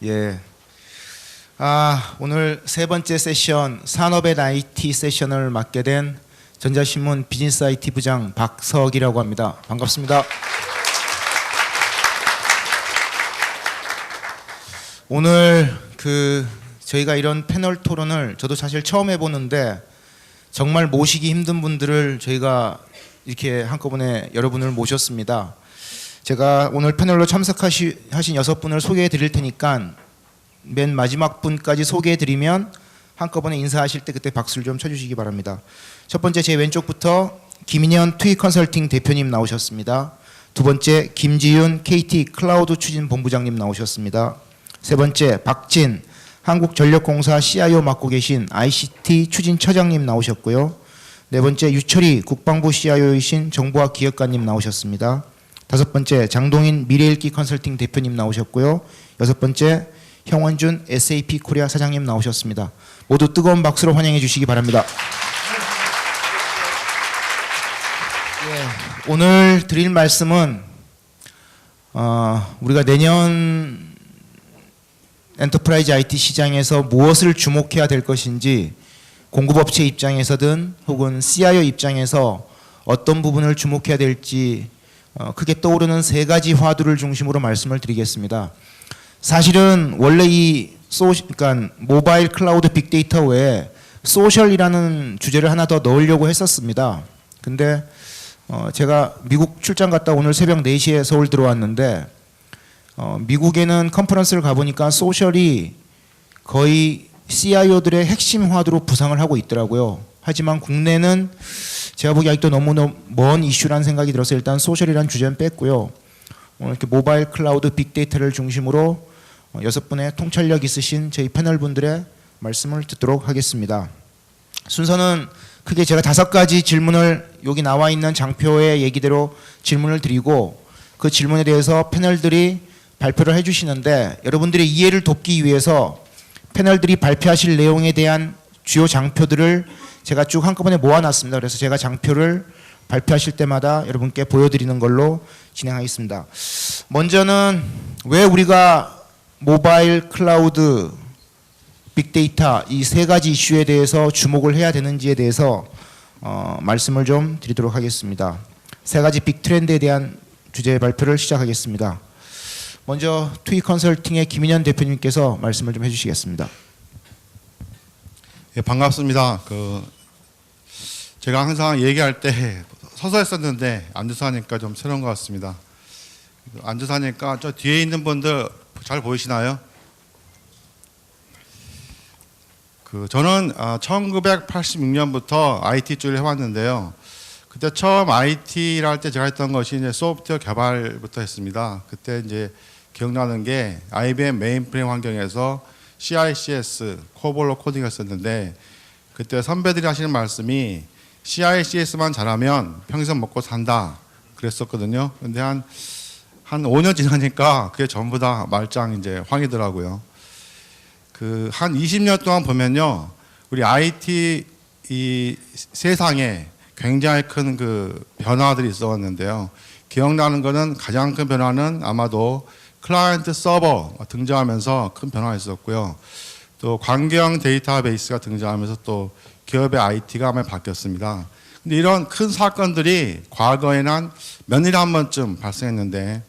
예. 오늘 세 번째 세션 산업의 IT 세션을 맡게 된 전자신문 비즈니스 IT 부장 박석이라고 합니다. 반갑습니다. 오늘 저희가 이런 패널 토론을 저도 사실 처음 해보는데 정말 모시기 힘든 분들을 저희가 이렇게 한꺼번에 여러분을 모셨습니다. 제가 오늘 패널로 참석하신 6분을 소개해 드릴 테니까 맨 마지막 분까지 소개해 드리면 한꺼번에 인사하실 때 그때 박수를 좀 쳐주시기 바랍니다. 첫 번째 제 왼쪽부터 김인현 투이 컨설팅 대표님 나오셨습니다. 두 번째 김지윤 KT 클라우드 추진 본부장님 나오셨습니다. 세 번째 박진 한국전력공사 CIO 맡고 계신 ICT 추진처장님 나오셨고요. 네 번째 유철희 국방부 CIO이신 정보화 기획관님 나오셨습니다. 다섯 번째 장동인 미래일기 컨설팅 대표님 나오셨고요. 여섯 번째 형원준 SAP 코리아 사장님 나오셨습니다. 모두 뜨거운 박수로 환영해 주시기 바랍니다. 예, 오늘 드릴 말씀은 우리가 내년 엔터프라이즈 IT 시장에서 무엇을 주목해야 될 것인지 공급업체 입장에서든 혹은 CIO 입장에서 어떤 부분을 주목해야 될지 크게 떠오르는 세 가지 화두를 중심으로 말씀을 드리겠습니다. 사실은 원래 그러니까 모바일 클라우드 빅데이터 외에 소셜이라는 주제를 하나 더 넣으려고 했었습니다. 근데 제가 미국 출장 갔다 오늘 새벽 4시에 서울 들어왔는데 미국에는 컨퍼런스를 가보니까 소셜이 거의 CIO들의 핵심 화두로 부상을 하고 있더라고요. 하지만 국내는 제가 보기에 아직도 너무 먼 이슈라는 생각이 들어서 일단 소셜이라는 주제는 뺐고요. 오늘 이렇게 모바일 클라우드 빅데이터를 중심으로 6분의 통찰력 있으신 저희 패널 분들의 말씀을 듣도록 하겠습니다. 순서는 크게 제가 5가지 질문을 여기 나와 있는 장표의 얘기대로 질문을 드리고 그 질문에 대해서 패널들이 발표를 해주시는데 여러분들의 이해를 돕기 위해서 패널들이 발표하실 내용에 대한 주요 장표들을 제가 쭉 한꺼번에 모아놨습니다. 그래서 제가 장표를 발표하실 때마다 여러분께 보여드리는 걸로 진행하겠습니다. 먼저는 왜 우리가 모바일 클라우드 빅데이터 이 세 가지 이슈에 대해서 주목을 해야 되는지에 대해서 말씀을 좀 드리도록 하겠습니다. 세 가지 빅 트렌드에 대한 주제 발표를 시작하겠습니다. 먼저 투이 컨설팅의 김인현 대표님께서 말씀을 좀 해주시겠습니다. 예, 반갑습니다. 제가 항상 얘기할 때 서서 했었는데 앉아서 하니까 좀 새로운 것 같습니다. 앉아서 하니까 저 뒤에 있는 분들 잘 보이시나요? 저는 1986년부터 IT 쪽을 해왔는데요. 그때 처음 IT를 할 때 제가 했던 것이 이제 소프트웨어 개발부터 했습니다. 그때 이제 기억나는 게 IBM 메인프레임 환경에서 CICS 코볼로 코딩 했었는데 그때 선배들이 하시는 말씀이 CICS만 잘하면 평생 먹고 산다 그랬었거든요. 근데 한 5년 지나니까 그게 전부 다 말짱 이제 황이더라고요. 한 20년 동안 보면요. 우리 IT 이 세상에 굉장히 큰 변화들이 있었는데요. 기억나는 거는 가장 큰 변화는 아마도 클라이언트 서버 등장하면서 큰 변화가 있었고요. 또 관계형 데이터베이스가 등장하면서 또 기업의 IT가 아마 바뀌었습니다. 근데 이런 큰 사건들이 과거에는 한 몇 년에 한 번쯤 발생했는데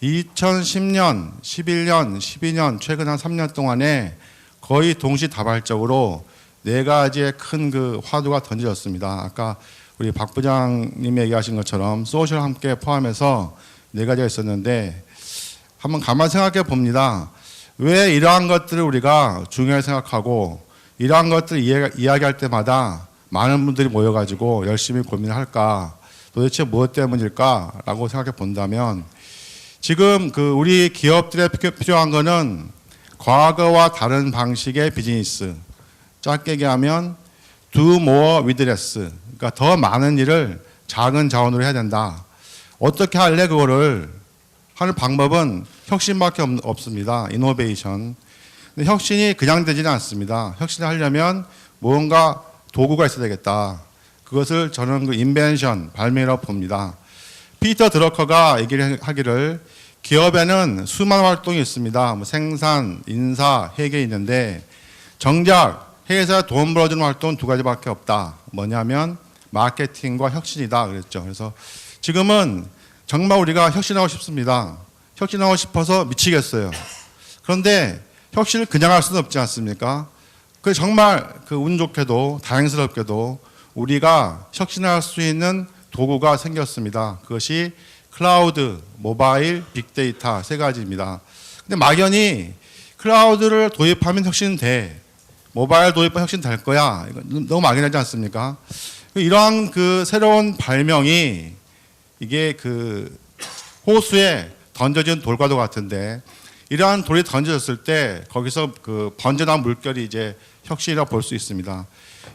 2010년, 11년, 12년 최근 한 3년 동안에 거의 동시다발적으로 4가지의 큰 화두가 던져졌습니다. 아까 우리 박 부장님이 얘기하신 것처럼 소셜 함께 포함해서 4가지가 있었는데 한번 가만 생각해 봅니다. 왜 이러한 것들을 우리가 중요하게 생각하고 이러한 것들을 이야기할 때마다 많은 분들이 모여가지고 열심히 고민을 할까? 도대체 무엇 때문일까라고 생각해 본다면 지금 우리 기업들에 필요한 거는 과거와 다른 방식의 비즈니스. 짧게 얘기하면 do more with less. 그러니까 더 많은 일을 작은 자원으로 해야 된다. 어떻게 할래 그거를 하는 방법은 혁신밖에 없습니다. 이노베이션. 근데 혁신이 그냥 되지는 않습니다. 혁신을 하려면 무언가 도구가 있어야 되겠다. 그것을 저는 인벤션, 발명이라고 봅니다. 피터 드러커가 얘기를 하기를 기업에는 수많은 활동이 있습니다. 뭐 생산, 인사, 회계 있는데 정작 회사에 돈 벌어주는 활동은 두 가지밖에 없다. 뭐냐면 마케팅과 혁신이다 그랬죠. 그래서 지금은 정말 우리가 혁신하고 싶습니다. 혁신하고 싶어서 미치겠어요. 그런데 혁신을 그냥 할 수는 없지 않습니까? 그 정말 그 운 좋게도 다행스럽게도 우리가 혁신할 수 있는 도구가 생겼습니다. 그것이 클라우드, 모바일, 빅데이터 세 가지입니다. 근데 막연히 클라우드를 도입하면 혁신은 돼. 모바일 도입하면 혁신 될 거야. 이거 너무 막연하지 않습니까? 이러한 그 새로운 발명이 이게 그 호수에 던져진 돌과도 같은데 이러한 돌이 던져졌을 때 거기서 그 번져나온 물결이 이제 혁신이라고 볼 수 있습니다.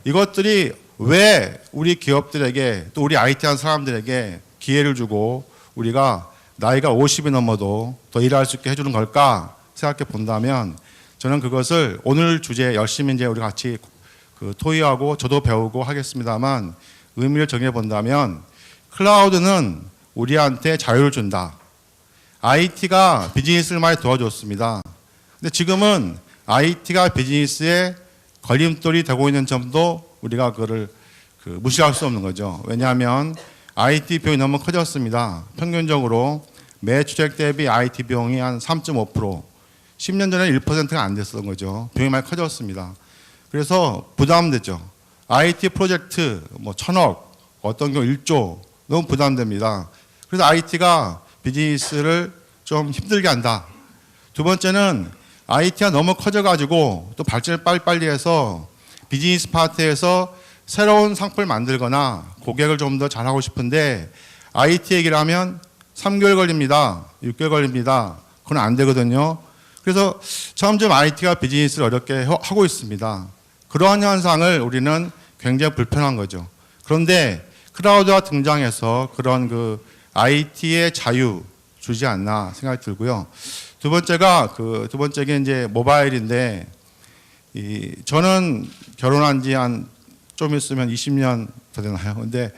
이것들이 왜 우리 기업들에게 또 우리 IT 한 사람들에게 기회를 주고 우리가 나이가 50이 넘어도 더 일할 수 있게 해주는 걸까 생각해 본다면 저는 그것을 오늘 주제 열심히 이제 우리 같이 그 토의하고 저도 배우고 하겠습니다만 의미를 정해 본다면 클라우드는 우리한테 자유를 준다. IT가 비즈니스를 많이 도와줬습니다. 근데 지금은 IT가 비즈니스에 걸림돌이 되고 있는 점도 우리가 그거를 무시할 수 없는 거죠. 왜냐하면 IT 비용이 너무 커졌습니다. 평균적으로 매출액 대비 IT 비용이 한 3.5%, 10년 전에 1%가 안 됐었던 거죠. 비용이 많이 커졌습니다. 그래서 부담되죠. IT 프로젝트 뭐 1,000억, 어떤 경우 1조 너무 부담됩니다. 그래서 IT가 비즈니스를 좀 힘들게 한다. 두 번째는 IT가 너무 커져가지고 또 발전을 빨리빨리 해서 비즈니스 파트에서 새로운 상품을 만들거나 고객을 좀 더 잘하고 싶은데 IT 얘기를 하면 3개월 걸립니다. 6개월 걸립니다. 그건 안 되거든요. 그래서 점점 IT가 비즈니스를 어렵게 하고 있습니다. 그러한 현상을 우리는 굉장히 불편한 거죠. 그런데 클라우드가 등장해서 그런 그 IT의 자유 주지 않나 생각이 들고요. 두 번째가 두 번째가 이제 모바일인데 저는 결혼한 지 한 좀 있으면 20년 더 되나요? 근데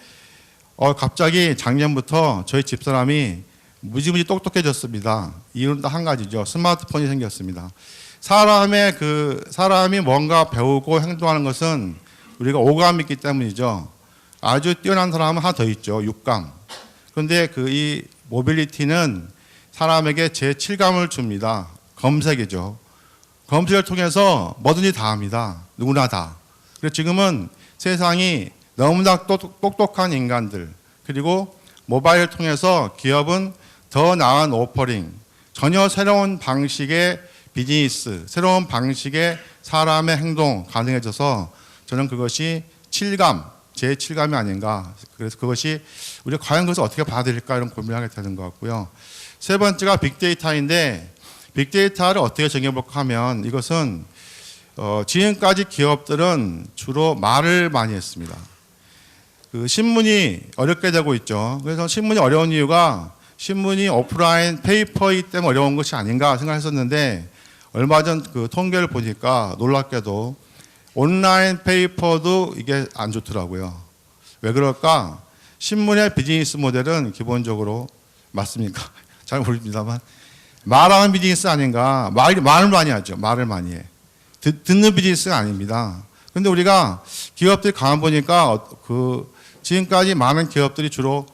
갑자기 작년부터 저희 집사람이 무지무지 똑똑해졌습니다. 이유는 한 가지죠. 스마트폰이 생겼습니다. 사람이 뭔가 배우고 행동하는 것은 우리가 오감이 있기 때문이죠. 아주 뛰어난 사람은 하나 더 있죠. 육감. 그런데 이 모빌리티는 사람에게 제7감을 줍니다. 검색이죠. 검색을 통해서 뭐든지 다 합니다. 누구나 다. 그래서 지금은 세상이 너무나 똑똑한 인간들 그리고 모바일을 통해서 기업은 더 나은 오퍼링, 전혀 새로운 방식의 비즈니스, 새로운 방식의 사람의 행동 가능해져서 저는 그것이 제7감이 아닌가. 그래서 그것이 우리가 과연 그것을 어떻게 받아들일까 이런 고민을 하게 되는 것 같고요. 세 번째가 빅데이터인데 빅데이터를 어떻게 정해볼까 하면 이것은 지금까지 기업들은 주로 말을 많이 했습니다. 신문이 어렵게 되고 있죠. 그래서 신문이 어려운 이유가 신문이 오프라인 페이퍼이기 때문에 어려운 것이 아닌가 생각했었는데 얼마 전 통계를 보니까 놀랍게도 온라인 페이퍼도 이게 안 좋더라고요. 왜 그럴까? 신문의 비즈니스 모델은 기본적으로 맞습니까? 잘 모릅니다만 말하는 비즈니스 아닌가? 말을 많이 하죠. 말을 많이 해. 듣는 비즈니스는 아닙니다. 그런데 우리가 기업들이 가만 보니까 지금까지 많은 기업들이 주로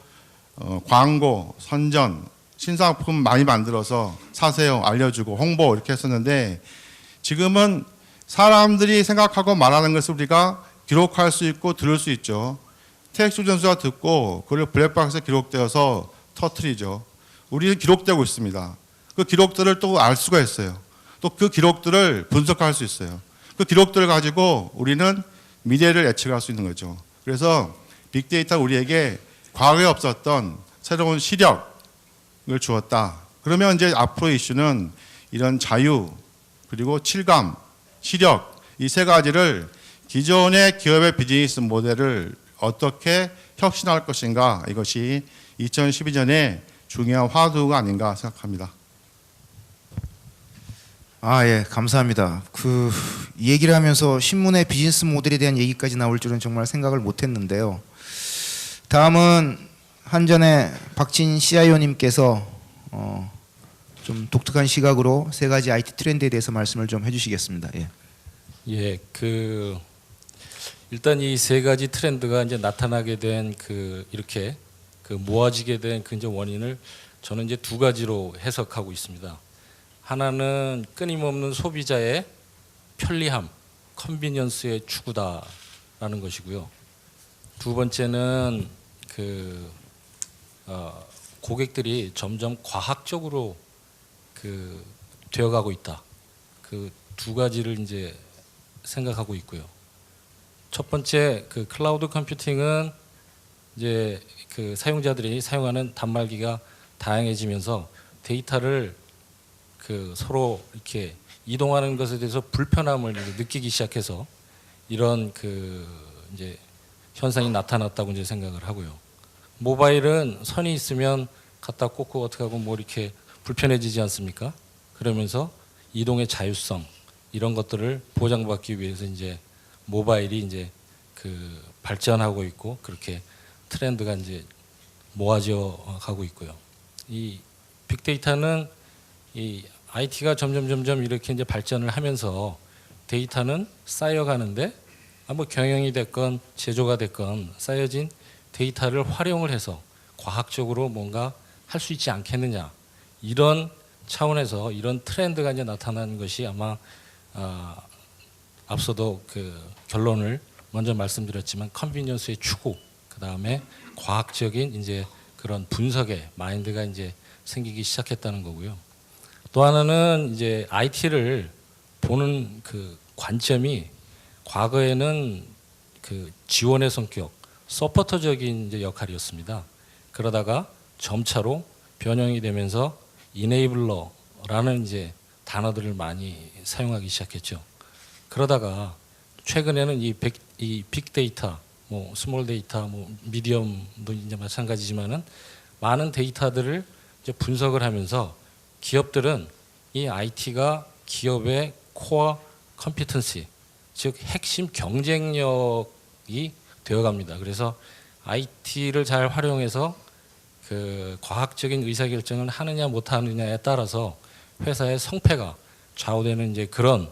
광고, 선전, 신상품 많이 만들어서 사세요, 알려주고 홍보 이렇게 했었는데 지금은 사람들이 생각하고 말하는 것을 우리가 기록할 수 있고 들을 수 있죠. 텍스트 전수가 듣고 그걸 블랙박스에 기록되어서 터트리죠. 우리는 기록되고 있습니다. 그 기록들을 또 알 수가 있어요. 또 그 기록들을 분석할 수 있어요. 그 기록들을 가지고 우리는 미래를 예측할 수 있는 거죠. 그래서 빅데이터가 우리에게 과거에 없었던 새로운 시력을 주었다. 그러면 이제 앞으로 이슈는 이런 자유, 그리고 칠감, 시력 이 세 가지를 기존의 기업의 비즈니스 모델을 어떻게 혁신할 것인가 이것이 2012년에 중요한 화두가 아닌가 생각합니다. 예, 감사합니다. 이 얘기를 하면서 신문의 비즈니스 모델에 대한 얘기까지 나올 줄은 정말 생각을 못했는데요. 다음은 한전의 박진 CIO님께서 좀 독특한 시각으로 세 가지 IT 트렌드에 대해서 말씀을 좀 해주시겠습니다. 예. 예, 일단 이 세 가지 트렌드가 이제 나타나게 된 이렇게 모아지게 된 이제 원인을 저는 이제 두 가지로 해석하고 있습니다. 하나는 끊임없는 소비자의 편리함, 컨비니언스의 추구다라는 것이고요. 두 번째는 고객들이 점점 과학적으로 되어가고 있다. 그 두 가지를 이제 생각하고 있고요. 첫 번째 클라우드 컴퓨팅은 이제 사용자들이 사용하는 단말기가 다양해지면서 데이터를 서로 이렇게 이동하는 것에 대해서 불편함을 느끼기 시작해서 이런 이제 현상이 나타났다고 이제 생각을 하고요. 모바일은 선이 있으면 갖다 꽂고 어떻게 하고 뭐 이렇게 불편해지지 않습니까? 그러면서 이동의 자율성 이런 것들을 보장받기 위해서 이제 모바일이 이제 발전하고 있고 그렇게 트렌드가 이제 모아져 가고 있고요. 이 빅데이터는 이 IT가 점점 이렇게 이제 발전을 하면서 데이터는 쌓여가는데 뭐 경영이 됐건 제조가 됐건 쌓여진 데이터를 활용을 해서 과학적으로 뭔가 할 수 있지 않겠느냐 이런 차원에서 이런 트렌드가 이제 나타난 것이 아마 앞서도 결론을 먼저 말씀드렸지만 컨비니언스의 추구 그 다음에 과학적인 이제 그런 분석의 마인드가 이제 생기기 시작했다는 거고요. 또 하나는 이제 IT를 보는 관점이 과거에는 지원의 성격, 서포터적인 이제 역할이었습니다. 그러다가 점차로 변형이 되면서 이네이블러라는 이제 단어들을 많이 사용하기 시작했죠. 그러다가 최근에는 이 빅데이터, 뭐 스몰 데이터, 뭐 미디엄도 이제 마찬가지지만은 많은 데이터들을 이제 분석을 하면서 기업들은 이 IT가 기업의 코어 컴피턴시, 즉 핵심 경쟁력이 되어갑니다. 그래서 IT를 잘 활용해서 과학적인 의사결정을 하느냐 못하느냐에 따라서 회사의 성패가 좌우되는 이제 그런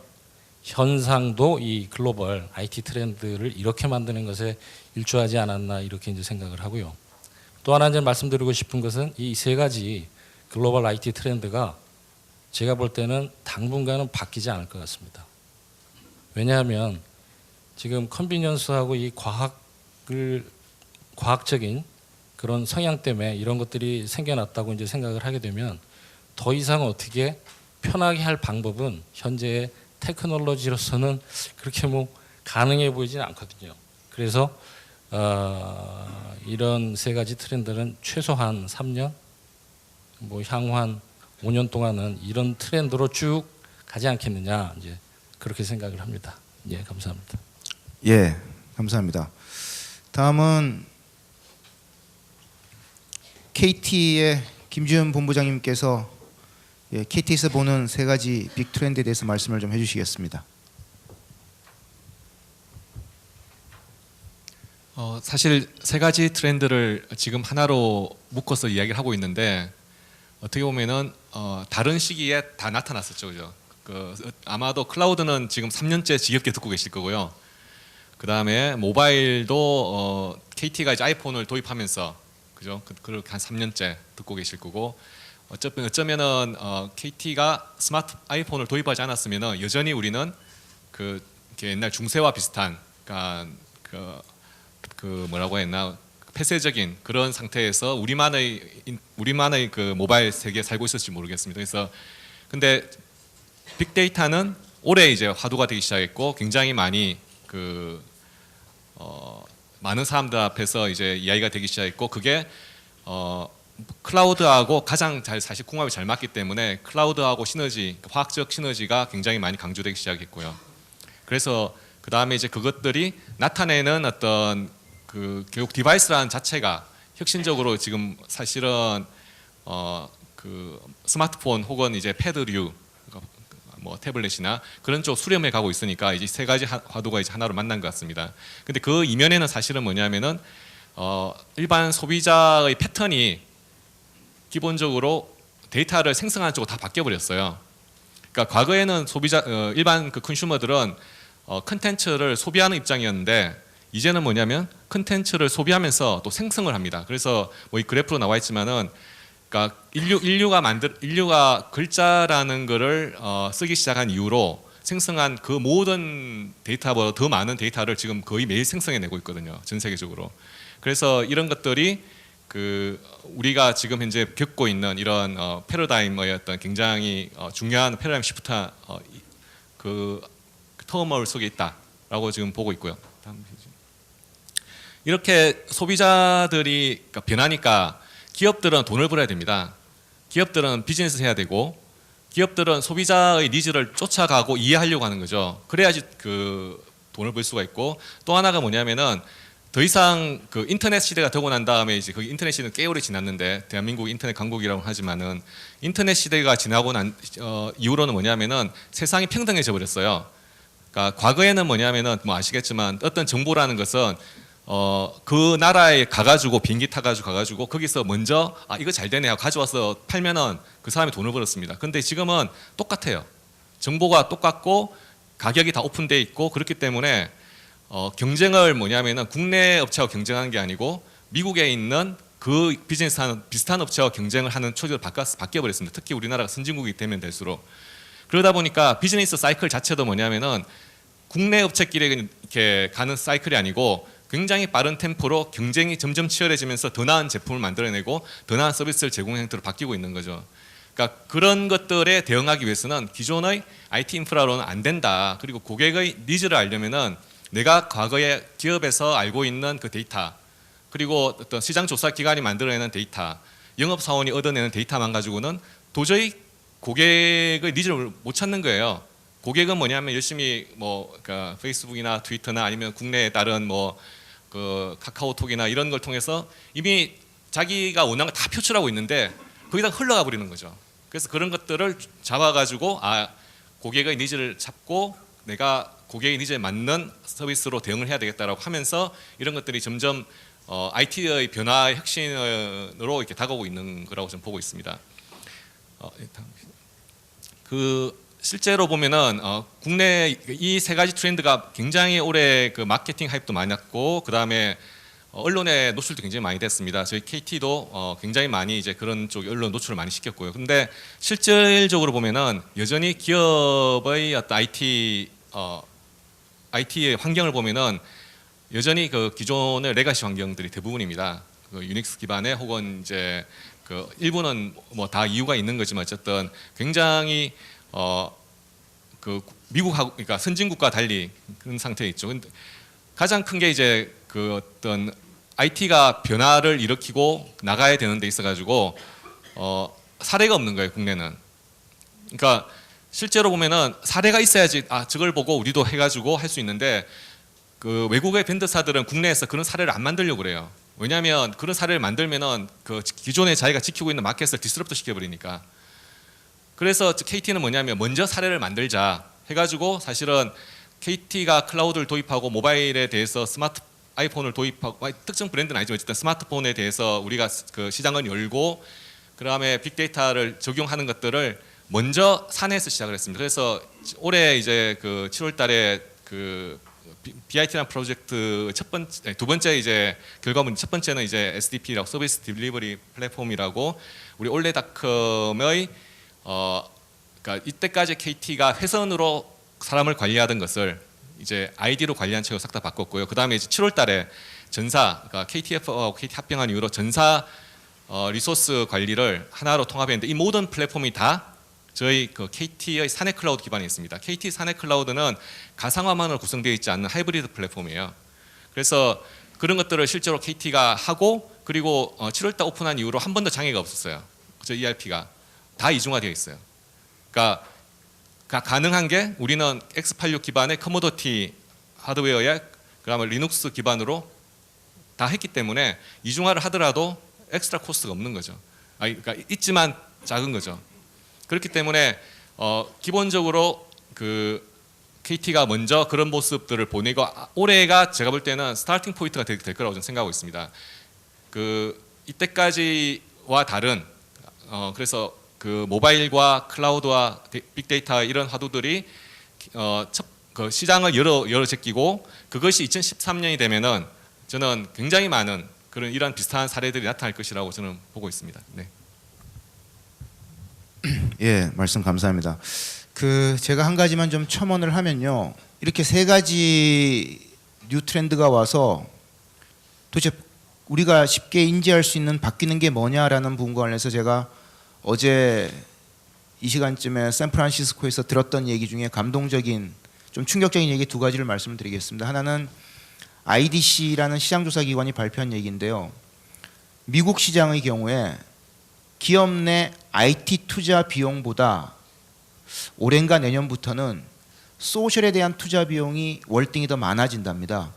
현상도 이 글로벌 IT 트렌드를 이렇게 만드는 것에 일조하지 않았나 이렇게 이제 생각을 하고요. 또 하나 이제 말씀드리고 싶은 것은 이 세 가지 글로벌 IT 트렌드가 제가 볼 때는 당분간은 바뀌지 않을 것 같습니다. 왜냐하면 지금 컨비니언스하고 이 과학적인 그런 성향 때문에 이런 것들이 생겨났다고 이제 생각을 하게 되면 더 이상 어떻게 편하게 할 방법은 현재의 테크놀로지로서는 그렇게 뭐 가능해 보이지는 않거든요. 그래서 이런 세 가지 트렌드는 최소한 3년, 뭐 향후 한 5년 동안은 이런 트렌드로 쭉 가지 않겠느냐 이제 그렇게 생각을 합니다. 예, 감사합니다. 예, 감사합니다. 다음은 KT의 김지훈 본부장님께서 KT에서 보는 세 가지 빅 트렌드에 대해서 말씀을 좀 해주시겠습니다. 사실 세 가지 트렌드를 지금 하나로 묶어서 이야기를 하고 있는데 어떻게 보면은 다른 시기에 다 나타났었죠, 그죠? 아마도 클라우드는 지금 3년째 지겹게 듣고 계실 거고요. 그 다음에 모바일도 KT가 이제 아이폰을 도입하면서 그죠? 그렇게 한 3년째 듣고 계실 거고 어쩌면은 KT가 스마트 아이폰을 도입하지 않았으면은 여전히 우리는 이렇게 옛날 중세와 비슷한 그러니까 뭐라고 했나 폐쇄적인 그런 상태에서 우리만의 그 모바일 세계에 살고 있었을지 모르겠습니다. 그래서 근데 빅데이터는 올해 이제 화두가 되기 시작했고 굉장히 많이 많은 사람들 앞에서 이제 이야기가 되기 시작했고 그게 클라우드하고 가장 사실 궁합이 잘 맞기 때문에 클라우드하고 시너지, 화학적 시너지가 굉장히 많이 강조되기 시작했고요. 그래서 그 다음에 이제 그것들이 나타내는 어떤 교육 디바이스라는 자체가 혁신적으로 지금 사실은 스마트폰 혹은 이제 패드류 뭐 태블릿이나 그런 쪽 수렴해 가고 있으니까 이제 세 가지 화두가 이제 하나로 만난 것 같습니다. 근데 그 이면에는 사실은 뭐냐면은 일반 소비자의 패턴이 기본적으로 데이터를 생성하는 쪽으로 다 바뀌어 버렸어요. 그러니까 과거에는 소비자 일반 그 컨슈머들은 컨텐츠를 소비하는 입장이었는데 이제는 뭐냐면 컨텐츠를 소비하면서 또 생성을 합니다. 그래서 뭐 이 그래프로 나와 있지만은 그러니까 인류가 글자라는 거를 쓰기 시작한 이후로 생성한 그 모든 데이터보다 더 많은 데이터를 지금 거의 매일 생성해내고 있거든요. 전 세계적으로. 그래서 이런 것들이 그 우리가 지금 현재 겪고 있는 이런 패러다임의 어떤 굉장히 중요한 패러다임 시프트 그 터널 속에 있다라고 지금 보고 있고요. 다음 페이지. 이렇게 소비자들이 그러니까 변하니까 기업들은 돈을 벌어야 됩니다. 기업들은 비즈니스 해야 되고 기업들은 소비자의 니즈를 쫓아가고 이해하려고 하는 거죠. 그래야지 그 돈을 벌 수가 있고 또 하나가 뭐냐면은 더 이상 그 인터넷 시대가 되고 난 다음에 이제 그 인터넷 시대는 꽤 오래 지났는데 대한민국 인터넷 강국이라고 하지만은 인터넷 시대가 지나고 난 이후로는 뭐냐면은 세상이 평등해져 버렸어요. 그러니까 과거에는 뭐냐면은 뭐 아시겠지만 어떤 정보라는 것은 그 나라에 가가지고 비행기 타가지고 가가지고 거기서 먼저 이거 잘 되네 하고 가져와서 팔면은 그 사람이 돈을 벌었습니다. 근데 지금은 똑같아요. 정보가 똑같고 가격이 다 오픈돼 있고 그렇기 때문에 경쟁을 뭐냐면은 국내 업체와 경쟁하는 게 아니고 미국에 있는 그 비즈니스 하는 비슷한 업체와 경쟁을 하는 초기로 바뀌어 버렸습니다. 특히 우리나라가 선진국이 되면 될수록 그러다 보니까 비즈니스 사이클 자체도 뭐냐면은 국내 업체끼리 이렇게 가는 사이클이 아니고 굉장히 빠른 템포로 경쟁이 점점 치열해지면서 더 나은 제품을 만들어내고 더 나은 서비스를 제공하는 형태로 바뀌고 있는 거죠. 그러니까 그런 것들에 대응하기 위해서는 기존의 IT 인프라로는 안 된다. 그리고 고객의 니즈를 알려면은 내가 과거에 기업에서 알고 있는 그 데이터 그리고 어떤 시장 조사 기관이 만들어내는 데이터 영업 사원이 얻어내는 데이터만 가지고는 도저히 고객의 니즈를 못 찾는 거예요. 고객은 뭐냐면 열심히 뭐 그러니까 페이스북이나 트위터나 아니면 국내에 다른 뭐 그 카카오톡이나 이런 걸 통해서 이미 자기가 원하는 걸 다 표출하고 있는데 거기다 흘러가 버리는 거죠. 그래서 그런 것들을 잡아가지고 고객의 니즈를 잡고 내가 고객의 니즈에 맞는 서비스로 대응을 해야 되겠다라고 하면서 이런 것들이 점점 IT의 변화의 혁신으로 이렇게 다가오고 있는 거라고 저는 보고 있습니다. 실제로 보면은 국내 이 세 가지 트렌드가 굉장히 오래 그 마케팅 하입도 많았고 그 다음에 언론에 노출도 굉장히 많이 됐습니다. 저희 KT도 굉장히 많이 이제 그런 쪽 언론 노출을 많이 시켰고요. 근데 실질적으로 보면은 여전히 기업의 어떤 IT의 환경을 보면은 여전히 그 기존의 레가시 환경들이 대부분입니다. 그 유닉스 기반의 혹은 이제 그 일부는 뭐 다 이유가 있는 거지만 어쨌든 굉장히 그 미국하고 그러니까 선진국과 달리 그런 상태에 있죠. 근데 가장 큰 게 이제 그 어떤 IT가 변화를 일으키고 나가야 되는 데 있어 가지고 사례가 없는 거예요, 국내는. 그러니까 실제로 보면은 사례가 있어야지 저걸 보고 우리도 해 가지고 할 수 있는데 그 외국의 밴드사들은 국내에서 그런 사례를 안 만들려고 그래요. 왜냐하면 그런 사례를 만들면은 그 기존에 자기가 지키고 있는 마켓을 디스럽트 시켜버리니까. 그래서 KT는 뭐냐면 먼저 사례를 만들자 해가지고 사실은 KT가 클라우드를 도입하고 모바일에 대해서 아이폰을 도입하고 특정 브랜드는 아니지만 어쨌든 스마트폰에 대해서 우리가 그 시장을 열고 그다음에 빅데이터를 적용하는 것들을 먼저 사내에서 시작을 했습니다. 그래서 올해 이제 그 7월달에 그 BIT라는 프로젝트 두 번째 이제 결과물 첫 번째는 이제 SDP라고 서비스 딜리버리 플랫폼이라고 우리 올레닷컴의 그러니까 이때까지 KT가 회선으로 사람을 관리하던 것을 이제 ID로 관리한 책으로 싹 다 바꿨고요. 그 다음에 이제 7월달에 전사, 그러니까 KTF하고 KT 합병한 이후로 전사 리소스 관리를 하나로 통합했는데 이 모든 플랫폼이 다 저희 그 KT의 사내 클라우드 기반에 있습니다. KT 사내 클라우드는 가상화만으로 구성되어 있지 않는 하이브리드 플랫폼이에요. 그래서 그런 것들을 실제로 KT가 하고 그리고 7월달 오픈한 이후로 한 번도 장애가 없었어요. 저 ERP가 다 이중화되어 있어요. 그러니까 가능한 게 우리는 x86 기반의 커모더티 하드웨어에 그다음에 리눅스 기반으로 다 했기 때문에 이중화를 하더라도 엑스트라 코스트가 없는 거죠. 그러니까 있지만 작은 거죠. 그렇기 때문에 기본적으로 그 KT가 먼저 그런 모습들을 보내고 올해가 제가 볼 때는 스타팅 포인트가 될 거라고 저는 생각하고 있습니다. 그 이때까지와 다른 그래서 그 모바일과 클라우드와 빅데이터 이런 화두들이 그 시장을 열어 제끼고 그것이 2013년이 되면은 저는 굉장히 많은 그런 이런 비슷한 사례들이 나타날 것이라고 저는 보고 있습니다. 네. 예, 말씀 감사합니다. 그 제가 한 가지만 좀 첨언을 하면요. 이렇게 세 가지 뉴 트렌드가 와서 도대체 우리가 쉽게 인지할 수 있는 바뀌는 게 뭐냐라는 부분과 관련해서 제가 어제 이 시간쯤에 샌프란시스코에서 들었던 얘기 중에 감동적인 좀 충격적인 얘기 두 가지를 말씀을 드리겠습니다. 하나는 IDC라는 시장조사 기관이 발표한 얘기인데요. 미국 시장의 경우에 기업 내 IT 투자 비용보다 올해인가 내년부터는 소셜에 대한 투자 비용이 월등히 더 많아진답니다.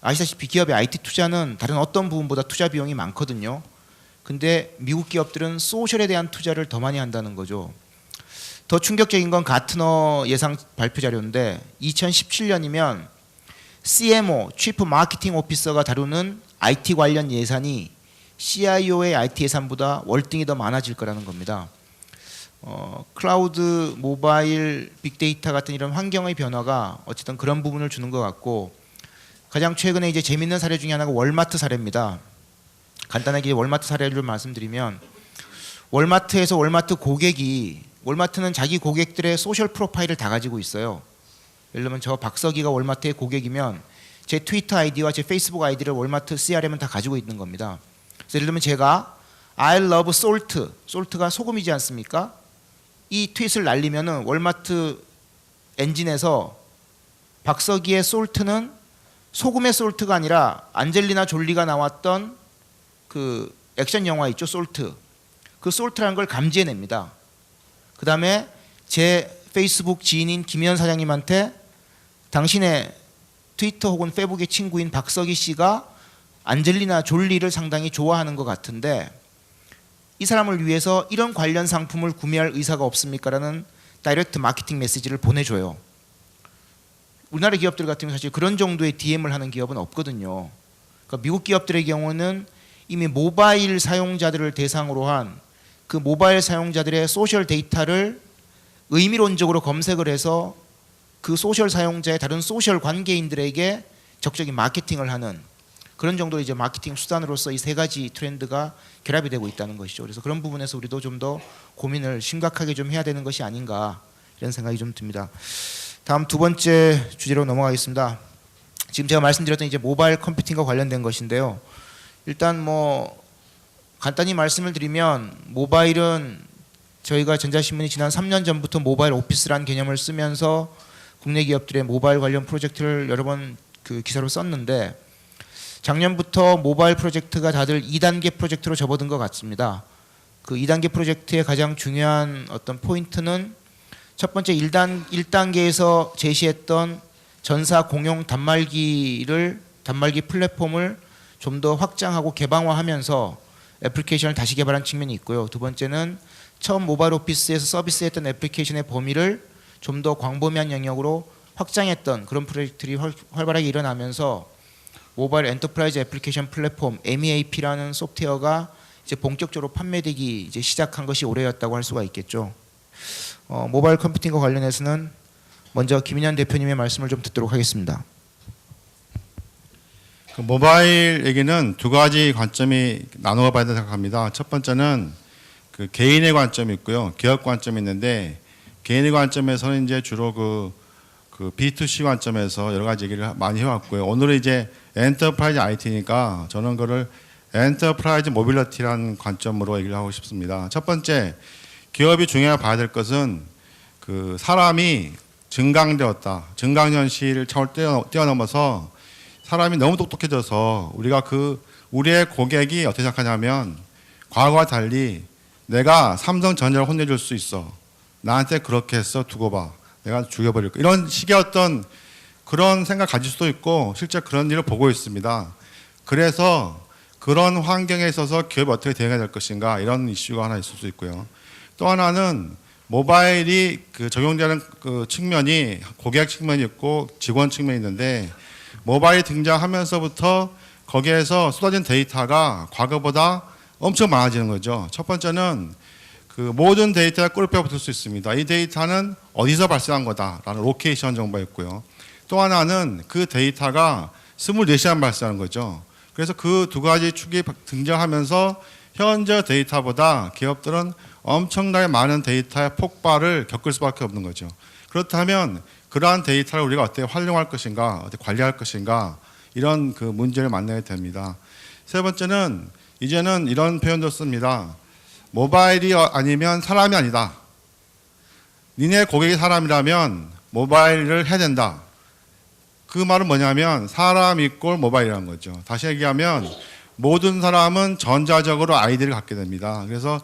아시다시피 기업의 IT 투자는 다른 어떤 부분보다 투자 비용이 많거든요. 근데 미국 기업들은 소셜에 대한 투자를 더 많이 한다는 거죠. 더 충격적인 건 가트너 예상 발표 자료인데 2017년이면 CMO, Chief Marketing Officer가 다루는 IT 관련 예산이 CIO의 IT 예산보다 월등히 더 많아질 거라는 겁니다. 클라우드, 모바일, 빅데이터 같은 이런 환경의 변화가 어쨌든 그런 부분을 주는 것 같고 가장 최근에 이제 재밌는 사례 중에 하나가 월마트 사례입니다. 간단하게 월마트 사례를 말씀드리면 월마트에서 월마트 고객이 월마트는 자기 고객들의 소셜 프로파일을 다 가지고 있어요. 예를 들면 저 박석이가 월마트의 고객이면 제 트위터 아이디와 제 페이스북 아이디를 월마트 CRM은 다 가지고 있는 겁니다. 그래서 예를 들면 제가 I love salt, salt가 소금이지 않습니까? 이 트윗을 날리면은 월마트 엔진에서 박석이의 salt는 소금의 salt가 아니라 안젤리나 졸리가 나왔던 그 액션 영화 있죠, 솔트. 그 솔트라는 걸 감지해냅니다. 그 다음에 제 페이스북 지인인 김현 사장님한테 당신의 트위터 혹은 페북의 친구인 박석희 씨가 안젤리나 졸리를 상당히 좋아하는 것 같은데 이 사람을 위해서 이런 관련 상품을 구매할 의사가 없습니까? 라는 다이렉트 마케팅 메시지를 보내줘요. 우리나라 기업들 같은 경우는 사실 그런 정도의 DM을 하는 기업은 없거든요. 그러니까 미국 기업들의 경우는 이미 모바일 사용자들을 대상으로 한 그 모바일 사용자들의 소셜 데이터를 의미론적으로 검색을 해서 그 소셜 사용자의 다른 소셜 관계인들에게 적극적인 마케팅을 하는 그런 정도의 이제 마케팅 수단으로서 이 세 가지 트렌드가 결합이 되고 있다는 것이죠. 그래서 그런 부분에서 우리도 좀 더 고민을 심각하게 좀 해야 되는 것이 아닌가 이런 생각이 좀 듭니다. 다음 두 번째 주제로 넘어가겠습니다. 지금 제가 말씀드렸던 이제 모바일 컴퓨팅과 관련된 것인데요. 일단 뭐 간단히 말씀을 드리면 모바일은 저희가 전자신문이 지난 3년 전부터 모바일 오피스라는 개념을 쓰면서 국내 기업들의 모바일 관련 프로젝트를 여러 번 그 기사로 썼는데 작년부터 모바일 프로젝트가 다들 2단계 프로젝트로 접어든 것 같습니다. 그 2단계 프로젝트의 가장 중요한 어떤 포인트는 첫 번째 1단계에서 제시했던 전사 공용 단말기 플랫폼을 좀 더 확장하고 개방화하면서 애플리케이션을 다시 개발한 측면이 있고요. 두 번째는 처음 모바일 오피스에서 서비스했던 애플리케이션의 범위를 좀 더 광범위한 영역으로 확장했던 그런 프로젝트들이 활발하게 일어나면서 모바일 엔터프라이즈 애플리케이션 플랫폼 MEAP라는 소프트웨어가 이제 본격적으로 판매되기 이제 시작한 것이 올해였다고 할 수가 있겠죠. 모바일 컴퓨팅과 관련해서는 먼저 김인현 대표님의 말씀을 좀 듣도록 하겠습니다. 그 모바일 얘기는 두 가지 관점이 나누어 봐야 된다고 생각합니다. 첫 번째는 그 개인의 관점이 있고요. 기업 관점이 있는데 개인의 관점에서는 이제 주로 그 B2C 관점에서 여러 가지 얘기를 많이 해왔고요. 오늘은 이제 엔터프라이즈 IT니까 저는 그걸 엔터프라이즈 모빌리티라는 관점으로 얘기를 하고 싶습니다. 첫 번째, 기업이 중요하게 봐야 될 것은 그 사람이 증강되었다. 증강현실을 차원을 뛰어넘어서 사람이 너무 똑똑해져서 우리가 우리의 고객이 어떻게 생각하냐면 과거와 달리 내가 삼성전자를 혼내줄 수 있어. 나한테 그렇게 했어. 두고 봐. 내가 죽여버릴 거. 이런 식의 어떤 그런 생각 가질 수도 있고 실제 그런 일을 보고 있습니다. 그래서 그런 환경에 있어서 기업이 어떻게 대응해야 될 것인가 이런 이슈가 하나 있을 수 있고요. 또 하나는 모바일이 그 적용되는 그 측면이 고객 측면이 있고 직원 측면이 있는데 모바일이 등장하면서부터 거기에서 쏟아진 데이터가 과거보다 엄청 많아지는 거죠. 첫 번째는 그 모든 데이터가 꿀뼈 붙을 수 있습니다. 이 데이터는 어디서 발생한 거다라는 로케이션 정보가 있고요. 또 하나는 그 데이터가 24시간 발생하는 거죠. 그래서 그 두 가지 축이 등장하면서 현재 데이터보다 기업들은 엄청나게 많은 데이터의 폭발을 겪을 수밖에 없는 거죠. 그렇다면 그러한 데이터를 우리가 어떻게 활용할 것인가, 어떻게 관리할 것인가, 이런 그 문제를 만나게 됩니다. 세 번째는 이제는 이런 표현도 씁니다. 모바일이 아니면 사람이 아니다. 니네 고객이 사람이라면 모바일을 해야 된다. 그 말은 뭐냐면 사람 이꼴 모바일이라는 거죠. 다시 얘기하면 모든 사람은 전자적으로 아이디를 갖게 됩니다. 그래서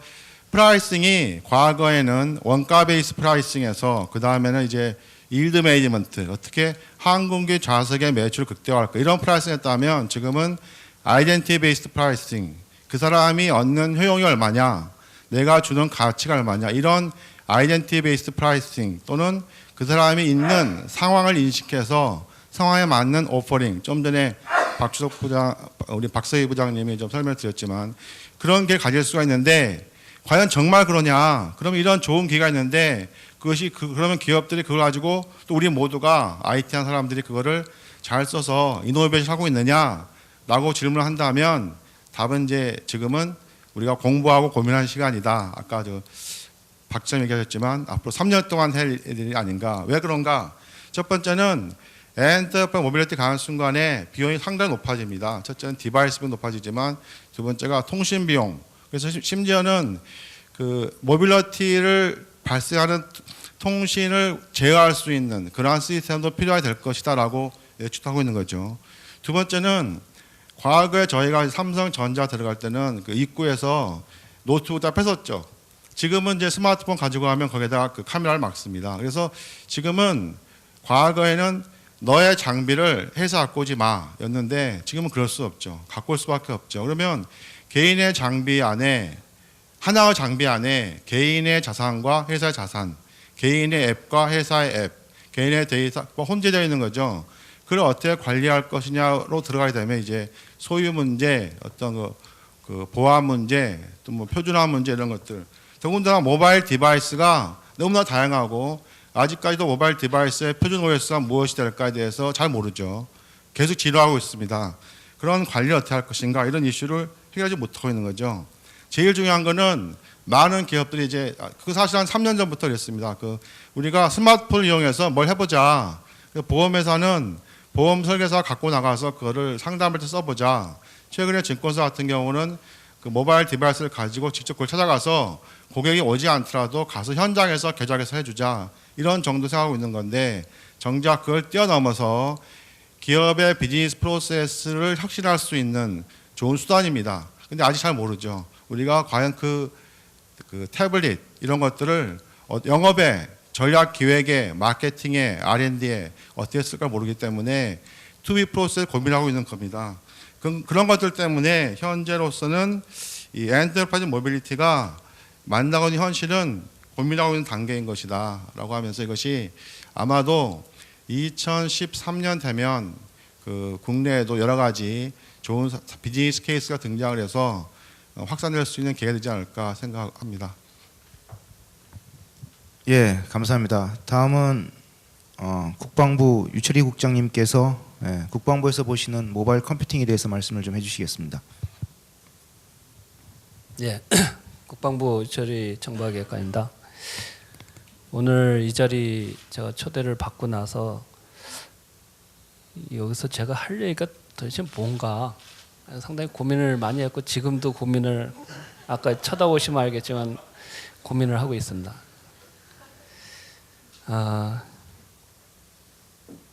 프라이싱이 과거에는 원가 베이스 프라이싱에서 그 다음에는 이제 일드 매니지먼트, 어떻게 항공기 좌석의 매출을 극대화할까, 이런 프라이싱했다면 지금은 아이덴티티 베이스드 프라이싱, 그 사람이 얻는 효용이 얼마냐, 내가 주는 가치가 얼마냐, 이런 아이덴티티 베이스드 프라이싱 또는 그 사람이 있는 상황을 인식해서 상황에 맞는 오퍼링, 좀 전에 박주석 부장, 우리 박서희 부장님이 좀 설명을 드렸지만 그런 게 가질 수가 있는데 과연 정말 그러냐? 그러면 이런 좋은 기회가 있는데 그것이 그러면 기업들이 그걸 가지고 또 우리 모두가 IT한 사람들이 그거를 잘 써서 이노베이션 하고 있느냐라고 질문을 한다면 답은 이제 지금은 우리가 공부하고 고민하는 시간이다. 아까 저 박점 얘기하셨지만 앞으로 3년 동안 할 일이 아닌가. 왜 그런가? 첫 번째는 엔터프라이즈 모빌리티 가는 순간에 비용이 상당히 높아집니다. 첫째는 디바이스 비용 높아지지만 두 번째가 통신 비용. 그래서 심지어는 그 모빌리티를 발생하는 통신을 제어할 수 있는 그러한 시스템도 필요하게 될 것이다라고 예측하고 있는 거죠. 두 번째는 과거에 저희가 삼성전자 들어갈 때는 그 입구에서 노트북 다 뺏었죠. 지금은 이제 스마트폰 가지고 가면 거기다가 그 카메라를 막습니다. 그래서 지금은 과거에는 너의 장비를 회사 갖고 오지 마 였는데 지금은 그럴 수 없죠. 갖고 올 수밖에 없죠. 그러면 개인의 장비 안에 하나의 장비 안에 개인의 자산과 회사의 자산, 개인의 앱과 회사의 앱, 개인의 데이터가 혼재되어 있는 거죠. 그걸 어떻게 관리할 것이냐로 들어가게 되면 이제 소유 문제, 어떤 그 보안 문제, 또 뭐 표준화 문제 이런 것들. 더군다나 모바일 디바이스가 너무나 다양하고 아직까지도 모바일 디바이스의 표준 OS가 무엇이 될까에 대해서 잘 모르죠. 계속 지루하고 있습니다. 그런 관리를 어떻게 할 것인가 이런 이슈를 해결하지 못하고 있는 거죠. 제일 중요한 거는 많은 기업들이 이제 그 사실 한 3년 전부터 그랬습니다. 그 우리가 스마트폰을 이용해서 뭘 해보자. 보험회사는 보험 설계사 갖고 나가서 그거를 상담할 때 써보자. 최근에 증권사 같은 경우는 그 모바일 디바이스를 가지고 직접 그걸 찾아가서 고객이 오지 않더라도 가서 현장에서 계좌개설 해주자. 이런 정도 생각하고 있는 건데 정작 그걸 뛰어넘어서 기업의 비즈니스 프로세스를 혁신할 수 있는 좋은 수단입니다. 근데 아직 잘 모르죠. 우리가 과연 그 태블릿 이런 것들을 영업에 전략 기획에 마케팅에 R&D에 어떻게 쓸까 모르기 때문에 투비 프로세스 고민하고 있는 겁니다. 그런 것들 때문에 현재로서는 이 엔터프라이즈 모빌리티가 만나고 있는 현실은 고민하고 있는 단계인 것이다 라고 하면서 이것이 아마도 2013년 되면 그 국내에도 여러 가지 좋은 비즈니스 케이스가 등장을 해서 확산될 수 있는 계기가 되지 않을까 생각합니다. 예, 감사합니다. 다음은 국방부 유철희 국장님께서 국방부에서 보시는 모바일 컴퓨팅에 대해서 말씀을 좀 해주시겠습니다. 예, 국방부 유철희 정보화기획관입니다. 오늘 이 자리 제가 초대를 받고 나서 여기서 제가 할 얘기가 도대체 뭔가 상당히 고민을 많이 했고 지금도 고민을 아까 쳐다보시면 알겠지만 고민을 하고 있습니다.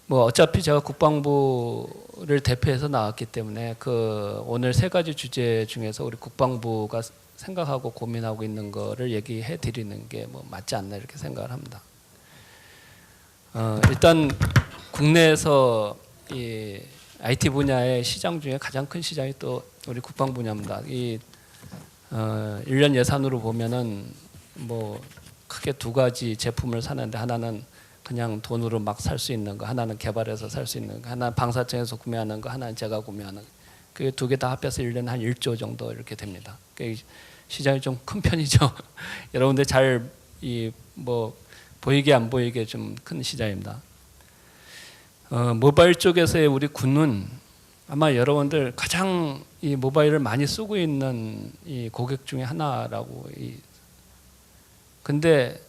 뭐 어차피 제가 국방부를 대표해서 나왔기 때문에 그 오늘 세 가지 주제 중에서 우리 국방부가 생각하고 고민하고 있는 거를 얘기해 드리는 게 뭐 맞지 않나 이렇게 생각을 합니다. 일단 국내에서 이 IT 분야의 시장 중에 가장 큰 시장이 또 우리 국방 분야입니다. 이 1년 예산으로 보면은 뭐 크게 두 가지 제품을 사는데 하나는 그냥 돈으로 막 살 수 있는 거, 하나는 개발해서 살 수 있는 거, 하나는 방사청에서 구매하는 거, 하나는 제가 구매하는 거. 그 두 개 다 합해서 1년에 한 1조 정도 이렇게 됩니다. 시장이 좀 큰 편이죠. 여러분들 잘 이 뭐 보이게 안 보이게 좀 큰 시장입니다. 모바일 쪽에서의 우리 군은 아마 여러분들 가장 이 모바일을 많이 쓰고 있는 이 고객 중에 하나라고. 근데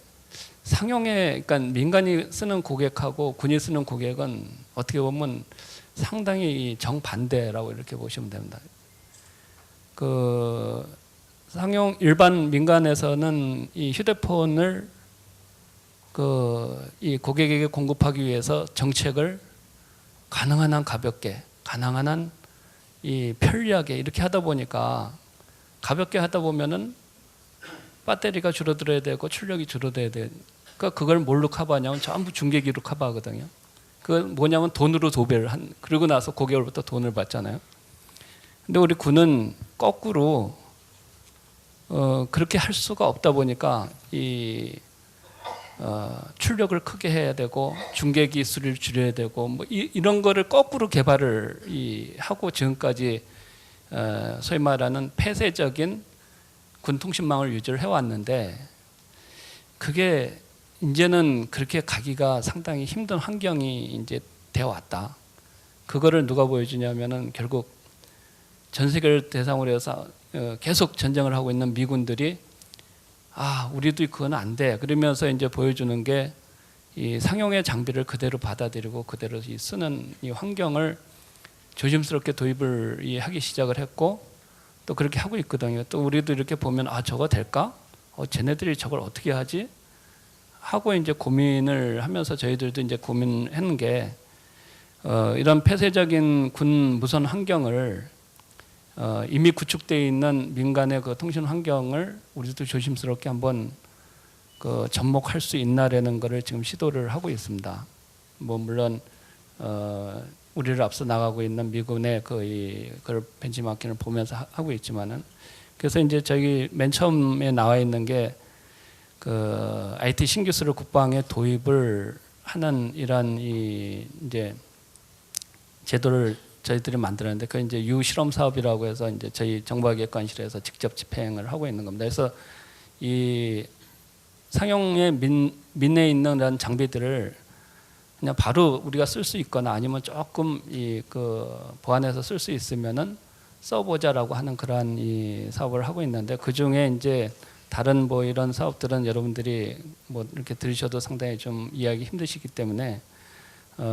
상용의, 그러니까 민간이 쓰는 고객하고 군이 쓰는 고객은 어떻게 보면 상당히 정반대라고 이렇게 보시면 됩니다. 그 상용 일반 민간에서는 이 휴대폰을 이 고객에게 공급하기 위해서 정책을 가능한 한 가볍게, 가능한 한 이 편리하게 이렇게 하다 보니까, 가볍게 하다 보면은 배터리가 줄어들어야 되고 출력이 줄어들어야 돼. 그러니까 그걸 뭘로 커버하냐면 전부 중계기로 커버하거든요. 그건 뭐냐면 돈으로 도배를 한, 그러고 나서 고객으로부터 돈을 받잖아요. 근데 우리 군은 거꾸로 그렇게 할 수가 없다 보니까 출력을 크게 해야 되고 중계기 수를 줄여야 되고 뭐 이런 거를 거꾸로 개발을 하고 지금까지 소위 말하는 폐쇄적인 군 통신망을 유지를 해왔는데, 그게 이제는 그렇게 가기가 상당히 힘든 환경이 이제 되어 왔다. 그거를 누가 보여주냐면은 결국 전 세계를 대상으로 해서 계속 전쟁을 하고 있는 미군들이 우리도 그건 안 돼. 그러면서 이제 보여주는 게 이 상용의 장비를 그대로 받아들이고 그대로 쓰는 이 환경을 조심스럽게 도입을 하기 시작을 했고, 또 그렇게 하고 있거든요. 또 우리도 이렇게 보면 저거 될까? 쟤네들이 저걸 어떻게 하지? 하고 이제 고민을 하면서 저희들도 이제 고민했는 게 이런 폐쇄적인 군 무선 환경을 이미 구축되어 있는 민간의 그 통신 환경을 우리도 조심스럽게 한번 접목할 수 있나라는 것을 지금 시도를 하고 있습니다. 뭐 물론 우리를 앞서 나가고 있는 미군의 그걸 벤치마킹을 보면서 하고 있지만은, 그래서 이제 저기 맨 처음에 나와 있는 게 IT 신기술을 국방에 도입을 하는 이런 이제 제도를 저희들이 만들었는데, 그 이제 유실험 사업이라고 해서 이제 저희 정보기획관실에서 직접 집행을 하고 있는 겁니다. 그래서 이 상용의 민에 있는 이런 장비들을 그냥 바로 우리가 쓸 수 있거나 아니면 조금 보완해서 쓸 수 있으면은 써보자라고 하는 그러한 이 사업을 하고 있는데, 그 중에 이제 다른 뭐 이런 사업들은 여러분들이 뭐 이렇게 들으셔도 상당히 좀 이해하기 힘드시기 때문에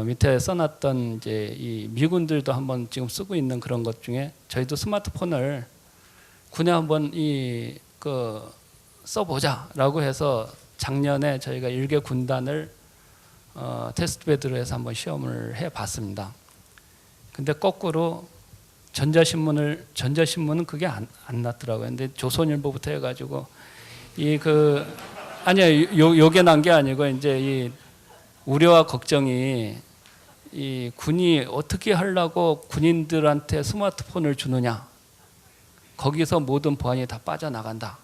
밑에 써놨던 이제 이 미군들도 한번 지금 쓰고 있는 그런 것 중에 저희도 스마트폰을 그냥 한번 써보자라고 해서 작년에 저희가 1개 군단을 테스트베드로 해서 한번 시험을 해봤습니다. 근데 거꾸로 전자신문은 그게 안 났더라고요. 근데 조선일보부터 해가지고 아니요, 요게 난 게 아니고 이제 이 우려와 걱정이 이 군이 어떻게 하려고 군인들한테 스마트폰을 주느냐, 거기서 모든 보안이 다 빠져나간다,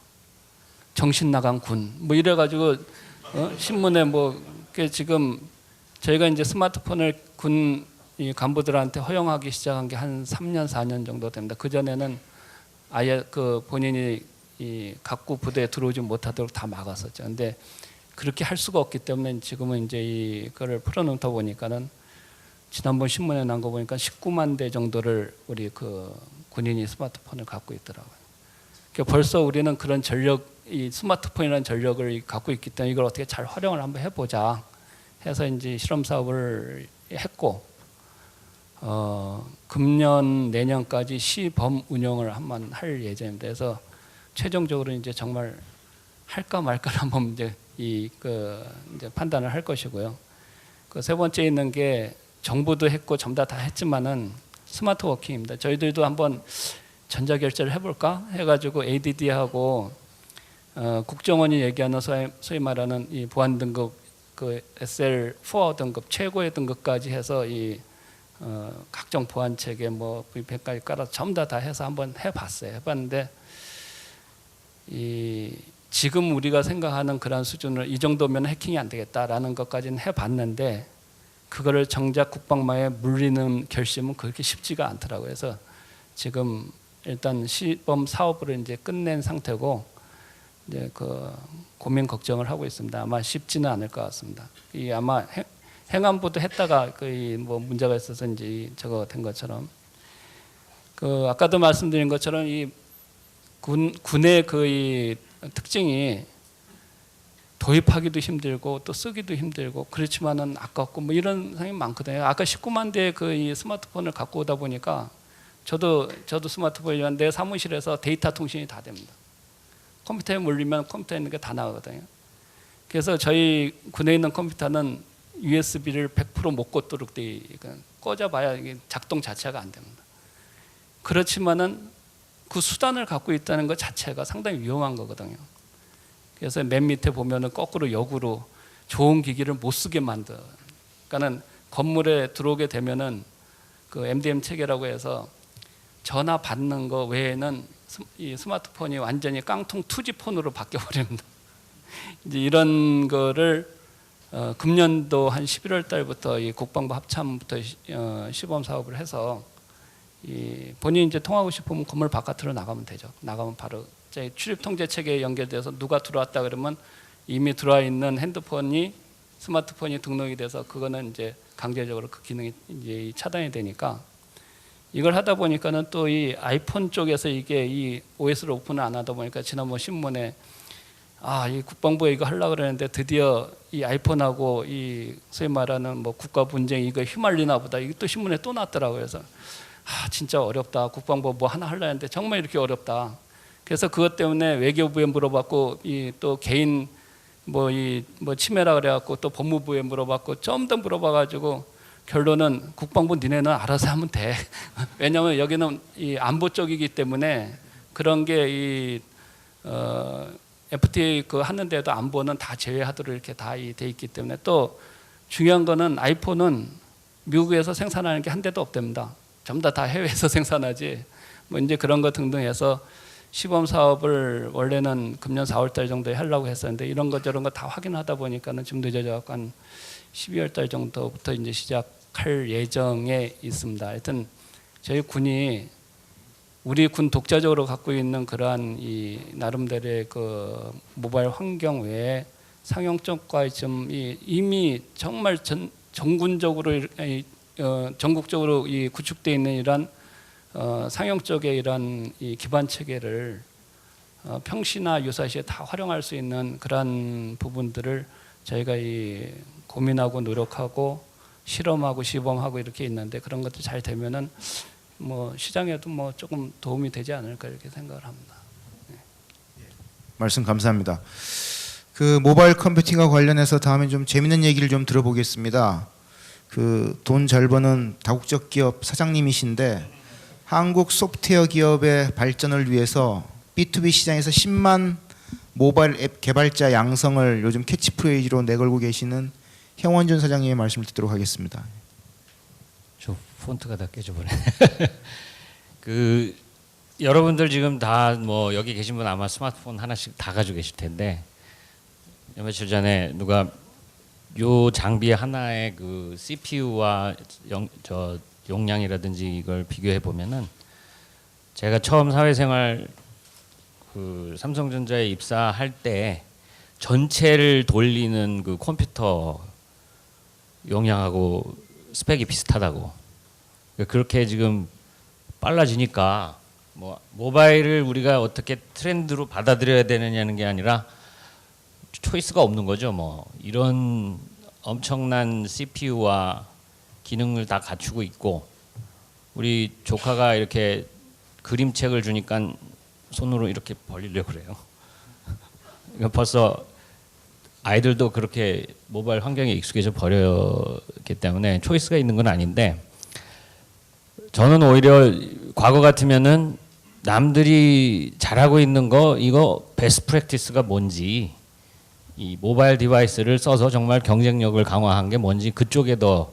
정신 나간 군, 뭐 이래가지고 신문에 뭐 지금 저희가 이제 스마트폰을 군 이 간부들한테 허용하기 시작한 게 한 3년 4년 정도 됩니다. 그 전에는 아예 본인이 이 각구 부대에 들어오지 못하도록 다 막았었죠. 근데 그렇게 할 수가 없기 때문에 지금은 이제 이거를 풀어놓다 보니까는 지난번 신문에 난 거 보니까 19만 대 정도를 우리 군인이 스마트폰을 갖고 있더라고요. 그러니까 벌써 우리는 그런 이 스마트폰이라는 전력을 갖고 있기 때문에 이걸 어떻게 잘 활용을 한번 해보자 해서 이제 실험 사업을 했고, 금년 내년까지 시범 운영을 한번 할 예정입니다. 그래서 최종적으로 이제 정말 할까 말까 한번 이제 이제 판단을 할 것이고요. 세 번째 있는 게 정부도 했고 전부 다 했지만은 스마트 워킹입니다. 저희들도 한번 전자결제를 해볼까 해가지고 ADD하고 국정원이 얘기하는 소위 말하는 이 보안 등급 SL4 등급 최고의 등급까지 해서 각종 보안 체계 뭐 VPN까지 깔아서 전부 다 해서 한번 해봤어요. 해봤는데 지금 우리가 생각하는 그런 수준을 이 정도면 해킹이 안 되겠다라는 것까지는 해봤는데, 그거를 정작 국방망에 물리는 결심은 그렇게 쉽지가 않더라고요. 그래서 지금 일단 시범 사업으로 이제 끝낸 상태고 이제 그 고민 걱정을 하고 있습니다. 아마 쉽지는 않을 것 같습니다. 이 아마 행안부도 했다가 그 뭐 문제가 있어서 이제 저거 된 것처럼 그 아까도 말씀드린 것처럼 이 군의 그 이 특징이 도입하기도 힘들고 또 쓰기도 힘들고 그렇지만은 아깝고 뭐 이런 상황이 많거든요. 아까 19만 대의 그 이 스마트폰을 갖고 오다 보니까 저도 스마트폰이면 내 사무실에서 데이터 통신이 다 됩니다. 컴퓨터에 몰리면 컴퓨터에 있는 게 다 나가거든요. 그래서 저희 군에 있는 컴퓨터는 USB를 100% 못 꽂도록 꽂아봐야 이게 작동 자체가 안 됩니다. 그렇지만은 그 수단을 갖고 있다는 것 자체가 상당히 위험한 거거든요. 그래서 맨 밑에 보면은 거꾸로 역으로 좋은 기기를 못 쓰게 만든. 그러니까는 건물에 들어오게 되면은 그 MDM 체계라고 해서 전화 받는 거 외에는 이 스마트폰이 완전히 깡통 2G 폰으로 바뀌어 버립니다. 이제 이런 거를 금년도 한 11월 달부터 이 국방부 합참부터 시범 사업을 해서 이 본인이 이제 통하고 싶으면 건물 바깥으로 나가면 되죠. 나가면 바로 출입 통제 체계에 연결돼서 누가 들어왔다 그러면 이미 들어와 있는 핸드폰이 스마트폰이 등록이 돼서 그거는 이제 강제적으로 그 기능이 이제 차단이 되니까 이걸 하다 보니까는 또 이 아이폰 쪽에서 이게 이 OS를 오픈을 안 하다 보니까 지난번 신문에 이 국방부에 이거 하려고 그러는데 드디어 이 아이폰하고 이 소위 말하는 뭐 국가 분쟁 이거 휘말리나 보다. 이게 또 신문에 또 났더라고요. 그래서 진짜 어렵다. 국방부 뭐 하나 하려 했는데 정말 이렇게 어렵다. 그래서 그것 때문에 외교부에 물어봤고 이 또 개인 뭐 침해라 그래갖고 또 법무부에 물어봤고 좀 더 물어봐가지고 결론은 국방부 니네는 알아서 하면 돼. 왜냐하면 여기는 이 안보 쪽이기 때문에 그런 게 이 FTA 그 하는데도 안보는 다 제외하도록 이렇게 다 돼 있기 때문에 또 중요한 거는 아이폰은 미국에서 생산하는 게 한 대도 없답니다. 전부 다 해외에서 생산하지. 뭐 이제 그런 거 등등 해서 시범 사업을 원래는 금년 4월 달 정도에 하려고 했었는데 이런 거 저런 거 다 확인하다 보니까는 좀 늦어져 갖고 한 12월 달 정도부터 이제 시작할 예정에 있습니다. 하여튼 저희 군이 우리 군 독자적으로 갖고 있는 그러한 이 나름대로의 그 모바일 환경 외에 상용적과 좀 이미 정말 전군적으로 전국적으로 이 구축되어 있는 이러한 상용 쪽의 이런 이 기반 체계를 평시나 유사시에 다 활용할 수 있는 그러한 부분들을 저희가 이 고민하고 노력하고 실험하고 시범하고 이렇게 있는데 그런 것도 잘 되면은 뭐 시장에도 뭐 조금 도움이 되지 않을까 이렇게 생각을 합니다. 말씀 감사합니다. 그 모바일 컴퓨팅과 관련해서 다음에 좀 재밌는 얘기를 좀 들어보겠습니다. 그 돈 잘 버는 다국적 기업 사장님이신데 한국 소프트웨어 기업의 발전을 위해서 B2B 시장에서 10만 모바일 앱 개발자 양성을 요즘 캐치프레이즈로 내걸고 계시는 형원준 사장님의 말씀을 듣도록 하겠습니다. 저 폰트가 다 깨져버려. 그 여러분들 지금 다 뭐 여기 계신 분 아마 스마트폰 하나씩 다 가지고 계실 텐데 며칠 전에 누가 요 장비 하나의 그 CPU와 용량이라든지 이걸 비교해 보면은 제가 처음 사회생활 그 삼성전자에 입사할 때 전체를 돌리는 그 컴퓨터 용량하고 스펙이 비슷하다고. 그렇게 지금 빨라지니까 뭐 모바일을 우리가 어떻게 트렌드로 받아들여야 되느냐는 게 아니라 초이스가 없는 거죠. 뭐 이런 엄청난 CPU와 기능을 다 갖추고 있고 우리 조카가 이렇게 그림책을 주니까 손으로 이렇게 벌리려고 그래요. 그러니까 벌써 아이들도 그렇게 모바일 환경에 익숙해져 버렸기 때문에 초이스가 있는 건 아닌데 저는 오히려 과거 같으면은 남들이 잘하고 있는 거 이거 베스트 프랙티스가 뭔지 이 모바일 디바이스를 써서 정말 경쟁력을 강화한 게 뭔지 그쪽에 더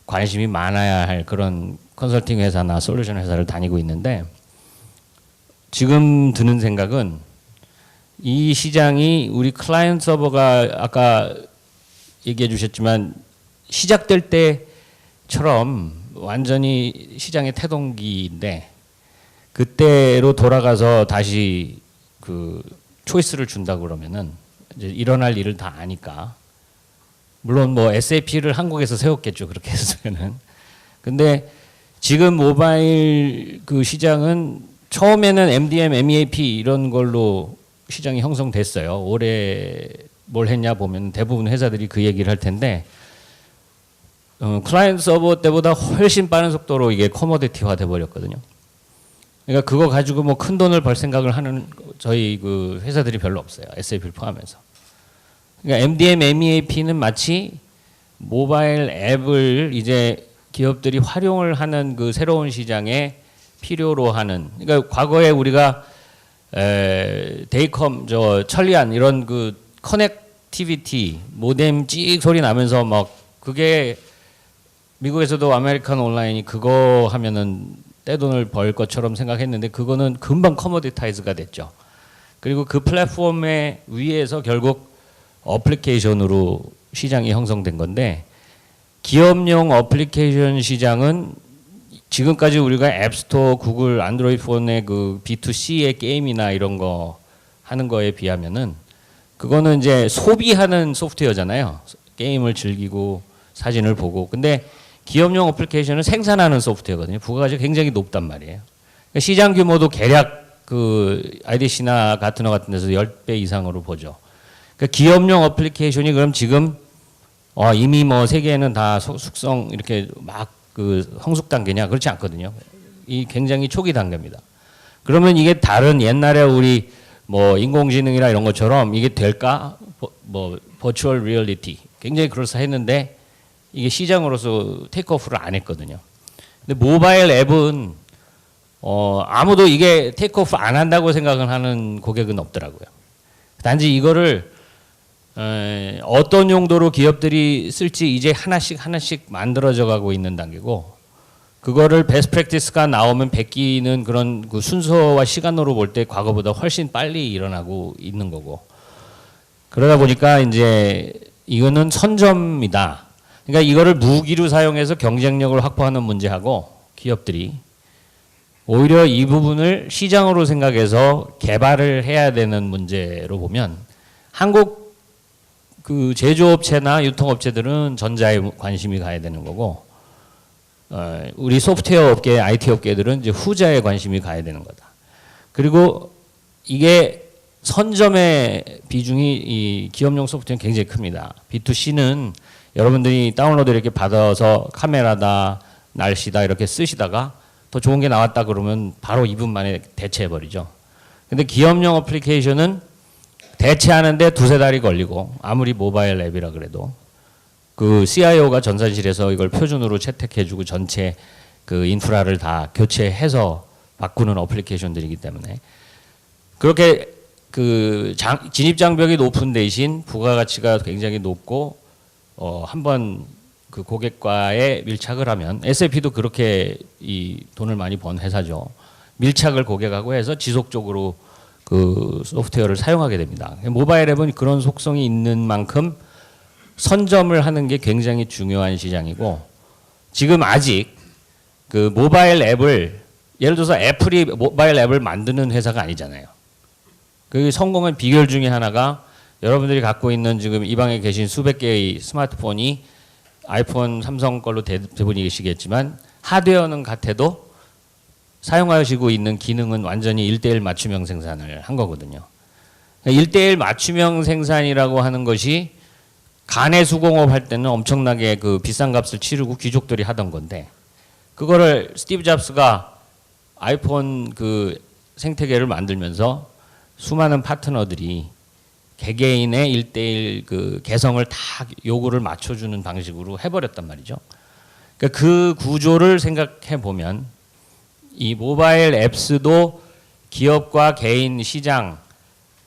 관심이 많아야 할 그런 컨설팅 회사나 솔루션 회사를 다니고 있는데 지금 드는 생각은 이 시장이 우리 클라이언트 서버가 아까 얘기해 주셨지만 시작될 때처럼 완전히 시장의 태동기인데 그때로 돌아가서 다시 그 초이스를 준다 그러면은 이제 일어날 일을 다 아니까 물론 뭐 SAP를 한국에서 세웠겠죠 그렇게 했으면은. 근데 지금 모바일 그 시장은 처음에는 MDM, MEAP 이런 걸로 시장이 형성됐어요. 올해 뭘 했냐 보면 대부분 회사들이 그 얘기를 할 텐데 클라이언트 서버 때보다 훨씬 빠른 속도로 이게 커머디티화 돼 버렸거든요. 그러니까 그거 가지고 뭐 큰 돈을 벌 생각을 하는 저희 그 회사들이 별로 없어요. SAP를 포함해서. 그러니까 MDM, MEAP는 마치 모바일 앱을 이제 기업들이 활용을 하는 그 새로운 시장에 필요로 하는. 그러니까 과거에 우리가 데이컴, 천리안 이런 그 커넥티비티 모뎀 찍 소리 나면서 막 그게 미국에서도 아메리칸 온라인이 그거 하면은 떼돈을 벌 것처럼 생각했는데 그거는 금방 커머디타이즈가 됐죠. 그리고 그 플랫폼의 위에서 결국 어플리케이션으로 시장이 형성된 건데 기업용 어플리케이션 시장은 지금까지 우리가 앱스토어, 구글, 안드로이드 폰의 그 B2C의 게임이나 이런 거 하는 거에 비하면은 그거는 이제 소비하는 소프트웨어잖아요. 게임을 즐기고 사진을 보고. 근데 기업용 어플리케이션은 생산하는 소프트웨어거든요. 부가가치가 굉장히 높단 말이에요. 그러니까 시장 규모도 대략 그 IDC나 가트너 같은 데서 10배 이상으로 보죠. 그러니까 기업용 어플리케이션이 그럼 지금 이미 뭐 세계에는 다 숙성 이렇게 막 그 성숙 단계냐? 그렇지 않거든요. 이 굉장히 초기 단계입니다. 그러면 이게 다른 옛날에 우리 뭐 인공지능이나 이런 것처럼 이게 될까? 뭐 버추얼 리얼리티 굉장히 그럴싸했는데 이게 시장으로서 테이크오프를 안 했거든요. 근데 모바일 앱은 아무도 이게 테이크오프 안 한다고 생각을 하는 고객은 없더라고요. 단지 이거를 어떤 용도로 기업들이 쓸지 이제 하나씩 만들어져 가고 있는 단계고 그거를 베스트 프랙티스가 나오면 베끼는 그런 그 순서와 시간으로 볼 때 과거보다 훨씬 빨리 일어나고 있는 거고 그러다 보니까 이제 이거는 선점이다. 그러니까 이거를 무기로 사용해서 경쟁력을 확보하는 문제하고 기업들이 오히려 이 부분을 시장으로 생각해서 개발을 해야 되는 문제로 보면 한국 그 제조업체나 유통업체들은 전자에 관심이 가야 되는 거고 우리 소프트웨어 업계, IT 업계들은 이제 후자에 관심이 가야 되는 거다. 그리고 이게 선점의 비중이 이 기업용 소프트웨어는 굉장히 큽니다. B2C는 여러분들이 다운로드 이렇게 받아서 카메라다, 날씨다 이렇게 쓰시다가 더 좋은 게 나왔다 그러면 바로 2분 만에 대체해버리죠. 근데 기업용 어플리케이션은 대체하는데 두세 달이 걸리고 아무리 모바일 앱이라 그래도 그 CIO가 전산실에서 이걸 표준으로 채택해주고 전체 그 인프라를 다 교체해서 바꾸는 어플리케이션들이기 때문에 그렇게 그 진입 장벽이 높은 대신 부가가치가 굉장히 높고 한번 그 고객과의 밀착을 하면 SAP도 그렇게 이 돈을 많이 번 회사죠. 밀착을 고객하고 해서 지속적으로 그 소프트웨어를 사용하게 됩니다. 모바일 앱은 그런 속성이 있는 만큼 선점을 하는 게 굉장히 중요한 시장이고 지금 아직 그 모바일 앱을 예를 들어서 애플이 모바일 앱을 만드는 회사가 아니잖아요. 그 성공한 비결 중에 하나가 여러분들이 갖고 있는 지금 이 방에 계신 수백 개의 스마트폰이 아이폰, 삼성 걸로 대부분이 계시겠지만 하드웨어는 같아도 사용하시고 있는 기능은 완전히 1대1 맞춤형 생산을 한 거거든요. 1대1 맞춤형 생산이라고 하는 것이 간의 수공업 할 때는 엄청나게 그 비싼 값을 치르고 귀족들이 하던 건데 그거를 스티브 잡스가 아이폰 그 생태계를 만들면서 수많은 파트너들이 개개인의 1대1 그 개성을 다 요구를 맞춰주는 방식으로 해버렸단 말이죠. 그러니까 그 구조를 생각해 보면 이 모바일 앱스도 기업과 개인 시장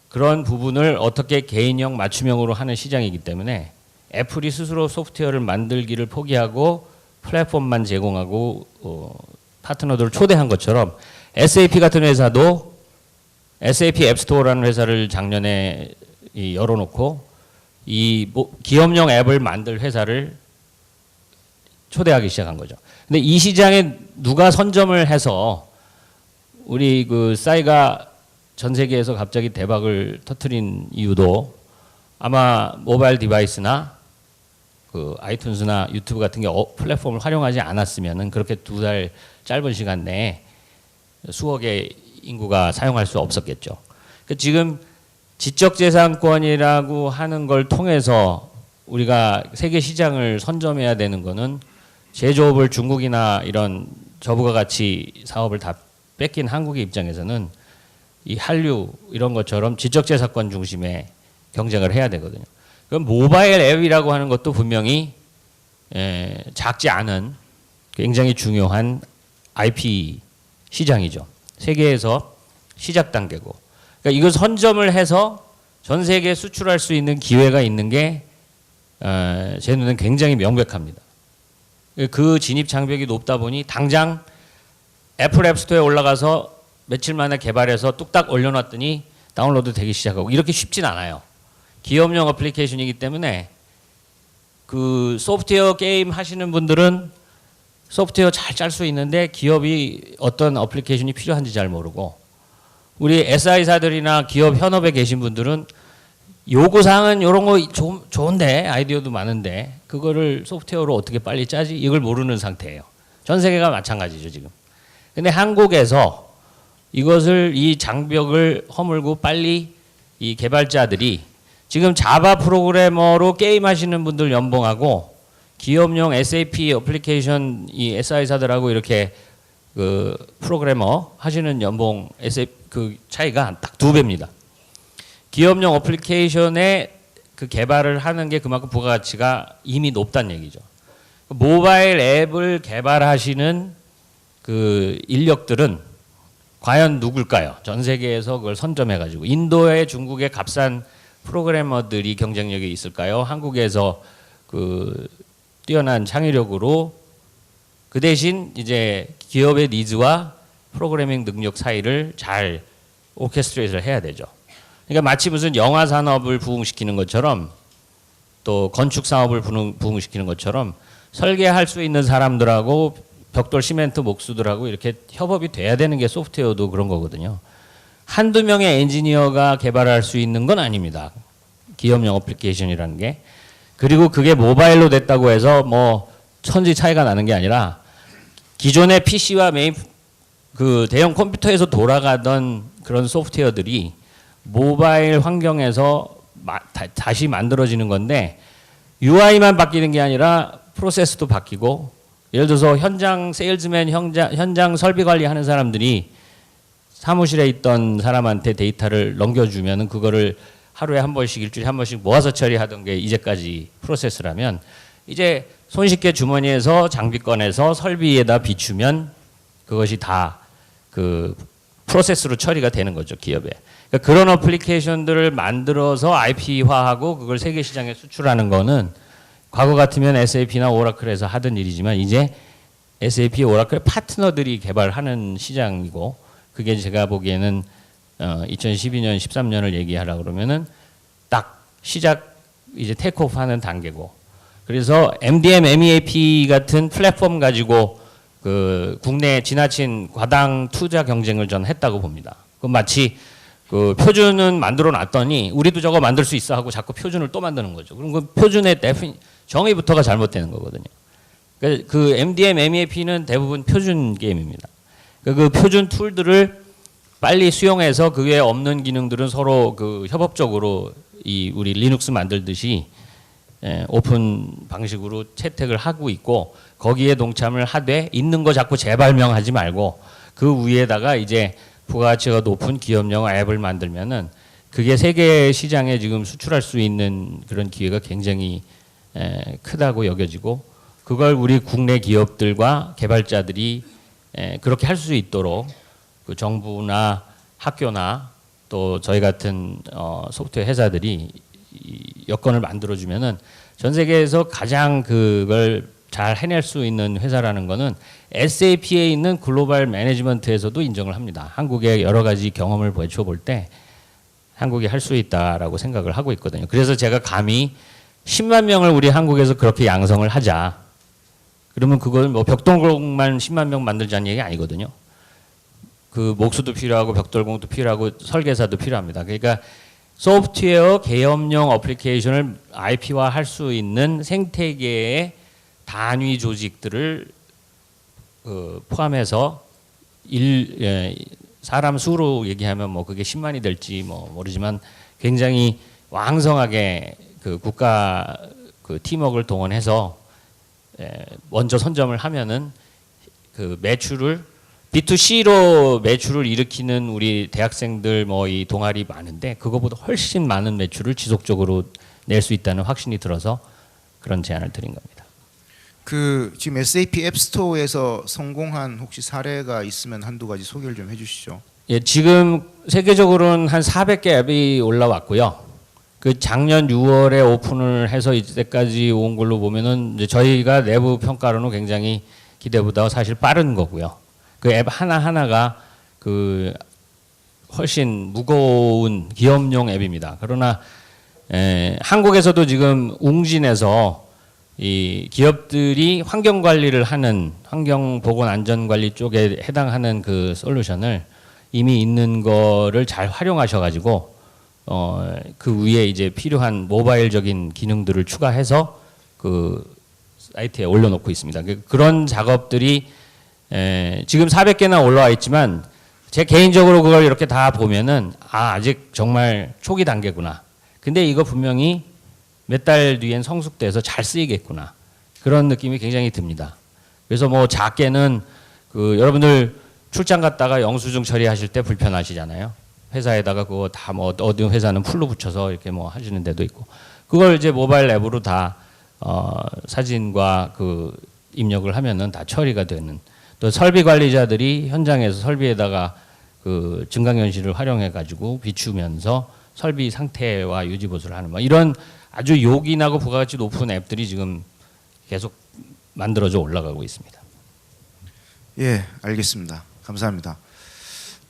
그런 부분을 어떻게 개인형 맞춤형으로 하는 시장이기 때문에 애플이 스스로 소프트웨어를 만들기를 포기하고 플랫폼만 제공하고 파트너들을 초대한 것처럼 SAP 같은 회사도 SAP 앱스토어라는 회사를 작년에 열어놓고 이 기업용 앱을 만들 회사를 초대하기 시작한 거죠. 근데 이 시장에 누가 선점을 해서 우리 그 싸이가 전 세계에서 갑자기 대박을 터뜨린 이유도 아마 모바일 디바이스나 그 아이튠즈나 유튜브 같은 게 플랫폼을 활용하지 않았으면은 그렇게 2달 짧은 시간 내에 수억의 인구가 사용할 수 없었겠죠. 그 지금 지적재산권이라고 하는 걸 통해서 우리가 세계 시장을 선점해야 되는 거는 제조업을 중국이나 이런 저부가 가치 사업을 다 뺏긴 한국의 입장에서는 이 한류 이런 것처럼 지적재산권 중심의 경쟁을 해야 되거든요. 그럼 모바일 앱이라고 하는 것도 분명히 작지 않은 굉장히 중요한 IP 시장이죠. 세계에서 시작 단계고. 그러니까 이걸 선점을 해서 전 세계에 수출할 수 있는 기회가 있는 게 제 눈엔 굉장히 명백합니다. 그 진입 장벽이 높다 보니 당장 애플 앱스토어에 올라가서 며칠 만에 개발해서 뚝딱 올려놨더니 다운로드 되기 시작하고 이렇게 쉽진 않아요. 기업용 어플리케이션이기 때문에 그 소프트웨어 게임 하시는 분들은 소프트웨어 잘 짤 수 있는데 기업이 어떤 어플리케이션이 필요한지 잘 모르고 우리 SI사들이나 기업 현업에 계신 분들은 요구사항은 이런 거 좋은데 아이디어도 많은데 그거를 소프트웨어로 어떻게 빨리 짜지 이걸 모르는 상태예요. 전 세계가 마찬가지죠 지금. 근데 한국에서 이것을 이 장벽을 허물고 빨리 이 개발자들이 지금 자바 프로그래머로 게임 하시는 분들 연봉하고 기업용 SAP 어플리케이션 이 SI사들하고 이렇게 그 프로그래머 하시는 연봉 SAP 그 차이가 딱 2배입니다. 기업용 어플리케이션의 그 개발을 하는 게 그만큼 부가가치가 이미 높다는 얘기죠. 모바일 앱을 개발하시는 그 인력들은 과연 누굴까요? 전 세계에서 그걸 선점해가지고 인도의 중국의 값싼 프로그래머들이 경쟁력이 있을까요? 한국에서 그 뛰어난 창의력으로 그 대신 이제 기업의 니즈와 프로그래밍 능력 사이를 잘 오케스트레이트를 해야 되죠. 그러니까 마치 무슨 영화 산업을 부흥시키는 것처럼 또 건축 사업을 부흥시키는 것처럼 설계할 수 있는 사람들하고 벽돌 시멘트 목수들하고 이렇게 협업이 돼야 되는 게 소프트웨어도 그런 거거든요. 한두 명의 엔지니어가 개발할 수 있는 건 아닙니다. 기업용 어플리케이션이라는 게. 그리고 그게 모바일로 됐다고 해서 뭐 천지 차이가 나는 게 아니라 기존의 PC와 메인 그 대형 컴퓨터에서 돌아가던 그런 소프트웨어들이 모바일 환경에서 다시 만들어지는 건데 UI만 바뀌는 게 아니라 프로세스도 바뀌고 예를 들어서 현장 세일즈맨 현장 설비 관리하는 사람들이 사무실에 있던 사람한테 데이터를 넘겨주면은 그거를 하루에 한 번씩 일주일에 한 번씩 모아서 처리하던 게 이제까지 프로세스라면 이제 손쉽게 주머니에서 장비 꺼내서 설비에다 비추면 그것이 다 그 프로세스로 처리가 되는 거죠 기업에. 그러니까 그런 어플리케이션들을 만들어서 IP화하고 그걸 세계 시장에 수출하는 거는 과거 같으면 SAP나 오라클에서 하던 일이지만 이제 SAP, 오라클 파트너들이 개발하는 시장이고 그게 제가 보기에는 2012년, 13년을 얘기하라 그러면은 딱 시작 이제 테이크오프하는 단계고 그래서 MDM, MEAP 같은 플랫폼 가지고 그 국내 지나친 과당 투자 경쟁을 전 했다고 봅니다. 그 마치 그 표준은 만들어 놨더니 우리도 저거 만들 수 있어 하고 자꾸 표준을 또 만드는 거죠. 그럼 그 표준의 정의부터가 잘못되는 거거든요. 그 MDM, MEAP는 대부분 표준 게임입니다. 그 표준 툴들을 빨리 수용해서 그 외에 없는 기능들은 서로 그 협업적으로 이 우리 리눅스 만들듯이 오픈 방식으로 채택을 하고 있고 거기에 동참을 하되 있는 거 자꾸 재발명하지 말고 그 위에다가 이제 부가가치가 높은 기업용 앱을 만들면은 그게 세계 시장에 지금 수출할 수 있는 그런 기회가 굉장히 크다고 여겨지고 그걸 우리 국내 기업들과 개발자들이 그렇게 할 수 있도록 그 정부나 학교나 또 저희 같은 소프트웨어 회사들이 이 여건을 만들어주면은 전 세계에서 가장 그걸 잘 해낼 수 있는 회사라는 거는 SAP에 있는 글로벌 매니지먼트에서도 인정을 합니다. 한국의 여러 가지 경험을 보여줘 때 한국이 할 수 있다라고 생각을 하고 있거든요. 그래서 제가 감히 10만 명을 우리 한국에서 그렇게 양성을 하자. 그러면 그걸 뭐 벽돌공만 10만 명 만들자는 얘기 아니거든요. 그 목수도 필요하고 벽돌공도 필요하고 설계사도 필요합니다. 그러니까 소프트웨어 계엄용 어플리케이션을 IP화할 수 있는 생태계의 단위 조직들을 포함해서 사람 수로 얘기하면 뭐 그게 10만이 될지 뭐 모르지만 굉장히 왕성하게 그 국가 그 팀워크를 동원해서 먼저 선점을 하면은 그 매출을 B2C로 매출을 일으키는 우리 대학생들 뭐 이 동아리 많은데 그거보다 훨씬 많은 매출을 지속적으로 낼 수 있다는 확신이 들어서 그런 제안을 드린 겁니다. 그 지금 SAP 앱스토어에서 성공한 혹시 사례가 있으면 한두 가지 소개를 좀 해주시죠. 예, 지금 세계적으로는 한 400개 앱이 올라왔고요. 그 작년 6월에 오픈을 해서 이때까지 온 걸로 보면은 이제 저희가 내부 평가로는 굉장히 기대보다 사실 빠른 거고요. 그 앱 하나하나가 그 훨씬 무거운 기업용 앱입니다. 그러나 한국에서도 지금 웅진에서 이 기업들이 환경 관리를 하는 환경 보건 안전 관리 쪽에 해당하는 그 솔루션을 이미 있는 거를 잘 활용하셔 가지고 그 위에 이제 필요한 모바일적인 기능들을 추가해서 그 사이트에 올려놓고 있습니다. 그런 작업들이 지금 400개나 올라와 있지만 제 개인적으로 그걸 이렇게 다 보면은 아직 정말 초기 단계구나. 근데 이거 분명히 몇 달 뒤엔 성숙돼서 잘 쓰이겠구나. 그런 느낌이 굉장히 듭니다. 그래서 뭐 작게는 그 여러분들 출장 갔다가 영수증 처리하실 때 불편하시잖아요. 회사에다가 그거 다 뭐 어디 회사는 풀로 붙여서 이렇게 뭐 하시는 데도 있고 그걸 이제 모바일 앱으로 다 사진과 그 입력을 하면은 다 처리가 되는 또 설비 관리자들이 현장에서 설비에다가 그 증강현실을 활용해 가지고 비추면서 설비 상태와 유지 보수를 하는 뭐 이런 아주 요긴하고 부가가치 높은 앱들이 지금 계속 만들어져 올라가고 있습니다. 예, 알겠습니다. 감사합니다.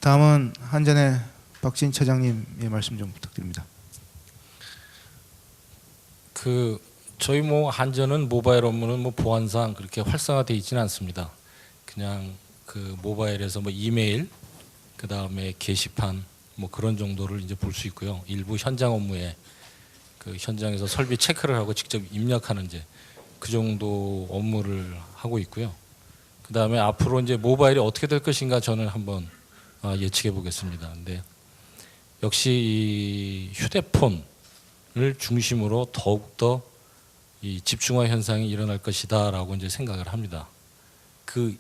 다음은 한전의 박진 차장님의 말씀 좀 부탁드립니다. 그 저희 뭐 한전은 모바일 업무는 뭐 보안상 그렇게 활성화되어 있지는 않습니다. 그냥 그 모바일에서 뭐 이메일 그 다음에 게시판 뭐 그런 정도를 이제 볼 수 있고요. 일부 현장 업무에 그 현장에서 설비 체크를 하고 직접 입력하는 이제 그 정도 업무를 하고 있고요. 그 다음에 앞으로 이제 모바일이 어떻게 될 것인가 저는 한번 예측해 보겠습니다. 근데 역시 이 휴대폰을 중심으로 더욱더 이 집중화 현상이 일어날 것이다라고 이제 생각을 합니다. 그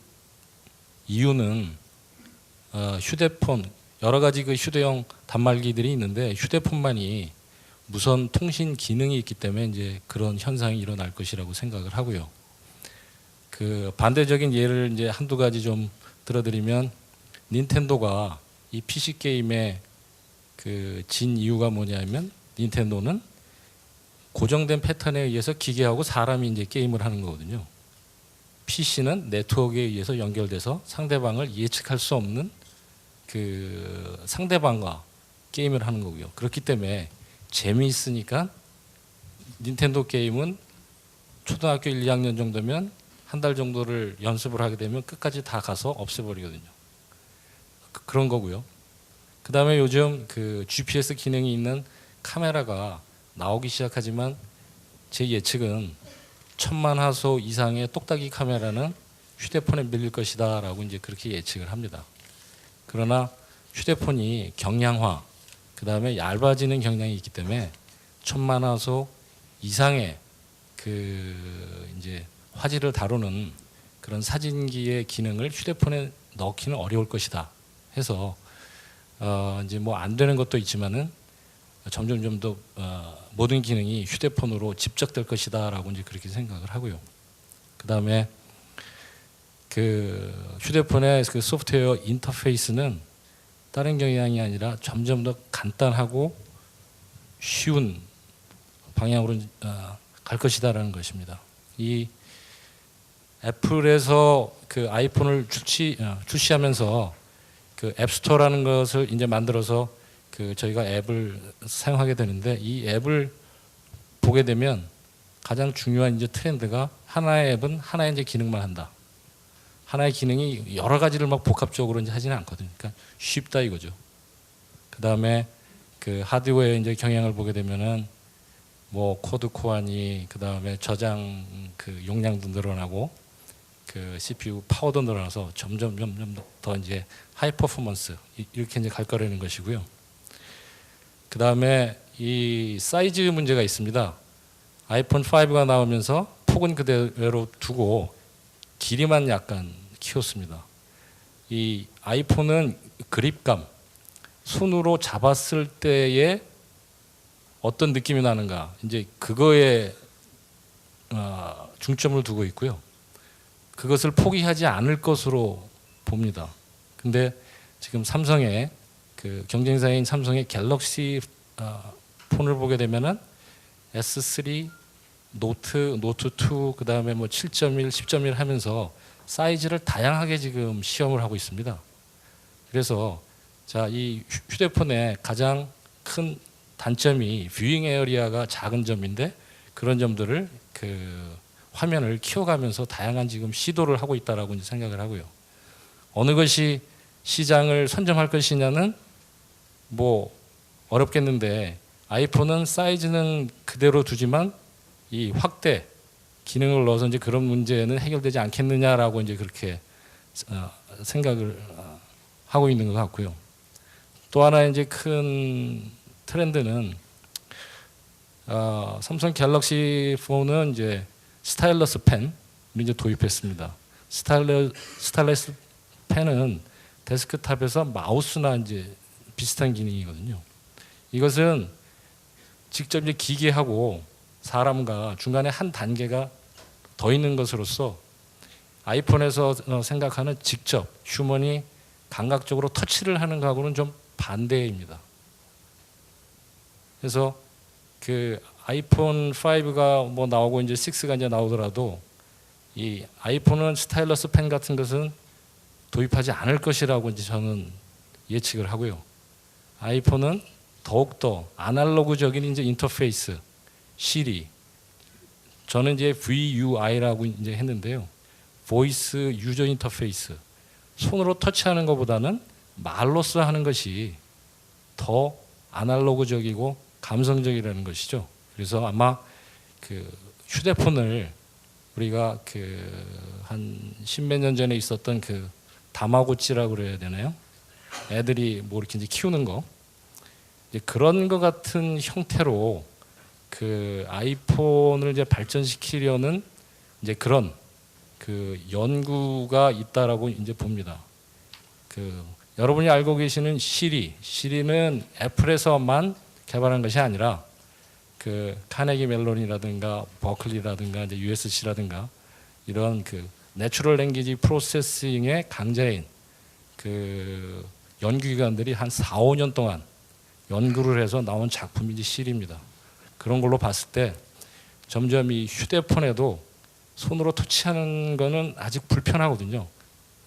이유는 휴대폰 여러 가지 그 휴대용 단말기들이 있는데 휴대폰만이 무선 통신 기능이 있기 때문에 이제 그런 현상이 일어날 것이라고 생각을 하고요. 그 반대적인 예를 이제 한두 가지 좀 들어드리면 닌텐도가 이 PC 게임에 그 진 이유가 뭐냐면 닌텐도는 고정된 패턴에 의해서 기계하고 사람이 이제 게임을 하는 거거든요. PC는 네트워크에 의해서 연결돼서 상대방을 예측할 수 없는 그 상대방과 게임을 하는 거고요. 그렇기 때문에 재미있으니까 닌텐도 게임은 초등학교 1, 2학년 정도면 한 달 정도를 연습을 하게 되면 끝까지 다 가서 없애버리거든요. 그런 거고요. 그 다음에 요즘 그 GPS 기능이 있는 카메라가 나오기 시작하지만 제 예측은 1000만 화소 이상의 똑딱이 카메라는 휴대폰에 밀릴 것이다라고 이제 그렇게 예측을 합니다. 그러나 휴대폰이 경량화, 그 다음에 얇아지는 경향이 있기 때문에 1000만 화소 이상의 그 이제 화질을 다루는 그런 사진기의 기능을 휴대폰에 넣기는 어려울 것이다 해서 이제 뭐 안 되는 것도 있지만은 점점 좀 더 모든 기능이 휴대폰으로 집적될 것이다라고 이제 그렇게 생각을 하고요. 그 다음에 그 휴대폰의 그 소프트웨어 인터페이스는 다른 경향이 아니라 점점 더 간단하고 쉬운 방향으로 갈 것이다라는 것입니다. 이 애플에서 그 아이폰을 출시하면서 그 앱스토어라는 것을 이제 만들어서 그 저희가 앱을 사용하게 되는데 이 앱을 보게 되면 가장 중요한 이제 트렌드가 하나의 앱은 하나의 이제 기능만 한다. 하나의 기능이 여러 가지를 막 복합적으로 이제 하지는 않거든요. 그러니까 쉽다 이거죠. 그 다음에 그 하드웨어 이제 경향을 보게 되면은 뭐 코드 코어니 그 다음에 저장 그 용량도 늘어나고 그 CPU 파워도 늘어나서 점점 더 이제 하이 퍼포먼스 이렇게 이제 갈 거라는 것이고요. 그 다음에 이 사이즈 문제가 있습니다. 아이폰 5가 나오면서 폭은 그대로 두고 길이만 약간 키웠습니다. 이 아이폰은 그립감, 손으로 잡았을 때의 어떤 느낌이 나는가, 이제 그거에 중점을 두고 있고요. 그것을 포기하지 않을 것으로 봅니다. 근데 지금 삼성의 그 경쟁사인 삼성의 갤럭시 폰을 보게 되면은 S3, 노트 2, 그 다음에 뭐 7.1, 10.1 하면서 사이즈를 다양하게 지금 시험을 하고 있습니다. 그래서 자, 이 휴대폰의 가장 큰 단점이 뷰잉 에어리아가 작은 점인데 그런 점들을 그 화면을 키워가면서 다양한 지금 시도를 하고 있다라고 이제 생각을 하고요. 어느 것이 시장을 선점할 것이냐는 뭐 어렵겠는데 아이폰은 사이즈는 그대로 두지만 이 확대 기능을 넣어서 이제 그런 문제는 해결되지 않겠느냐라고 이제 그렇게 생각을 하고 있는 것 같고요. 또 하나 이제 큰 트렌드는 삼성 갤럭시 폰은 이제 스타일러스 펜을 이제 도입했습니다. 스타일러스 펜은 데스크탑에서 마우스나 이제 비슷한 기능이거든요. 이것은 직접 이제 기계하고 사람과 중간에 한 단계가 더 있는 것으로서 아이폰에서 생각하는 직접 휴먼이 감각적으로 터치를 하는 거하고는 좀 반대입니다. 그래서 그 아이폰 5가 뭐 나오고 이제 6가 이제 나오더라도 이 아이폰은 스타일러스 펜 같은 것은 도입하지 않을 것이라고 이제 저는 예측을 하고요. 아이폰은 더욱더 아날로그적인 이제 인터페이스, 시리, 저는 이제 VUI라고 이제 했는데요. 보이스 유저 인터페이스, 손으로 터치하는 것보다는 말로써 하는 것이 더 아날로그적이고 감성적이라는 것이죠. 그래서 아마 그 휴대폰을 우리가 그 한 십몇 년 전에 있었던 그 다마고치라고 그래야 되나요? 애들이 뭐 이렇게 이제 키우는 거, 이제 그런 것 같은 형태로 그 아이폰을 이제 발전시키려는 이제 그런 그 연구가 있다라고 이제 봅니다. 그 여러분이 알고 계시는 시리는 애플에서만 개발한 것이 아니라 그 카네기 멜론이라든가 버클리라든가 이제 USC라든가 이런 그 내추럴 랭귀지 프로세싱의 강자인 그 연구기관들이 한 4, 5년 동안 연구를 해서 나온 작품이 이제 시리입니다. 그런 걸로 봤을 때 점점 이 휴대폰에도 손으로 터치하는 거는 아직 불편하거든요.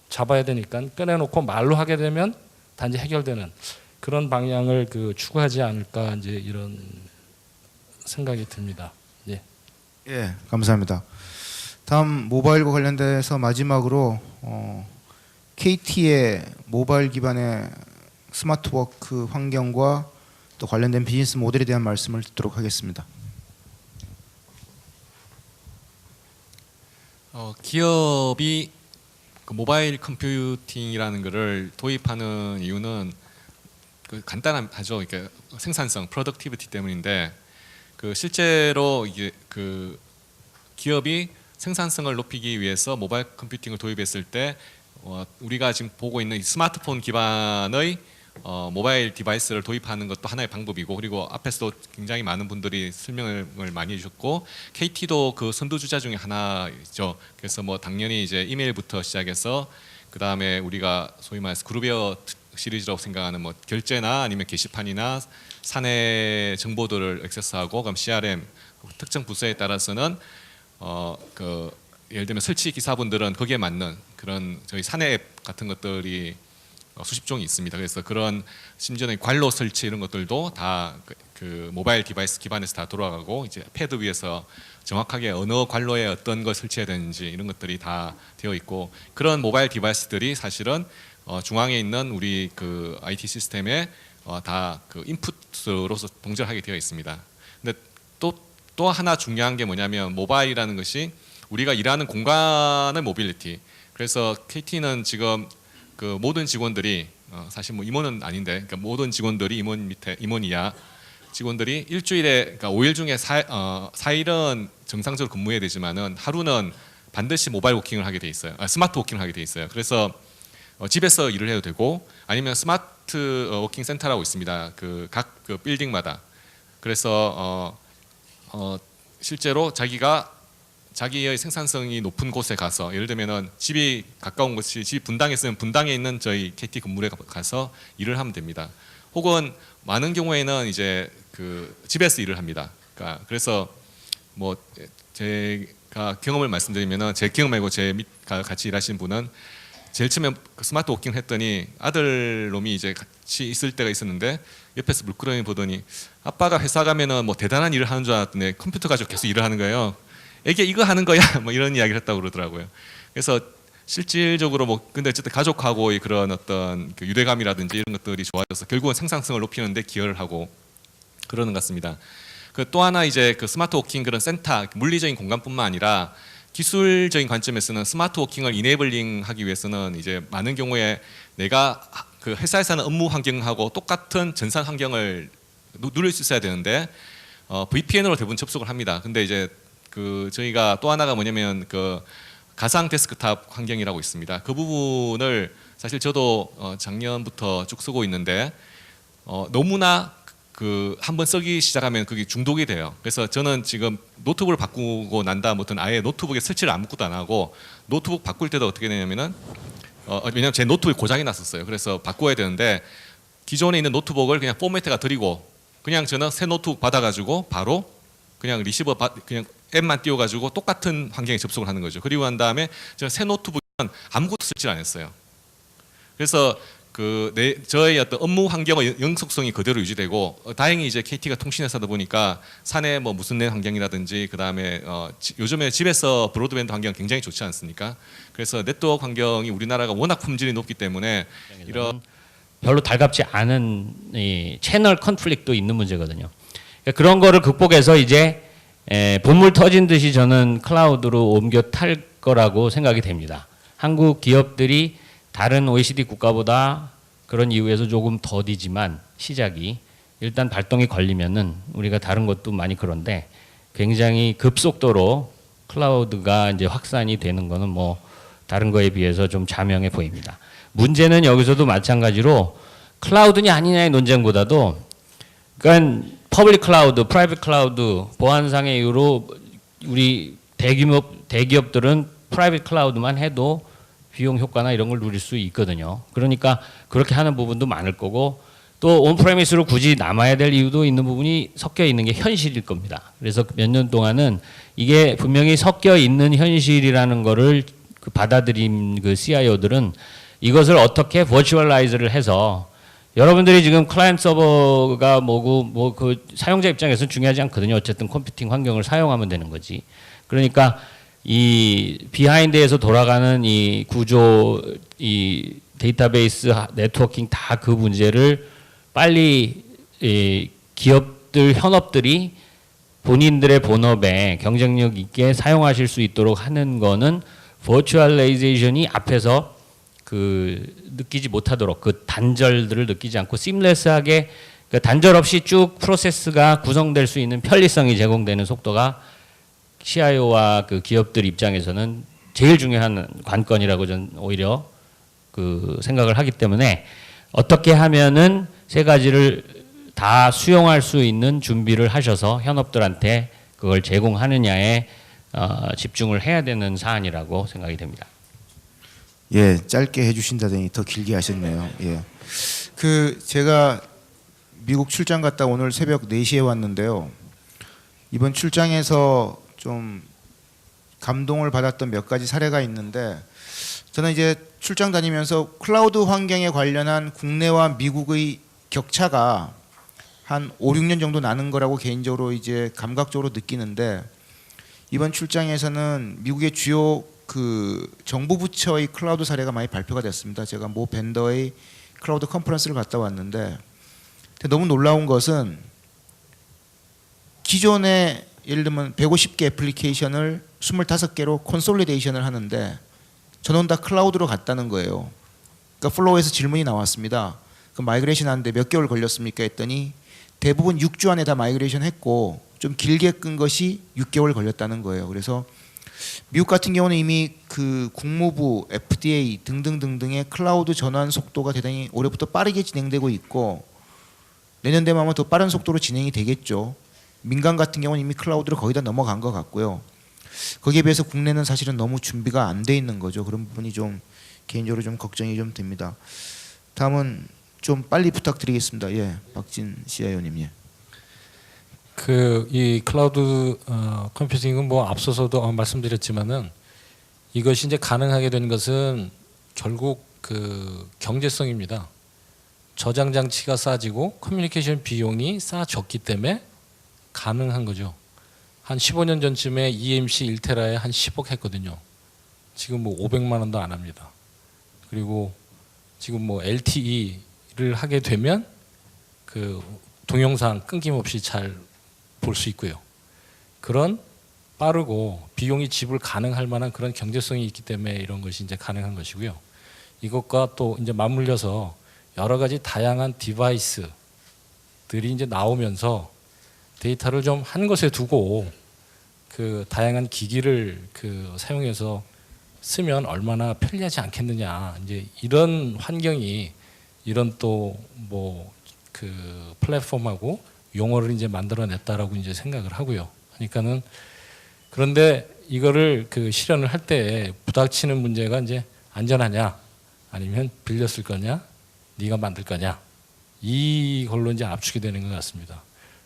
잡아야 되니까 꺼내놓고 말로 하게 되면 단지 해결되는 그런 방향을 그 추구하지 않을까 이제 이런 생각이 듭니다. 예. 예, 감사합니다. 다음 모바일과 관련돼서 마지막으로 KT의 모바일 기반의 스마트워크 환경과 또 관련된 비즈니스 모델에 대한 말씀을 듣도록 하겠습니다. 기업이 그 모바일 컴퓨팅이라는 것을 도입하는 이유는 그 간단하죠. 그러니까 생산성, 프로덕티비티 때문인데 그 실제로 이게 그 기업이 생산성을 높이기 위해서 모바일 컴퓨팅을 도입했을 때 우리가 지금 보고 있는 스마트폰 기반의 모바일 디바이스를 도입하는 것도 하나의 방법이고, 그리고 앞에서도 굉장히 많은 분들이 설명을 많이 해주셨고 KT도 그 선두주자 중에 하나죠. 그래서 뭐 당연히 이제 이메일부터 시작해서 그 다음에 우리가 소위 말해서 그룹웨어 시리즈라고 생각하는 뭐 결제나 아니면 게시판이나 사내 정보들을 액세스하고, 그럼 CRM 특정 부서에 따라서는 그 예를 들면 설치 기사분들은 거기에 맞는 그런 저희 사내 앱 같은 것들이 수십 종이 있습니다. 그래서 그런 심지어는 관로 설치 이런 것들도 다 그 모바일 디바이스 기반에서 다 돌아가고 이제 패드 위에서 정확하게 어느 관로에 어떤 걸 설치해야 되는지 이런 것들이 다 되어 있고 그런 모바일 디바이스들이 사실은 중앙에 있는 우리 그 IT 시스템에 다 그 인풋으로서 동절하게 되어 있습니다. 근데 또 하나 중요한 게 뭐냐면 모바일이라는 것이 우리가 일하는 공간의 모빌리티. 그래서 KT는 지금 그 모든 직원들이 사실 뭐 임원은 아닌데 그러니까 모든 직원들이 임원 밑에 임원 이하 직원들이 일주일에 그러니까 5일 중에 4일은 정상적으로 근무해야 되지만은 하루는 반드시 모바일 워킹을 하게 돼 있어요. 스마트 워킹을 하게 돼 있어요. 그래서 집에서 일을 해도 되고 아니면 스마트 워킹 센터라고 있습니다. 그 각 그 빌딩마다. 그래서 실제로 자기의 생산성이 높은 곳에 가서 예를 들면은 집이 가까운 곳이 집 분당에 있으면 분당에 있는 저희 KT 건물에 가서 일을 하면 됩니다. 혹은 많은 경우에는 이제 그 집에서 일을 합니다. 그러니까 그래서 뭐 제가 경험을 말씀드리면은 제 경험 말고 제 밑과 같이 일하시는 분은 제일 처음에 스마트 워킹을 했더니 아들 놈이 이제 같이 있을 때가 있었는데 옆에서 물끄러미 보더니 아빠가 회사 가면은 뭐 대단한 일을 하는 줄 알았더니 컴퓨터 가지고 계속 일을 하는 거예요. 애기 이거 하는 거야 뭐 이런 이야기를 했다고 그러더라고요. 그래서 실질적으로 뭐 근데 어쨌든 가족하고의 그런 어떤 그 유대감이라든지 이런 것들이 좋아져서 결국은 생산성을 높이는데 기여를 하고 그러는 것 같습니다. 그 또 하나 이제 그 스마트 워킹 그런 센터 물리적인 공간뿐만 아니라 기술적인 관점에서는 스마트 워킹을 이네이블링하기 위해서는 이제 많은 경우에 내가 그 회사에서 하는 업무 환경하고 똑같은 전산 환경을 누릴 수 있어야 되는데 VPN으로 대부분 접속을 합니다. 근데 이제 그 저희가 또 하나가 뭐냐면 그 가상 데스크탑 환경이라고 있습니다. 그 부분을 사실 저도 작년부터 쭉 쓰고 있는데 너무나 그 한번 쓰기 시작하면 그게 중독이 돼요. 그래서 저는 지금 노트북을 바꾸고 난 다음부터는 아예 노트북에 설치를 아무것도 안 하고 노트북 바꿀 때도 어떻게 되냐면은 왜냐면 제 노트북이 고장이 났었어요. 그래서 바꿔야 되는데 기존에 있는 노트북을 그냥 포맷에다 드리고 그냥 저는 새 노트북 받아가지고 바로 그냥 리시버 그냥 앱만 띄워가지고 똑같은 환경에 접속을 하는 거죠. 그리고 난 다음에 저는 새 노트북은 아무것도 설치를 안 했어요. 그래서 저의 어떤 업무 환경의 영속성이 그대로 유지되고 다행히 이제 KT가 통신회사다 보니까 산에 뭐 무슨 넷 환경이라든지 그 다음에 요즘에 집에서 브로드밴드 환경 굉장히 좋지 않습니까? 그래서 네트워크 환경이 우리나라가 워낙 품질이 높기 때문에 이런 별로 달갑지 않은 이 채널 컨플릭도 있는 문제거든요. 그러니까 그런 거를 극복해서 이제 본물 터진 듯이 저는 클라우드로 옮겨 탈 거라고 생각이 됩니다. 한국 기업들이 다른 OECD 국가보다 그런 이유에서 조금 더디지만 시작이 일단 발동이 걸리면은 우리가 다른 것도 많이 그런데 굉장히 급속도로 클라우드가 이제 확산이 되는 거는 뭐 다른 거에 비해서 좀 자명해 보입니다. 문제는 여기서도 마찬가지로 클라우드냐 아니냐의 논쟁보다도 그러니까 퍼블릭 클라우드, 프라이빗 클라우드 보안상의 이유로 우리 대기업들은 프라이빗 클라우드만 해도 비용 효과나 이런 걸 누릴 수 있거든요. 그러니까 그렇게 하는 부분도 많을 거고 또 온프레미스로 굳이 남아야 될 이유도 있는 부분이 섞여 있는 게 현실일 겁니다. 그래서 몇 년 동안은 이게 분명히 섞여 있는 현실이라는 거를 그 받아들인 그 CIO들은 이것을 어떻게 버추얼라이즈를 해서 여러분들이 지금 클라이언트 서버가 뭐고 뭐 그 사용자 입장에서는 중요하지 않거든요. 어쨌든 컴퓨팅 환경을 사용하면 되는 거지. 그러니까 이 비하인드에서 돌아가는 이 구조, 이 데이터베이스, 네트워킹 다 그 문제를 빨리 이 기업들, 현업들이 본인들의 본업에 경쟁력 있게 사용하실 수 있도록 하는 거는 버추얼라이제이션이 앞에서 그 느끼지 못하도록 그 단절들을 느끼지 않고 심레스하게 그 단절 없이 쭉 프로세스가 구성될 수 있는 편리성이 제공되는 속도가 CIO와 그 기업들 입장에서는 제일 중요한 관건이라고 저는 오히려 그 생각을 하기 때문에 어떻게 하면은 세 가지를 다 수용할 수 있는 준비를 하셔서 현업들한테 그걸 제공하느냐에 집중을 해야 되는 사안이라고 생각이 됩니다. 예, 짧게 해주신다더니 더 길게 하셨네요. 예, 그 제가 미국 출장 갔다 오늘 새벽 4시에 왔는데요. 이번 출장에서 좀 감동을 받았던 몇 가지 사례가 있는데 저는 이제 출장 다니면서 클라우드 환경에 관련한 국내와 미국의 격차가 한 5, 6년 정도 나는 거라고 개인적으로 이제 감각적으로 느끼는데, 이번 출장에서는 미국의 주요 그 정부 부처의 클라우드 사례가 많이 발표가 됐습니다. 제가 모 벤더의 클라우드 컨퍼런스를 갔다 왔는데 너무 놀라운 것은 기존에 예를 들면 150개 애플리케이션을 25개로 콘솔리데이션을 하는데 전원 다 클라우드로 갔다는 거예요. 그러니까 플로우에서 질문이 나왔습니다. 그 마이그레이션 하는데 몇 개월 걸렸습니까? 했더니 대부분 6주 안에 다 마이그레이션 했고 좀 길게 끈 것이 6개월 걸렸다는 거예요. 그래서 미국 같은 경우는 이미 그 국무부, FDA 등등등등의 클라우드 전환 속도가 대단히 올해부터 빠르게 진행되고 있고 내년 되면 아마 더 빠른 속도로 진행이 되겠죠. 민간 같은 경우는 이미 클라우드로 거의 다 넘어간 것 같고요. 거기에 비해서 국내는 사실은 너무 준비가 안 돼 있는 거죠. 그런 부분이 좀 개인적으로 좀 걱정이 좀 됩니다. 다음은 좀 빨리 부탁드리겠습니다. 예, 박진 CIO님. 예. 그 이 클라우드 컴퓨팅은 뭐 앞서서도 말씀드렸지만은 이것이 이제 가능하게 된 것은 결국 그 경제성입니다. 저장 장치가 싸지고 커뮤니케이션 비용이 싸졌기 때문에 가능한 거죠. 한 15년 전쯤에 EMC 1테라에 한 10억 했거든요. 지금 뭐 500만 원도 안 합니다. 그리고 지금 뭐 LTE를 하게 되면 그 동영상 끊김없이 잘 볼 수 있고요. 그런 빠르고 비용이 지불 가능할 만한 그런 경제성이 있기 때문에 이런 것이 이제 가능한 것이고요. 이것과 또 이제 맞물려서 여러 가지 다양한 디바이스들이 이제 나오면서 데이터를 좀 한 곳에 두고 그 다양한 기기를 그 사용해서 쓰면 얼마나 편리하지 않겠느냐. 이제 이런 환경이 이런 또 뭐 그 플랫폼하고 용어를 이제 만들어냈다라고 이제 생각을 하고요. 그러니까는 그런데 이거를 그 실현을 할 때 부닥치는 문제가 이제 안전하냐 아니면 빌렸을 거냐 네가 만들 거냐 이걸로 이제 압축이 되는 것 같습니다.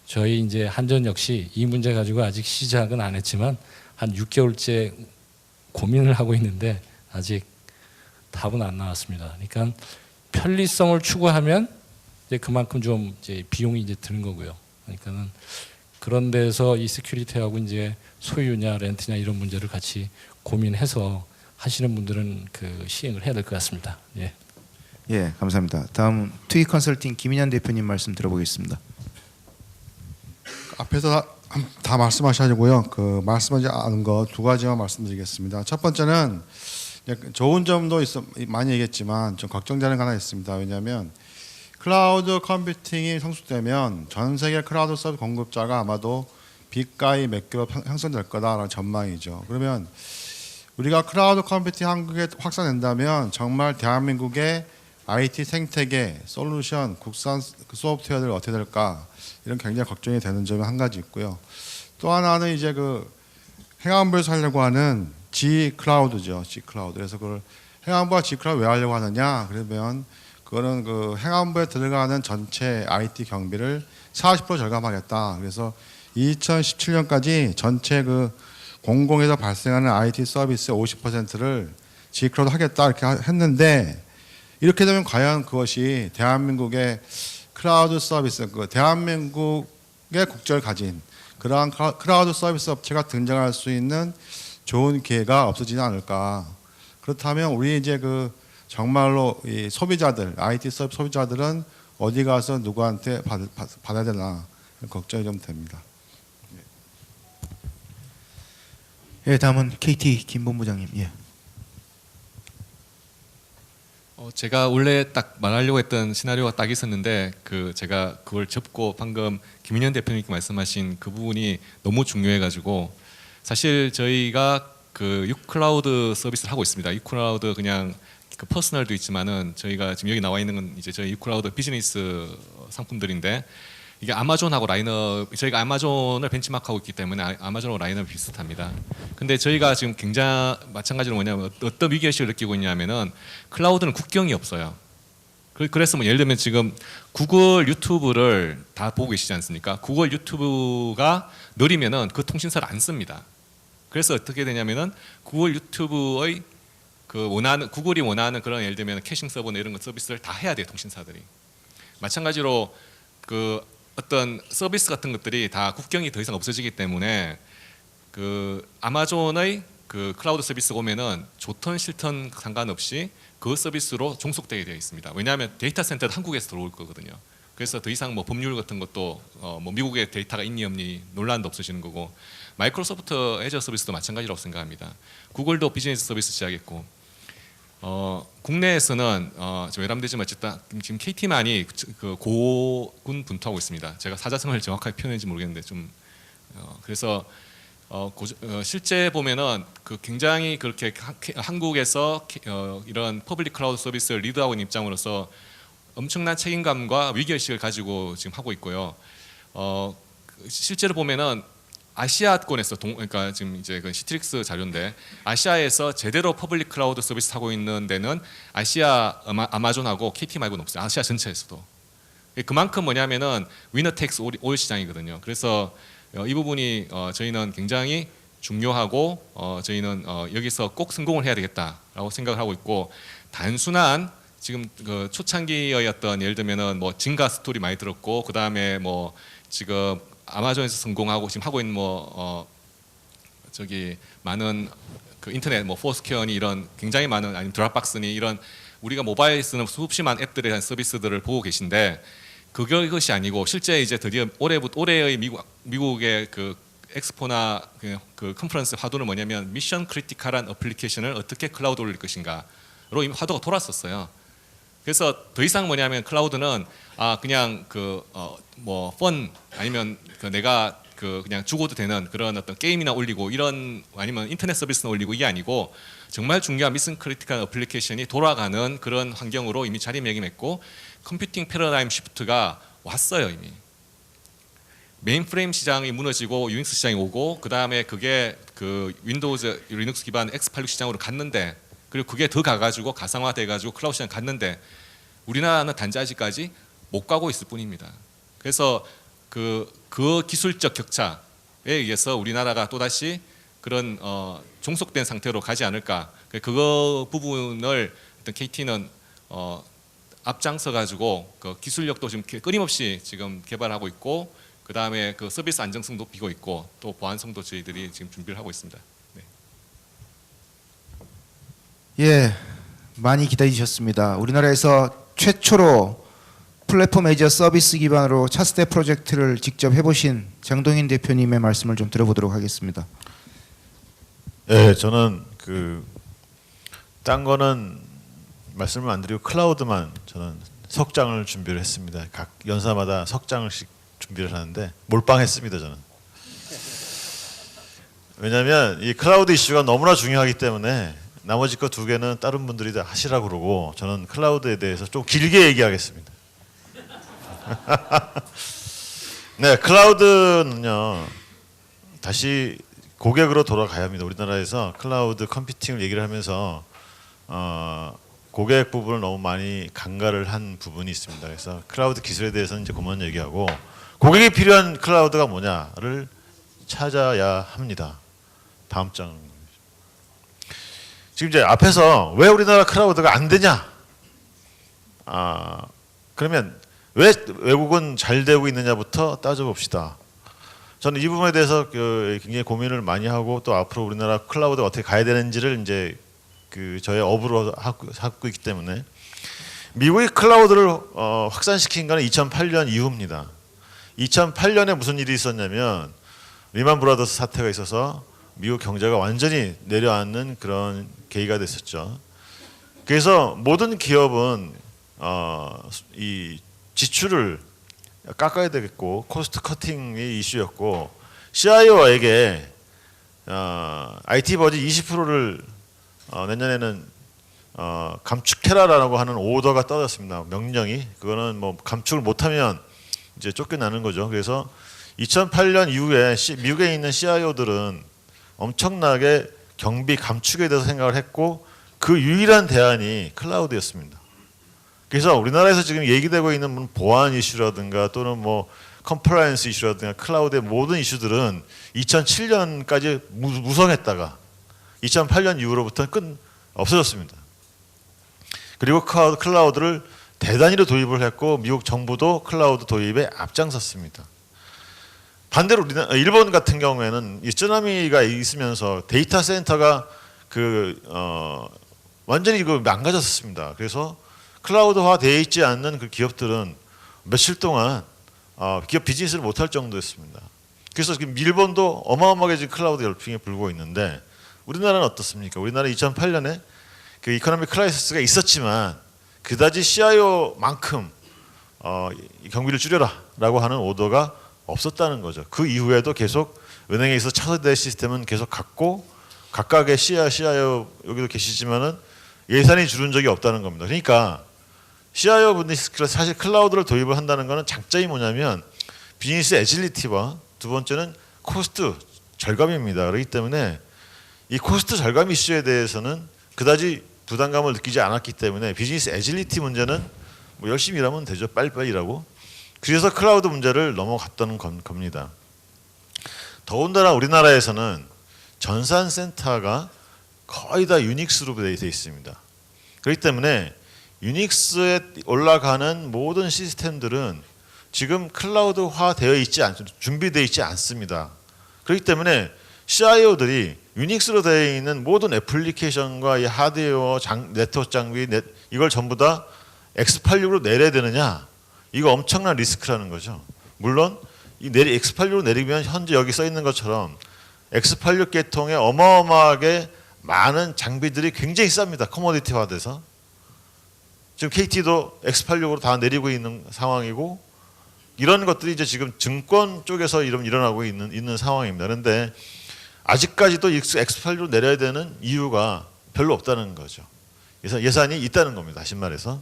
저희 이제 한전 역시 이 문제 가지고 아직 시작은 안 했지만 한 6개월째 고민을 하고 있는데 아직 답은 안 나왔습니다. 그러니까 편리성을 추구하면 이제 그만큼 좀 이제 비용이 이제 드는 거고요. 그러니까는 그런 데서 이 시큐리티하고 이제 소유냐 렌트냐 이런 문제를 같이 고민해서 하시는 분들은 그 시행을 해야 될 것 같습니다. 예. 예, 감사합니다. 다음 투이 컨설팅 김인현 대표님 말씀 들어보겠습니다. 앞에서 다 말씀하셔가지고요. 그 말씀하지 않은 거 두 가지만 말씀드리겠습니다. 첫 번째는 좋은 점도 많이 얘기했지만 좀 걱정되는 거 하나 있습니다. 왜냐하면 클라우드 컴퓨팅이 성숙되면 전 세계 클라우드 서비스 공급자가 아마도 빛가이 몇 개로 형성될 거다라는 전망이죠. 그러면 우리가 클라우드 컴퓨팅 한국에 확산된다면 정말 대한민국의 IT 생태계, 솔루션, 국산 소프트웨어들 어떻게 될까 이런 굉장히 걱정이 되는 점이 한 가지 있고요. 또 하나는 이제 그 행안부에서 하려고 하는 G 클라우드죠. G 클라우드. 그래서 그걸 행안부가 G 클라우드 왜 하려고 하느냐? 그러면 그거는 그 행안부에 들어가는 전체 IT 경비를 40% 절감하겠다. 그래서 2017년까지 전체 그 공공에서 발생하는 IT 서비스의 50%를 G 클라우드 하겠다 이렇게 했는데 이렇게 되면 과연 그것이 대한민국의 클라우드 서비스, 그 대한민국의 국적을 가진 그러한 클라우드 서비스 업체가 등장할 수 있는 좋은 기회가 없어지지 않을까. 그렇다면 우리 이제 그 정말로 이 소비자들, IT 서비스 소비자들은 어디 가서 누구한테 받아야 되나 걱정이 좀 됩니다. 예, 다음은 KT 김 본부장님. 예. 제가 원래 딱 말하려고 했던 시나리오가 딱 있었는데 그 제가 그걸 접고 방금 김인현 대표님께 말씀하신 그 부분이 너무 중요해가지고 사실 저희가 그 유클라우드 서비스를 하고 있습니다. 유클라우드 그냥 그 퍼스널도 있지만은 저희가 지금 여기 나와 있는 건 이제 저희 유클라우드 비즈니스 상품들인데 이게 아마존하고 라인업 저희가 아마존을 벤치마크하고 있기 때문에 아마존하고 라인업이 비슷합니다. 근데 저희가 지금 굉장히 마찬가지로 뭐냐면 어떤 위기의식을 느끼고 있냐면은 클라우드는 국경이 없어요. 그래서 뭐 예를 들면 지금 구글 유튜브를 다 보고 계시지 않습니까? 구글 유튜브가 느리면은 그 통신사를 안 씁니다. 그래서 어떻게 되냐면은 구글 유튜브의 구글이 원하는 그런 예를 들면 캐싱 서버나 이런 것 서비스를 다 해야 돼요, 통신사들이. 마찬가지로 그 어떤 서비스 같은 것들이 다 국경이 더 이상 없어지기 때문에 그 아마존의 그 클라우드 서비스 보면은 좋든 싫든 상관없이 그 서비스로 종속되게 되어 있습니다. 왜냐하면 데이터 센터도 한국에서 들어올 거거든요. 그래서 더 이상 뭐 법률 같은 것도 뭐 미국의 데이터가 있니 없니 논란도 없어지는 거고, 마이크로소프트 애저 서비스도 마찬가지라고 생각합니다. 구글도 비즈니스 서비스 시작했고, 국내에서는 좀 외람되지만 어쨌든 지금 KT만이 그 고군 분투하고 있습니다. 제가 사자성어를 정확하게 표현했는지 모르겠는데 좀 그래서 실제 보면은 그 굉장히 그렇게 한국에서 이런 퍼블릭 클라우드 서비스를 리드하고 있는 입장으로서 엄청난 책임감과 위기의식을 가지고 지금 하고 있고요. 실제로 보면은 아시아권에서 그러니까 지금 이제 그 시트릭스 자료인데, 아시아에서 제대로 퍼블릭 클라우드 서비스 하고 있는 데는 아시아 아마존하고 KT 말고는 없어요. 아시아 전체에서도. 그만큼 뭐냐면은 위너 텍스 올 시장이거든요. 그래서 이 부분이 저희는 굉장히 중요하고 저희는 여기서 꼭 성공을 해야 되겠다라고 생각을 하고 있고, 단순한 지금 그 초창기의 어떤 예를 들면은 뭐 진가 스토리 많이 들었고, 그 다음에 뭐 지금 아마존에서 성공하고 지금 하고 있는 뭐 저기 많은 그 인터넷 뭐 포스퀘어니 이런 굉장히 많은, 아니면 드랍박스니 이런 우리가 모바일에 쓰는 수십만 앱들에 대한 서비스들을 보고 계신데, 그것이 아니고 실제 이제 드디어 올해의 미국의 그 엑스포나 그 컨퍼런스 화두는 뭐냐면 미션 크리티컬한 어플리케이션을 어떻게 클라우드 올릴 것인가로 이미 화두가 돌았었어요. 그래서 더 이상 뭐냐면 클라우드는 그냥 그 뭐 펀 아니면 그 내가 그 그냥 죽어도 되는 그런 어떤 게임이나 올리고 이런, 아니면 인터넷 서비스나 올리고, 이게 아니고 정말 중요한 미션 크리티컬 어플리케이션이 돌아가는 그런 환경으로 이미 자리매김했고, 컴퓨팅 패러다임 시프트가 왔어요. 이미 메인프레임 시장이 무너지고 유닉스 시장이 오고, 그 다음에 그게 그 윈도우즈 리눅스 기반 x86 시장으로 갔는데, 그리고 그게 더 가가지고 가상화돼가지고 클라우드 시장 갔는데, 우리나라는 단지 아직까지 못 가고 있을 뿐입니다. 그래서 그 기술적 격차에 의해서 우리나라가 또다시 그런 종속된 상태로 가지 않을까. 그거 부분을 어떤 KT는 앞장서 가지고 그 기술력도 지금 끊임없이 지금 개발하고 있고, 그 다음에 그 서비스 안정성 높이고 있고, 또 보안성도 저희들이 지금 준비를 하고 있습니다. 네. 예, 많이 기다리셨습니다. 우리나라에서 최초로 플랫폼 애저 서비스 기반으로 차세대 프로젝트를 직접 해보신 장동인 대표님의 말씀을 좀 들어보도록 하겠습니다. 네, 저는 딴 거는 말씀을 안 드리고 클라우드만 저는 석장을 준비를 했습니다. 각 연사마다 석장씩 준비를 하는데 몰빵했습니다, 저는. 왜냐하면 이 클라우드 이슈가 너무나 중요하기 때문에 나머지 거 두 개는 다른 분들이 다 하시라고 그러고, 저는 클라우드에 대해서 좀 길게 얘기하겠습니다. 네, 클라우드는요 다시 고객으로 돌아가야 합니다. 우리나라에서 클라우드 컴퓨팅을 얘기를 하면서 고객 부분을 너무 많이 간과를 한 부분이 있습니다. 그래서 클라우드 기술에 대해서는 이제 그만 얘기하고, 고객이 필요한 클라우드가 뭐냐를 찾아야 합니다. 다음 장. 지금 이제 앞에서 왜 우리나라 클라우드가 안 되냐? 그러면 왜 외국은 잘 되고 있느냐부터 따져봅시다. 저는 이 부분에 대해서 굉장히 고민을 많이 하고, 또 앞으로 우리나라 클라우드가 어떻게 가야 되는지를 이제 저의 업으로 하고 있기 때문에, 미국이 클라우드를 확산시킨 거는 2008년 이후입니다. 2008년에 무슨 일이 있었냐면 리만 브라더스 사태가 있어서 미국 경제가 완전히 내려앉는 그런 계기가 됐었죠. 그래서 모든 기업은 이 지출을 깎아야 되겠고, 코스트 커팅이 이슈였고, CIO에게 IT 버짓 20%를 내년에는 감축해라라고 하는 오더가 떨어졌습니다. 명령이. 그거는 뭐 감축을 못하면 이제 쫓겨나는 거죠. 그래서 2008년 이후에 미국에 있는 CIO들은 엄청나게 경비 감축에 대해서 생각을 했고, 그 유일한 대안이 클라우드였습니다. 그래서 우리나라에서 지금 얘기되고 있는 보안 이슈라든가 또는 뭐 컴플라이언스 이슈라든가 클라우드의 모든 이슈들은 2007년까지 무성했다가 2008년 이후로부터 없어졌습니다. 그리고 클라우드를 대단위로 도입을 했고 미국 정부도 클라우드 도입에 앞장섰습니다. 반대로 일본 같은 경우에는 이 쓰나미가 있으면서 데이터 센터가 완전히 이거 망가졌습니다. 그래서 클라우드화 되어 있지 않는 그 기업들은 며칠 동안 기업 비즈니스를 못할 정도였습니다. 그래서 지금 일본도 어마어마하게 지금 클라우드 열풍에 불고 있는데 우리나라는 어떻습니까? 우리나라 2008년에 그 이코노미 크라이시스가 있었지만 그다지 CIO만큼 경비를 줄여라라고 하는 오더가 없었다는 거죠. 그 이후에도 계속 은행에 있어 차세대 시스템은 계속 갖고 각각의 CIO 여기도 계시지만은 예산이 줄은 적이 없다는 겁니다. 그러니까 CIO 분들이 사실 클라우드를 도입을 한다는 것은 장점이 뭐냐면 비즈니스 애질리티와 두 번째는 코스트 절감입니다. 그렇기 때문에 이 코스트 절감 이슈에 대해서는 그다지 부담감을 느끼지 않았기 때문에 비즈니스 애질리티 문제는 뭐 열심히 일하면 되죠. 빨리빨리 일하고. 그래서 클라우드 문제를 넘어갔다는 겁니다. 더군다나 우리나라에서는 전산센터가 거의 다 유닉스로 되어 있습니다. 그렇기 때문에 유닉스에 올라가는 모든 시스템들은 지금 클라우드화 되어 있지 않습니다. 준비되어 있지 않습니다. 그렇기 때문에 CIO들이 유닉스로 되어 있는 모든 애플리케이션과 이 하드웨어, 네트워크 장비 이걸 전부 다 x86으로 내려야 되느냐? 이거 엄청난 리스크라는 거죠. 물론 이 x86으로 내리면 현재 여기 써 있는 것처럼 x86 계통에 어마어마하게 많은 장비들이 굉장히 쌉니다. 커머디티화돼서 지금 KT도 x86으로 다 내리고 있는 상황이고 이런 것들이 이제 지금 증권 쪽에서 일어나고 있는 상황입니다. 그런데 아직까지도 x86으로 내려야 되는 이유가 별로 없다는 거죠. 그래서 예산이 있다는 겁니다. 다시 말해서.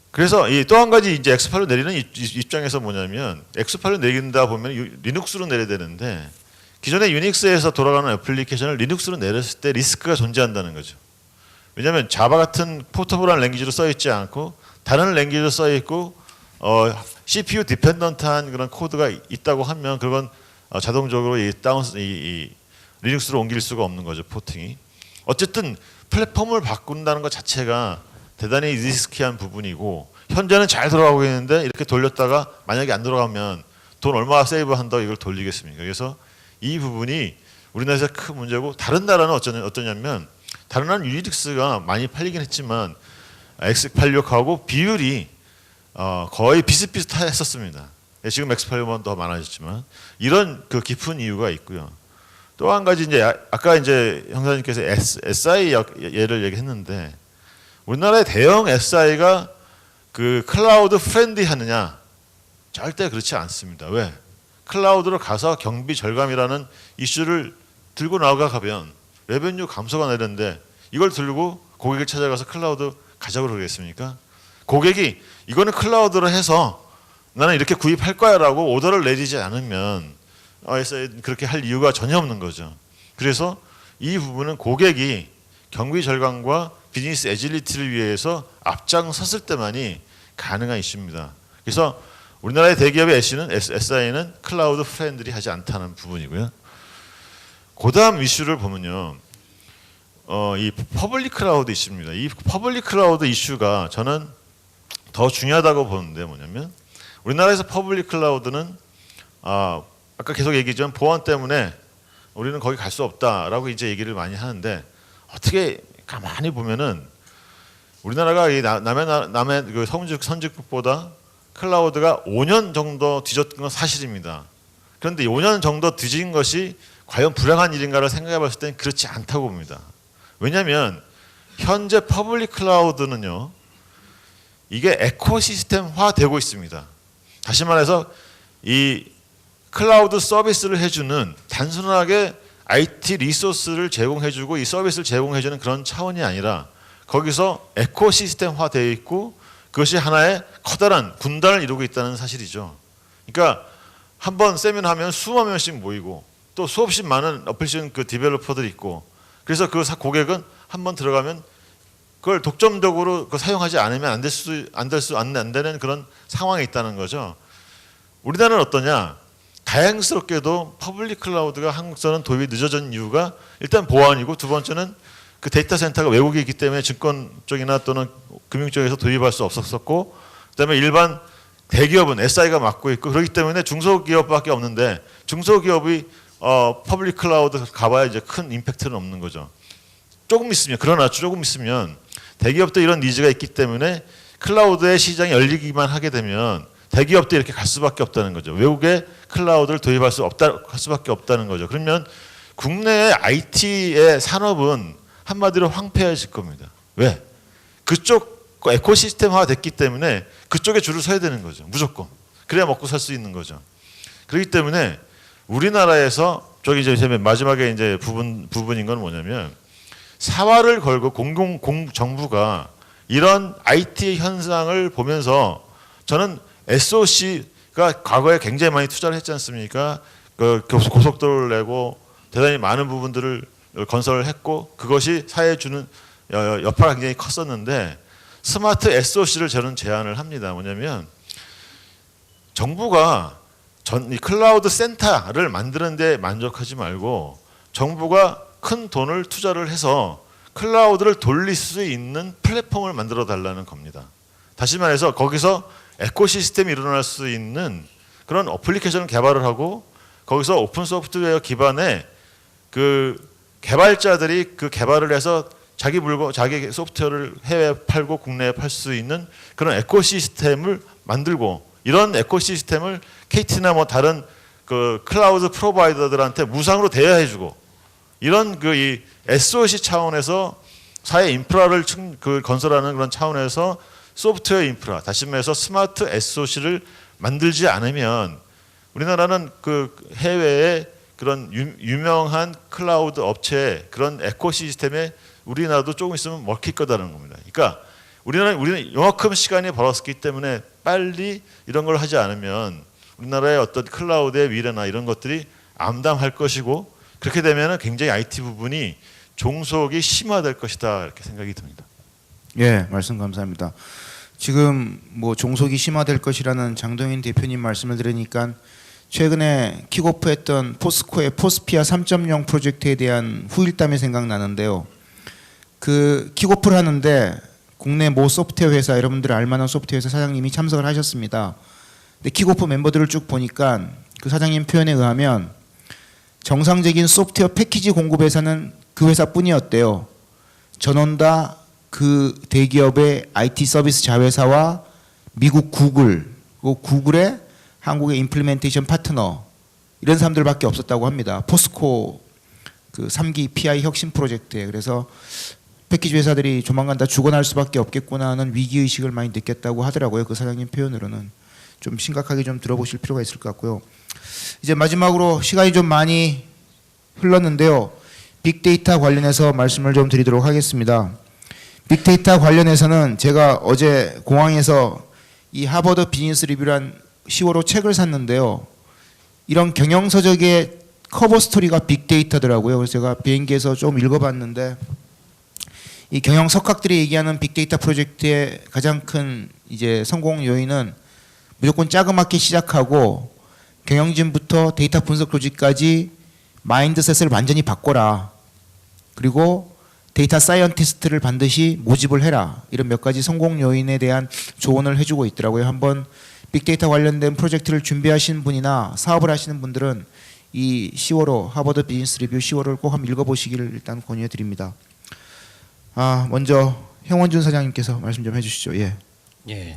그래서 또 한 가지 이제 x86 내리는 입장에서 뭐냐면 x86 내린다 보면 리눅스로 내려야 되는데 기존에 유닉스에서 돌아가는 애플리케이션을 리눅스로 내렸을 때 리스크가 존재한다는 거죠. 왜냐하면 자바 같은 포터블한 랭귀지로 써 있지 않고 다른 랭귀지로 써 있고 CPU 디펜던트한 그런 코드가 있다고 하면 그건 자동적으로 이 리눅스로 옮길 수가 없는 거죠. 포팅이. 어쨌든 플랫폼을 바꾼다는 것 자체가 대단히 리스키한 부분이고 현재는 잘 돌아가고 있는데 이렇게 돌렸다가 만약에 안 돌아가면 돈 얼마 세이브한다고 이걸 돌리겠습니까? 그래서 이 부분이 우리나라에서 큰 문제고 다른 나라는 어떠냐면 다른 나라는 유닉스가 많이 팔리긴 했지만 x86하고 비율이 거의 비슷비슷했었습니다. 지금 x86은 더 많아졌지만 이런 그 깊은 이유가 있고요. 또 한 가지 이제 아까 이제 형사님께서 SI 예를 얘기했는데 우리나라의 대형 SI가 그 클라우드 프렌드리하느냐? 절대 그렇지 않습니다. 왜? 클라우드로 가서 경비 절감이라는 이슈를 들고 나가면 레베뉴 감소가 나는데 이걸 들고 고객을 찾아가서 클라우드 가자고 그러겠습니까? 고객이 이거는 클라우드로 해서 나는 이렇게 구입할 거야라고 오더를 내리지 않으면 그렇게 할 이유가 전혀 없는 거죠. 그래서 이 부분은 고객이 경비 절감과 비즈니스 애질리티를 위해서 앞장섰을 때만이 가능한 이슈입니다. 그래서 우리나라의 대기업의 SI는 클라우드 프렌들이 하지 않다는 부분이고요. 그다음 이슈를 보면요. 이 퍼블릭 클라우드 이슈입니다. 이 퍼블릭 클라우드 이슈가 저는 더 중요하다고 보는데 뭐냐면 우리나라에서 퍼블릭 클라우드는 아까 계속 얘기했지만 보안 때문에 우리는 거기 갈 수 없다라고 이제 얘기를 많이 하는데 어떻게 가만히 보면은 우리나라가 이 남의 그 선진국보다 클라우드가 5년 정도 뒤졌던 건 사실입니다. 그런데 5년 정도 뒤진 것이 과연 불행한 일인가를 생각해 봤을 때는 그렇지 않다고 봅니다. 왜냐하면 현재 퍼블릭 클라우드는요. 이게 에코시스템화 되고 있습니다. 다시 말해서 이 클라우드 서비스를 해주는 단순하게 IT 리소스를 제공해주고 이 서비스를 제공해주는 그런 차원이 아니라 거기서 에코시스템화 되어 있고 그것이 하나의 커다란 군단을 이루고 있다는 사실이죠. 그러니까 한번 세미나하면 수만 명씩 모이고 또 수없이 많은 어플리케이션 그 디벨로퍼들이 있고 그래서 그 고객은 한번 들어가면 그걸 독점적으로 사용하지 않으면 안 되는 그런 상황에 있다는 거죠. 우리나라는 어떠냐? 다행스럽게도 퍼블릭 클라우드가 한국서는 도입이 늦어진 이유가 일단 보안이고 두 번째는 그 데이터 센터가 외국에 있기 때문에 증권 쪽이나 또는 금융 쪽에서 도입할 수 없었고, 그다음에 일반 대기업은 SI가 맡고 있고, 그렇기 때문에 중소기업밖에 없는데 중소기업이 퍼블릭 클라우드 가봐야 이제 큰 임팩트는 없는 거죠. 조금 있으면, 그러나 조금 있으면 대기업도 이런 니즈가 있기 때문에 클라우드의 시장이 열리기만 하게 되면 대기업도 이렇게 갈 수밖에 없다는 거죠. 외국에 클라우드를 도입할 할 수밖에 없다는 거죠. 그러면 국내의 IT의 산업은 한마디로 황폐해질 겁니다. 왜? 그쪽 에코시스템화 됐기 때문에 그쪽에 줄을 서야 되는 거죠. 무조건. 그래야 먹고 살 수 있는 거죠. 그렇기 때문에 우리나라에서 저기 이제 마지막에 이제 부분인 건 뭐냐면, 사활을 걸고 정부가 이런 IT 현상을 보면서, 저는 SOC가 과거에 굉장히 많이 투자를 했지 않습니까? 그 고속도로를 내고 대단히 많은 부분들을 건설을 했고, 그것이 사회에 주는 여파가 굉장히 컸었는데, 스마트 SOC를 저는 제안을 합니다. 뭐냐면 정부가 이 클라우드 센터를 만드는 데 만족하지 말고 정부가 큰 돈을 투자를 해서 클라우드를 돌릴 수 있는 플랫폼을 만들어 달라는 겁니다. 다시 말해서 거기서 에코시스템이 일어날 수 있는 그런 어플리케이션을 개발을 하고, 거기서 오픈 소프트웨어 기반의 그 개발자들이 그 개발을 해서 자기 소프트웨어를 해외에 팔고 국내에 팔 수 있는 그런 에코시스템을 만들고, 이런 에코시스템을 KT나 뭐 다른 그 클라우드 프로바이더들한테 무상으로 대여해주고, 이런 이 SOC 차원에서 사회 인프라를 건설하는 그런 차원에서 소프트웨어 인프라, 다시 말해서 스마트 SOC를 만들지 않으면 우리나라는 그 해외에 그런 유명한 클라우드 업체의 그런 에코시스템에 우리나라도 조금 있으면 먹힐 거다라는 겁니다. 그러니까 우리는 이만큼 시간이 벌었기 때문에 빨리 이런 걸 하지 않으면 우리나라의 어떤 클라우드의 미래나 이런 것들이 암담할 것이고, 그렇게 되면 굉장히 IT 부분이 종속이 심화될 것이다, 이렇게 생각이 듭니다. 예, 말씀 감사합니다. 지금 뭐 종속이 심화될 것이라는 장동인 대표님 말씀을 들으니까 최근에 킥오프했던 포스코의 포스피아 3.0 프로젝트에 대한 후일담이 생각나는데요. 그 킥오프를 하는데 국내 모 소프트웨어 회사, 여러분들 알만한 소프트웨어 회사 사장님이 참석을 하셨습니다. 근데 킥오프 멤버들을 쭉 보니까 그 사장님 표현에 의하면 정상적인 소프트웨어 패키지 공급 회사는 그 회사뿐이었대요. 전원 다 그 대기업의 IT 서비스 자회사와 미국 구글, 그리고 구글의 한국의 임플리멘테이션 파트너, 이런 사람들밖에 없었다고 합니다. 포스코 그 3기 PI 혁신 프로젝트에. 그래서 패키지 회사들이 조만간 다 죽어날 수밖에 없겠구나 하는 위기의식을 많이 느꼈다고 하더라고요. 그 사장님 표현으로는. 좀 심각하게 좀 들어보실 필요가 있을 것 같고요. 이제 마지막으로 시간이 좀 많이 흘렀는데요. 빅데이터 관련해서 말씀을 좀 드리도록 하겠습니다. 빅데이터 관련해서는 제가 어제 공항에서 이 하버드 비즈니스 리뷰란 10월호 책을 샀는데요. 이런 경영서적의 커버 스토리가 빅데이터더라고요. 그래서 제가 비행기에서 좀 읽어봤는데, 이 경영 석학들이 얘기하는 빅데이터 프로젝트의 가장 큰 이제 성공 요인은 무조건 자그맣게 시작하고 경영진부터 데이터 분석 로직까지 마인드셋을 완전히 바꿔라. 그리고 데이터 사이언티스트를 반드시 모집을 해라. 이런 몇 가지 성공 요인에 대한 조언을 해주고 있더라고요. 한번 빅데이터 관련된 프로젝트를 준비하시는 분이나 사업을 하시는 분들은 이 10월호 하버드 비즈니스 리뷰 10월호를 꼭 한번 읽어보시기를 일단 권유해 드립니다. 먼저 형원준 사장님께서 말씀 좀 해주시죠. 예. 예.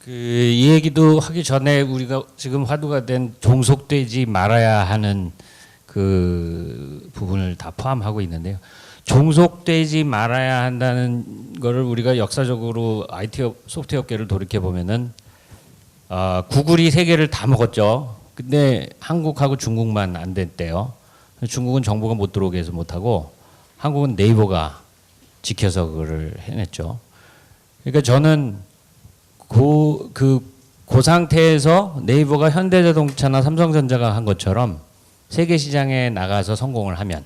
이 얘기도 하기 전에 우리가 지금 화두가 된 종속되지 말아야 하는 그 부분을 다 포함하고 있는데요. 종속되지 말아야 한다는 거를 우리가 역사적으로 IT 소프트웨어 업계를 돌이켜 보면은 구글이 세계를 다 먹었죠. 근데 한국하고 중국만 안 됐대요. 중국은 정보가 못 들어오게 해서 못 하고 한국은 네이버가 지켜서 그걸 해냈죠. 그러니까 저는 그 상태에서 네이버가 현대자동차나 삼성전자가 한 것처럼 세계 시장에 나가서 성공을 하면,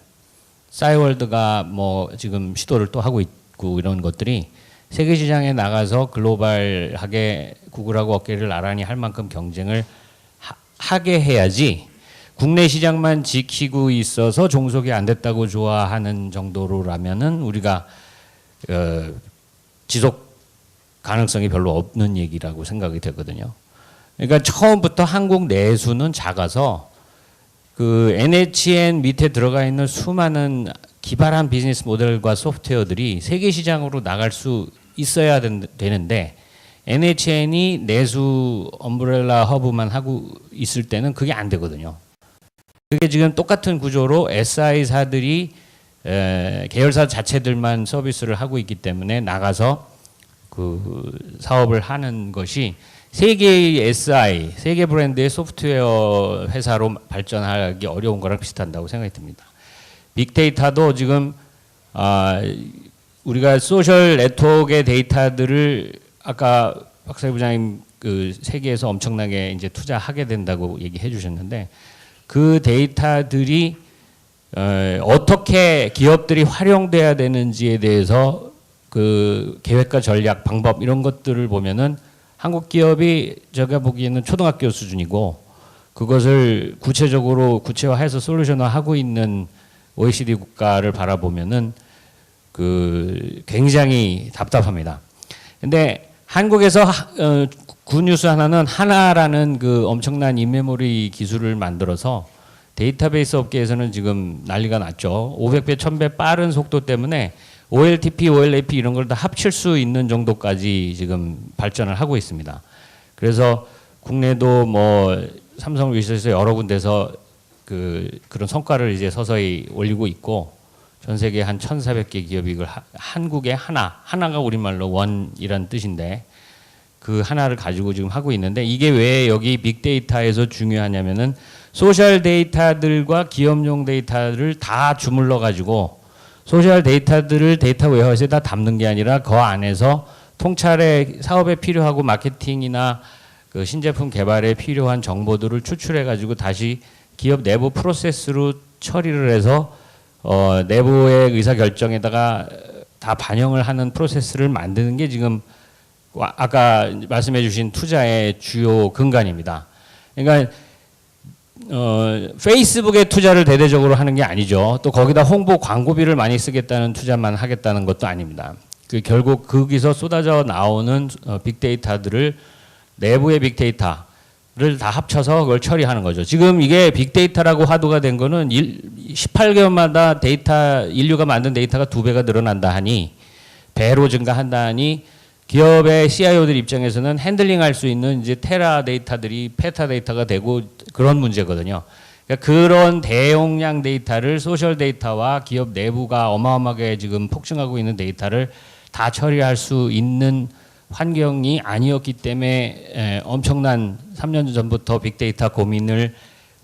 싸이월드가 뭐 지금 시도를 또 하고 있고 이런 것들이 세계 시장에 나가서 글로벌하게 구글하고 어깨를 나란히 할 만큼 경쟁을 하게 해야지, 국내 시장만 지키고 있어서 종속이 안 됐다고 좋아하는 정도로라면은 우리가 지속 가능성이 별로 없는 얘기라고 생각이 되거든요. 그러니까 처음부터 한국 내수는 작아서 그 NHN 밑에 들어가 있는 수많은 기발한 비즈니스 모델과 소프트웨어들이 세계 시장으로 나갈 수 있어야 되는데 NHN이 내수 엄브렐라 허브만 하고 있을 때는 그게 안 되거든요. 그게 지금 똑같은 구조로 SI사들이 계열사 자체들만 서비스를 하고 있기 때문에 나가서 그 사업을 하는 것이 세계의 SI, 세계 브랜드의 소프트웨어 회사로 발전하기 어려운 거랑 비슷한다고 생각이 듭니다. 빅데이터도 지금 우리가 소셜 네트워크의 데이터들을 아까 박사희 부장님 그 세계에서 엄청나게 이제 투자하게 된다고 얘기해 주셨는데 그 데이터들이 어떻게 기업들이 활용돼야 되는지에 대해서 그 계획과 전략, 방법 이런 것들을 보면은 한국 기업이 제가 보기에는 초등학교 수준이고 그것을 구체적으로 구체화해서 솔루션화하고 있는 OECD 국가를 바라보면은 그 굉장히 답답합니다. 근데 한국에서 굿뉴스 하나는 하나라는 그 엄청난 인메모리 기술을 만들어서 데이터베이스 업계에서는 지금 난리가 났죠. 500배, 1000배 빠른 속도 때문에 OLTP, OLAP 이런 걸 다 합칠 수 있는 정도까지 지금 발전을 하고 있습니다. 그래서 국내도 뭐 삼성을 위해서 여러 군데서 그런 성과를 이제 서서히 올리고 있고 전 세계 한 1,400개 기업이 이걸 한국에 하나가 우리말로 원이란 뜻인데 그 하나를 가지고 지금 하고 있는데 이게 왜 여기 빅데이터에서 중요하냐면은 소셜 데이터들과 기업용 데이터를 다 주물러 가지고 소셜 데이터들을 데이터 웨어하우스에다 담는 게 아니라 그 안에서 통찰에 사업에 필요하고 마케팅이나 그 신제품 개발에 필요한 정보들을 추출해 가지고 다시 기업 내부 프로세스로 처리를 해서 내부의 의사 결정에다가 다 반영을 하는 프로세스를 만드는 게 지금 아까 말씀해 주신 투자의 주요 근간입니다. 그러니까 페이스북에 투자를 대대적으로 하는 게 아니죠. 또 거기다 홍보 광고비를 많이 쓰겠다는 투자만 하겠다는 것도 아닙니다. 결국 거기서 쏟아져 나오는 빅데이터들을 내부의 빅데이터를 다 합쳐서 그걸 처리하는 거죠. 지금 이게 빅데이터라고 화두가 된 거는 18개월마다 인류가 만든 데이터가 2배가 늘어난다 하니 배로 증가한다 하니 기업의 CIO들 입장에서는 핸들링할 수 있는 이제 테라 데이터들이 페타 데이터가 되고 그런 문제거든요. 그러니까 그런 대용량 데이터를 소셜 데이터와 기업 내부가 어마어마하게 지금 폭증하고 있는 데이터를 다 처리할 수 있는 환경이 아니었기 때문에 엄청난 3년 전부터 빅데이터 고민을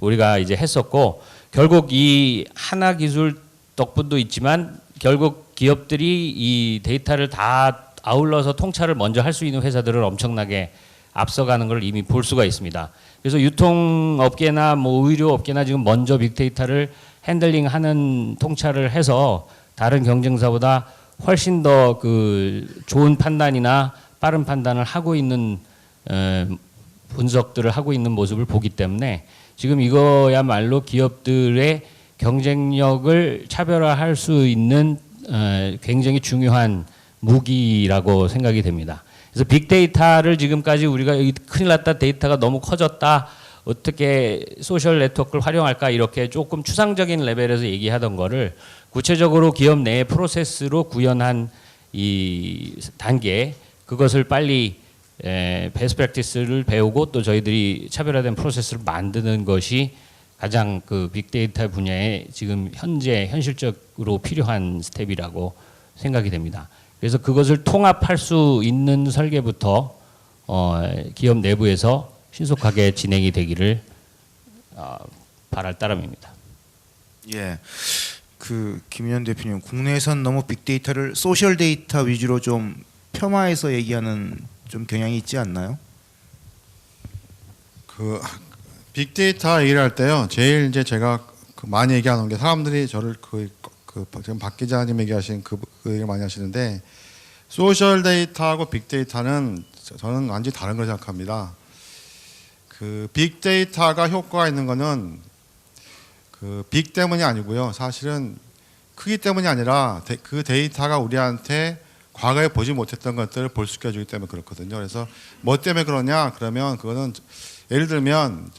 우리가 이제 했었고 결국 이 하나 기술 덕분도 있지만 결국 기업들이 이 데이터를 다 아울러서 통찰을 먼저 할 수 있는 회사들을 엄청나게 앞서가는 걸 이미 볼 수가 있습니다. 그래서 유통업계나 뭐 의료업계나 지금 먼저 빅데이터를 핸들링하는 통찰을 해서 다른 경쟁사보다 훨씬 더 그 좋은 판단이나 빠른 판단을 하고 있는 분석들을 하고 있는 모습을 보기 때문에 지금 이거야말로 기업들의 경쟁력을 차별화할 수 있는 굉장히 중요한 무기라고 생각이 됩니다. 그래서 빅데이터를 지금까지 우리가 큰일 났다, 데이터가 너무 커졌다, 어떻게 소셜 네트워크를 활용할까 이렇게 조금 추상적인 레벨에서 얘기하던 거를 구체적으로 기업 내의 프로세스로 구현한 이 단계, 그것을 빨리 베스트 프랙티스를 배우고 또 저희들이 차별화된 프로세스를 만드는 것이 가장 그 빅데이터 분야에 지금 현실적으로 필요한 스텝이라고 생각이 됩니다. 그래서 그것을 통합할 수 있는 설계부터 기업 내부에서 신속하게 진행이 되기를 바랄 따름입니다. 예. 김윤현 대표님, 국내에선 너무 빅데이터를 소셜 데이터 위주로 좀 폄하해서 얘기하는 좀 경향이 있지 않나요? 빅데이터 일할 때요. 제일 이제 제가 많이 얘기하는 게 사람들이 저를 지금 박 기자님 얘기하신 그 얘기를 많이 하시는데 소셜 데이터하고 빅데이터는 저는 완전히 다른 걸 생각합니다. 빅데이터가 효과가 있는 거는 그 빅 때문이 아니고요. 사실은 크기 때문이 아니라 그 데이터가 우리한테 과거에 보지 못했던 것들을 볼 수 있게 해주기 때문에 그렇거든요. 그래서 뭐 때문에 그러냐? 그러면 그거는 예를 들면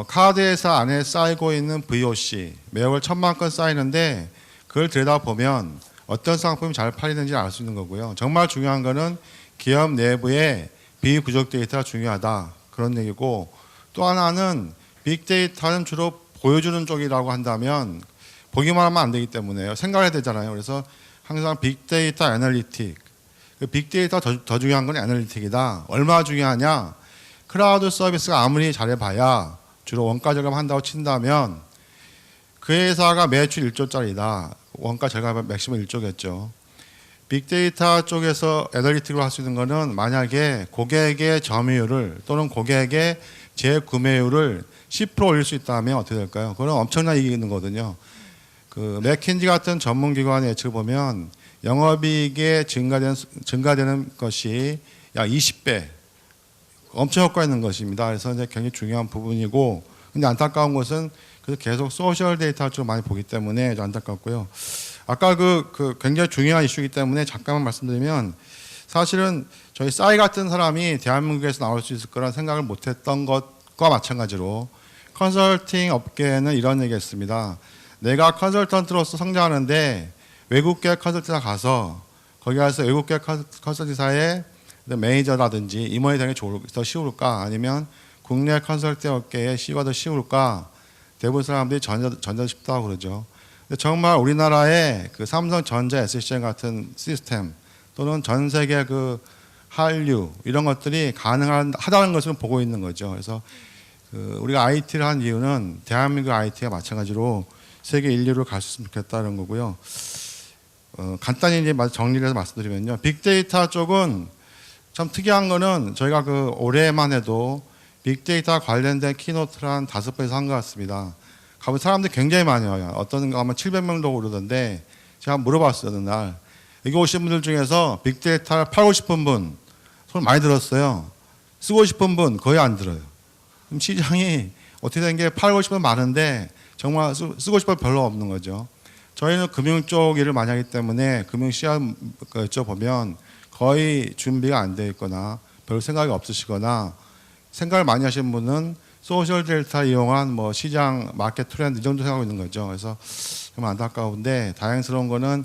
카드 회사 안에 쌓이고 있는 VOC 매월 1000만 건 쌓이는데 그걸 들여다보면 어떤 상품이 잘 팔리는지 알 수 있는 거고요. 정말 중요한 거는 기업 내부의 비부족 데이터가 중요하다. 그런 얘기고 또 하나는 빅데이터는 주로 보여주는 쪽이라고 한다면 보기만 하면 안 되기 때문에요. 생각해야 되잖아요. 그래서 항상 빅데이터 애널리틱. 그 빅데이터 더 중요한 건 애널리틱이다. 얼마나 중요하냐? 클라우드 서비스가 아무리 잘해봐야 주로 원가 절감한다고 친다면 그 회사가 매출 1조짜리다. 원가 절감하면 맥시멈 1조겠죠. 빅데이터 쪽에서 애널리틱으로 할 수 있는 거는 만약에 고객의 점유율을 또는 고객의 재구매율을 10% 올릴 수 있다면 어떻게 될까요? 그건 엄청난 이익이 있는 거거든요. 그 맥킨지 같은 전문 기관의 예측을 보면 영업이익의 증가되는 것이 약 20배 엄청 효과 있는 것입니다. 그래서 이제 굉장히 중요한 부분이고, 근데 안타까운 것은 그래서 계속 소셜 데이터를 좀 많이 보기 때문에 좀 안타깝고요. 아까 그 굉장히 중요한 이슈이기 때문에 잠깐만 말씀드리면 사실은 저희 싸이 같은 사람이 대한민국에서 나올 수 있을 거란 생각을 못했던 것과 마찬가지로 컨설팅 업계는 이런 얘기했습니다. 내가 컨설턴트로서 성장하는데 외국계 컨설팅사 가서 거기 가서 외국계 컨설팅사의 매니저라든지 임원이 되는 게 더 쉬울까? 아니면 국내 컨설팅 업계의 CEO가 더 쉬울까? 대부분 사람들이 전자 쉽다고 그러죠. 근데 정말 우리나라의 그 삼성전자 SCM 같은 시스템 또는 전 세계 그 한류 이런 것들이 가능하다는 것을 보고 있는 거죠. 그래서 그 우리가 IT를 한 이유는 대한민국 IT가 마찬가지로 세계 인류로 갈 수 있으면 좋겠다는 거고요. 간단히 이제 정리를 해서 말씀드리면요. 빅데이터 쪽은 참 특이한 거는 저희가 그 올해만 해도 빅데이터 관련된 키노트를 한 5번에서 한 것 같습니다. 가면 사람들이 굉장히 많이 와요. 어떤 거 하면 700명도 오르던데 제가 물어봤어요. 어느 날. 여기 오신 분들 중에서 빅데이터를 팔고 싶은 분 손을 많이 들었어요. 쓰고 싶은 분 거의 안 들어요. 그럼 시장이 어떻게 된 게 팔고 싶은 분 많은데 정말 쓰고 싶은 분 별로 없는 거죠. 저희는 금융 쪽 일을 많이 하기 때문에 금융 시험 여쭤보면 거의 준비가 안 돼 있거나 별 생각이 없으시거나 생각을 많이 하시는 분은 소셜 데이터 이용한 뭐 시장 마켓 트렌드 이 정도 생각하고 있는 거죠. 그래서 좀 안타까운데 다행스러운 거는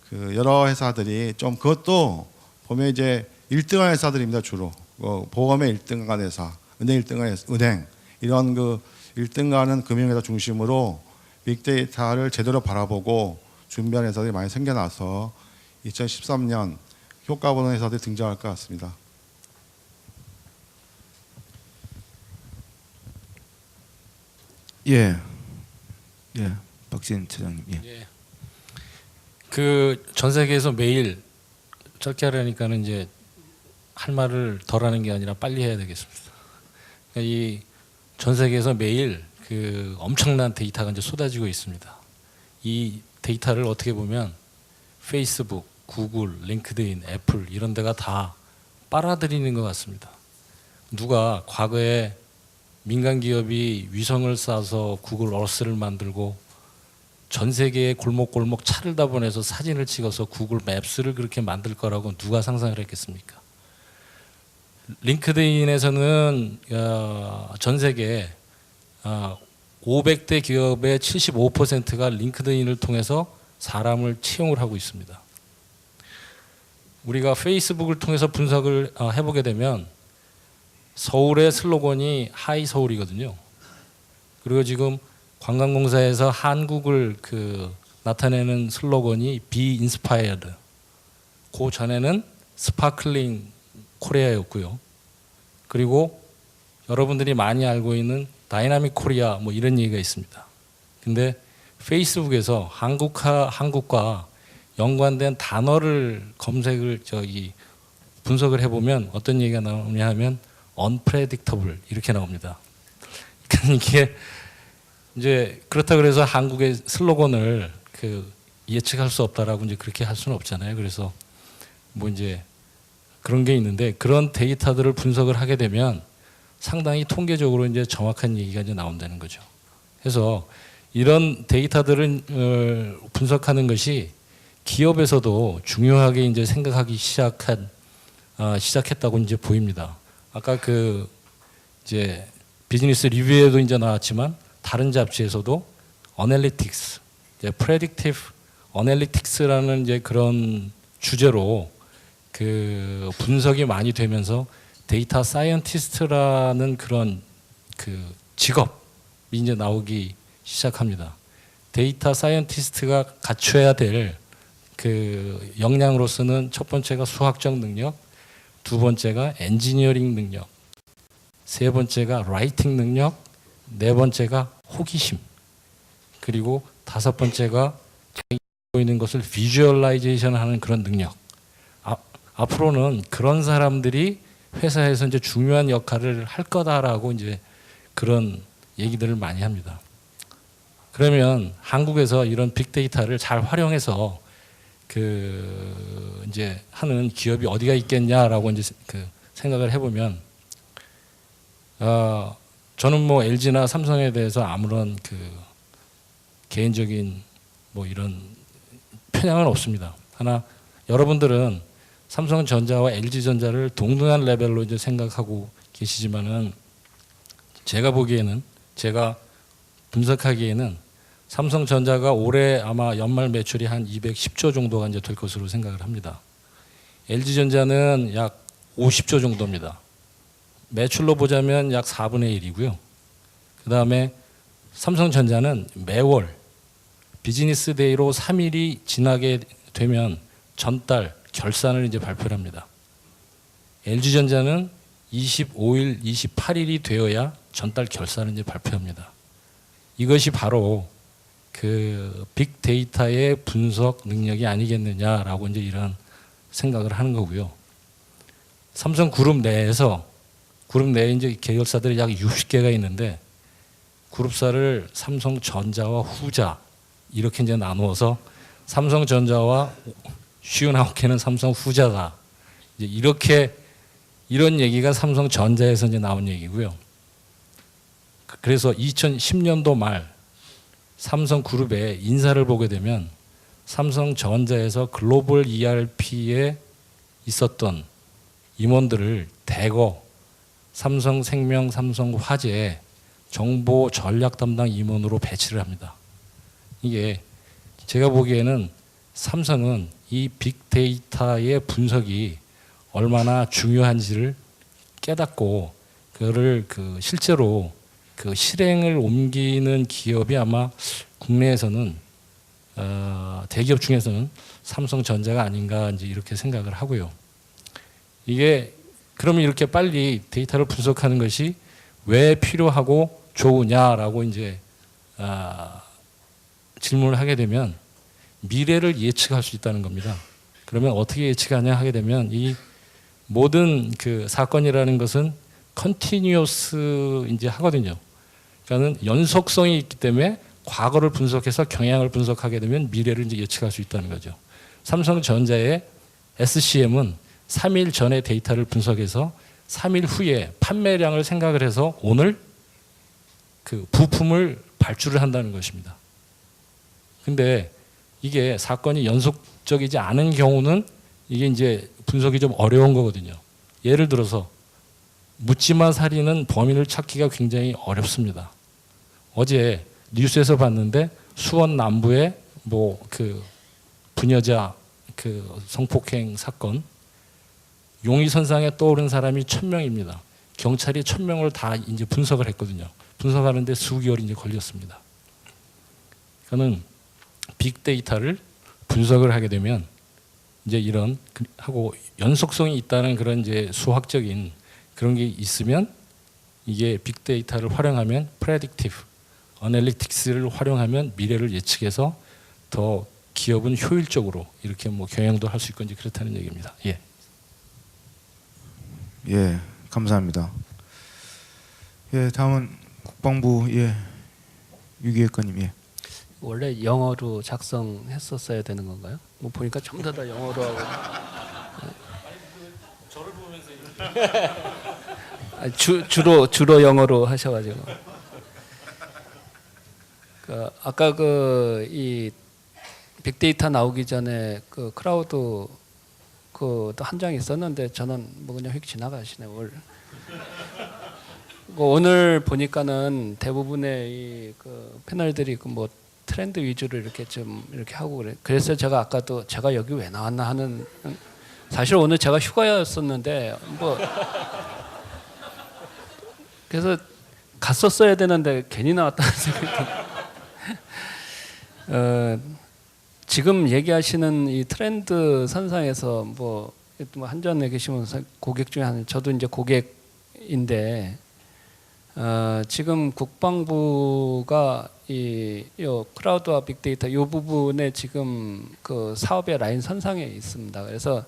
그 여러 회사들이 좀 그것도 보면 이제 1등한 회사들입니다. 주로 보험의 1등한 회사, 은행 1등한 은행 이런 그 1등하는 금융회사 중심으로 빅데이터를 제대로 바라보고 준비한 회사들이 많이 생겨나서 2013년 효과 보는 회사들이 등장할 것 같습니다. 예, 박진 차장님. 예. 그 전 세계에서 매일 짧게 하려니까는 이제 할 말을 덜 하는 게 아니라 빨리 해야 되겠습니다. 그러니까 이 전 세계에서 매일 그 엄청난 데이터가 이제 쏟아지고 있습니다. 이 데이터를 어떻게 보면 페이스북, 구글, 링크드인, 애플 이런 데가 다 빨아들이는 것 같습니다. 누가 과거에 민간 기업이 위성을 쏴서 구글 어스를 만들고 전 세계의 골목골목 차를 다 보내서 사진을 찍어서 구글 맵스를 그렇게 만들 거라고 누가 상상을 했겠습니까? 링크드인에서는 전 세계 500대 기업의 75%가 링크드인을 통해서 사람을 채용을 하고 있습니다. 우리가 페이스북을 통해서 분석을 해보게 되면 서울의 슬로건이 하이 서울이거든요. 그리고 지금 관광공사에서 한국을 그 나타내는 슬로건이 Be Inspired. 그 전에는 스파클링 코리아였고요. 그리고 여러분들이 많이 알고 있는 다이나믹 코리아 뭐 이런 얘기가 있습니다. 근데 페이스북에서 한국과 연관된 단어를 검색을 분석을 해보면 어떤 얘기가 나오냐 하면 unpredictable 이렇게 나옵니다. 그러니까 이게 이제 그렇다 그래서 한국의 슬로건을 그 예측할 수 없다라고 이제 그렇게 할 수는 없잖아요. 그래서 뭐 이제 그런 게 있는데 그런 데이터들을 분석을 하게 되면 상당히 통계적으로 이제 정확한 얘기가 이제 나온다는 거죠. 그래서 이런 데이터들을 분석하는 것이 기업에서도 중요하게 이제 생각하기 시작했다고 이제 보입니다. 아까 그 이제 비즈니스 리뷰에도 이제 나왔지만 다른 잡지에서도 어널리틱스, 이제 프레딕티브 어널리틱스라는 이제 그런 주제로 그 분석이 많이 되면서 데이터 사이언티스트라는 그런 그 직업이 이제 나오기 시작합니다. 데이터 사이언티스트가 갖춰야 될 그 역량으로서는 첫 번째가 수학적 능력, 두 번째가 엔지니어링 능력, 세 번째가 라이팅 능력, 네 번째가 호기심, 그리고 다섯 번째가 자기 보이는 것을 비주얼라이제이션 하는 그런 능력. 앞으로는 그런 사람들이 회사에서 이제 중요한 역할을 할 거다라고 이제 그런 얘기들을 많이 합니다. 그러면 한국에서 이런 빅데이터를 잘 활용해서 그 이제 하는 기업이 어디가 있겠냐라고 이제 그 생각을 해보면, 저는 뭐 LG나 삼성에 대해서 아무런 그 개인적인 뭐 이런 편향은 없습니다. 하나 여러분들은 삼성전자와 LG전자를 동등한 레벨로 이제 생각하고 계시지만은 제가 보기에는, 제가 분석하기에는 삼성전자가 올해 아마 연말 매출이 한 210조 정도가 이제 될 것으로 생각을 합니다. LG전자는 약 50조 정도입니다. 매출로 보자면 약 4분의 1이고요. 그 다음에 삼성전자는 매월 비즈니스 데이로 3일이 지나게 되면 전달 결산을 이제 발표를 합니다. LG전자는 25일, 28일이 되어야 전달 결산을 이제 발표합니다. 이것이 바로 그 빅데이터의 분석 능력이 아니겠느냐라고 이제 이런 생각을 하는 거고요. 삼성 그룹 내에 이제 계열사들이 약 60개가 있는데 그룹사를 삼성전자와 후자 이렇게 이제 나누어서 삼성전자와 59개는 삼성 후자다. 이제 이렇게 이런 얘기가 삼성전자에서 이제 나온 얘기고요. 그래서 2010년도 말 삼성그룹의 인사를 보게 되면 삼성전자에서 글로벌 ERP에 있었던 임원들을 대거 삼성생명, 삼성화재 정보 전략 담당 임원으로 배치를 합니다. 이게 제가 보기에는 삼성은 이 빅데이터의 분석이 얼마나 중요한지를 깨닫고 그거를 그 실제로 그 실행을 옮기는 기업이 아마 국내에서는 대기업 중에서는 삼성전자가 아닌가 이제 이렇게 생각을 하고요. 이게 그러면 이렇게 빨리 데이터를 분석하는 것이 왜 필요하고 좋으냐라고 이제 질문을 하게 되면 미래를 예측할 수 있다는 겁니다. 그러면 어떻게 예측하냐 하게 되면 이 모든 그 사건이라는 것은 컨티뉴어스 이제 하거든요. 그러니까는 연속성이 있기 때문에 과거를 분석해서 경향을 분석하게 되면 미래를 이제 예측할 수 있다는 거죠. 삼성전자의 SCM은 3일 전에 데이터를 분석해서 3일 후에 판매량을 생각을 해서 오늘 그 부품을 발주를 한다는 것입니다. 근데 이게 사건이 연속적이지 않은 경우는 이게 이제 분석이 좀 어려운 거거든요. 예를 들어서 묻지마 살인은 범인을 찾기가 굉장히 어렵습니다. 어제 뉴스에서 봤는데 수원 남부에 뭐 그 부녀자 그 성폭행 사건, 용의선상에 떠오른 사람이 1000명입니다. 경찰이 1000명을 다 이제 분석을 했거든요. 분석하는데 수개월이 이제 걸렸습니다. 그거는 빅데이터를 분석을 하게 되면 이제 이런 하고 연속성이 있다는 그런 이제 수학적인 그런 게 있으면 이게 빅데이터를 활용하면 프레딕티브 어널리틱스를 활용하면 미래를 예측해서 더 기업은 효율적으로 이렇게 뭐 경영도 할 수 있고 이제 그렇다는 얘기입니다. 예. 예, 감사합니다. 예, 다음은 국방부 유기획관님. 예. 원래 영어로 작성했었어야 되는 건가요? 뭐 보니까 전부 다 영어로 하고. 저를 보면서 주로 영어로 하셔가지고. 아까 이 빅데이터 나오기 전에 그 크라우드 그도 한 장 있었는데 저는 뭐 그냥 휙 지나가시네. 오늘 보니까는 대부분의 이 그 패널들이 그 뭐 트렌드 위주로 이렇게 좀 이렇게 하고 그래. 그래서 제가 아까도 제가 여기 왜 나왔나 하는, 사실 오늘 제가 휴가였었는데 뭐 그래서 갔었어야 되는데 괜히 나왔다는 생각이. 지금 얘기하시는 이 트렌드 선상에서 뭐 한전에 계시면 고객 중에 한, 저도 이제 고객인데 지금 국방부가 이 크라우드와 빅데이터 이 부분에 지금 그 사업의 라인 선상에 있습니다. 그래서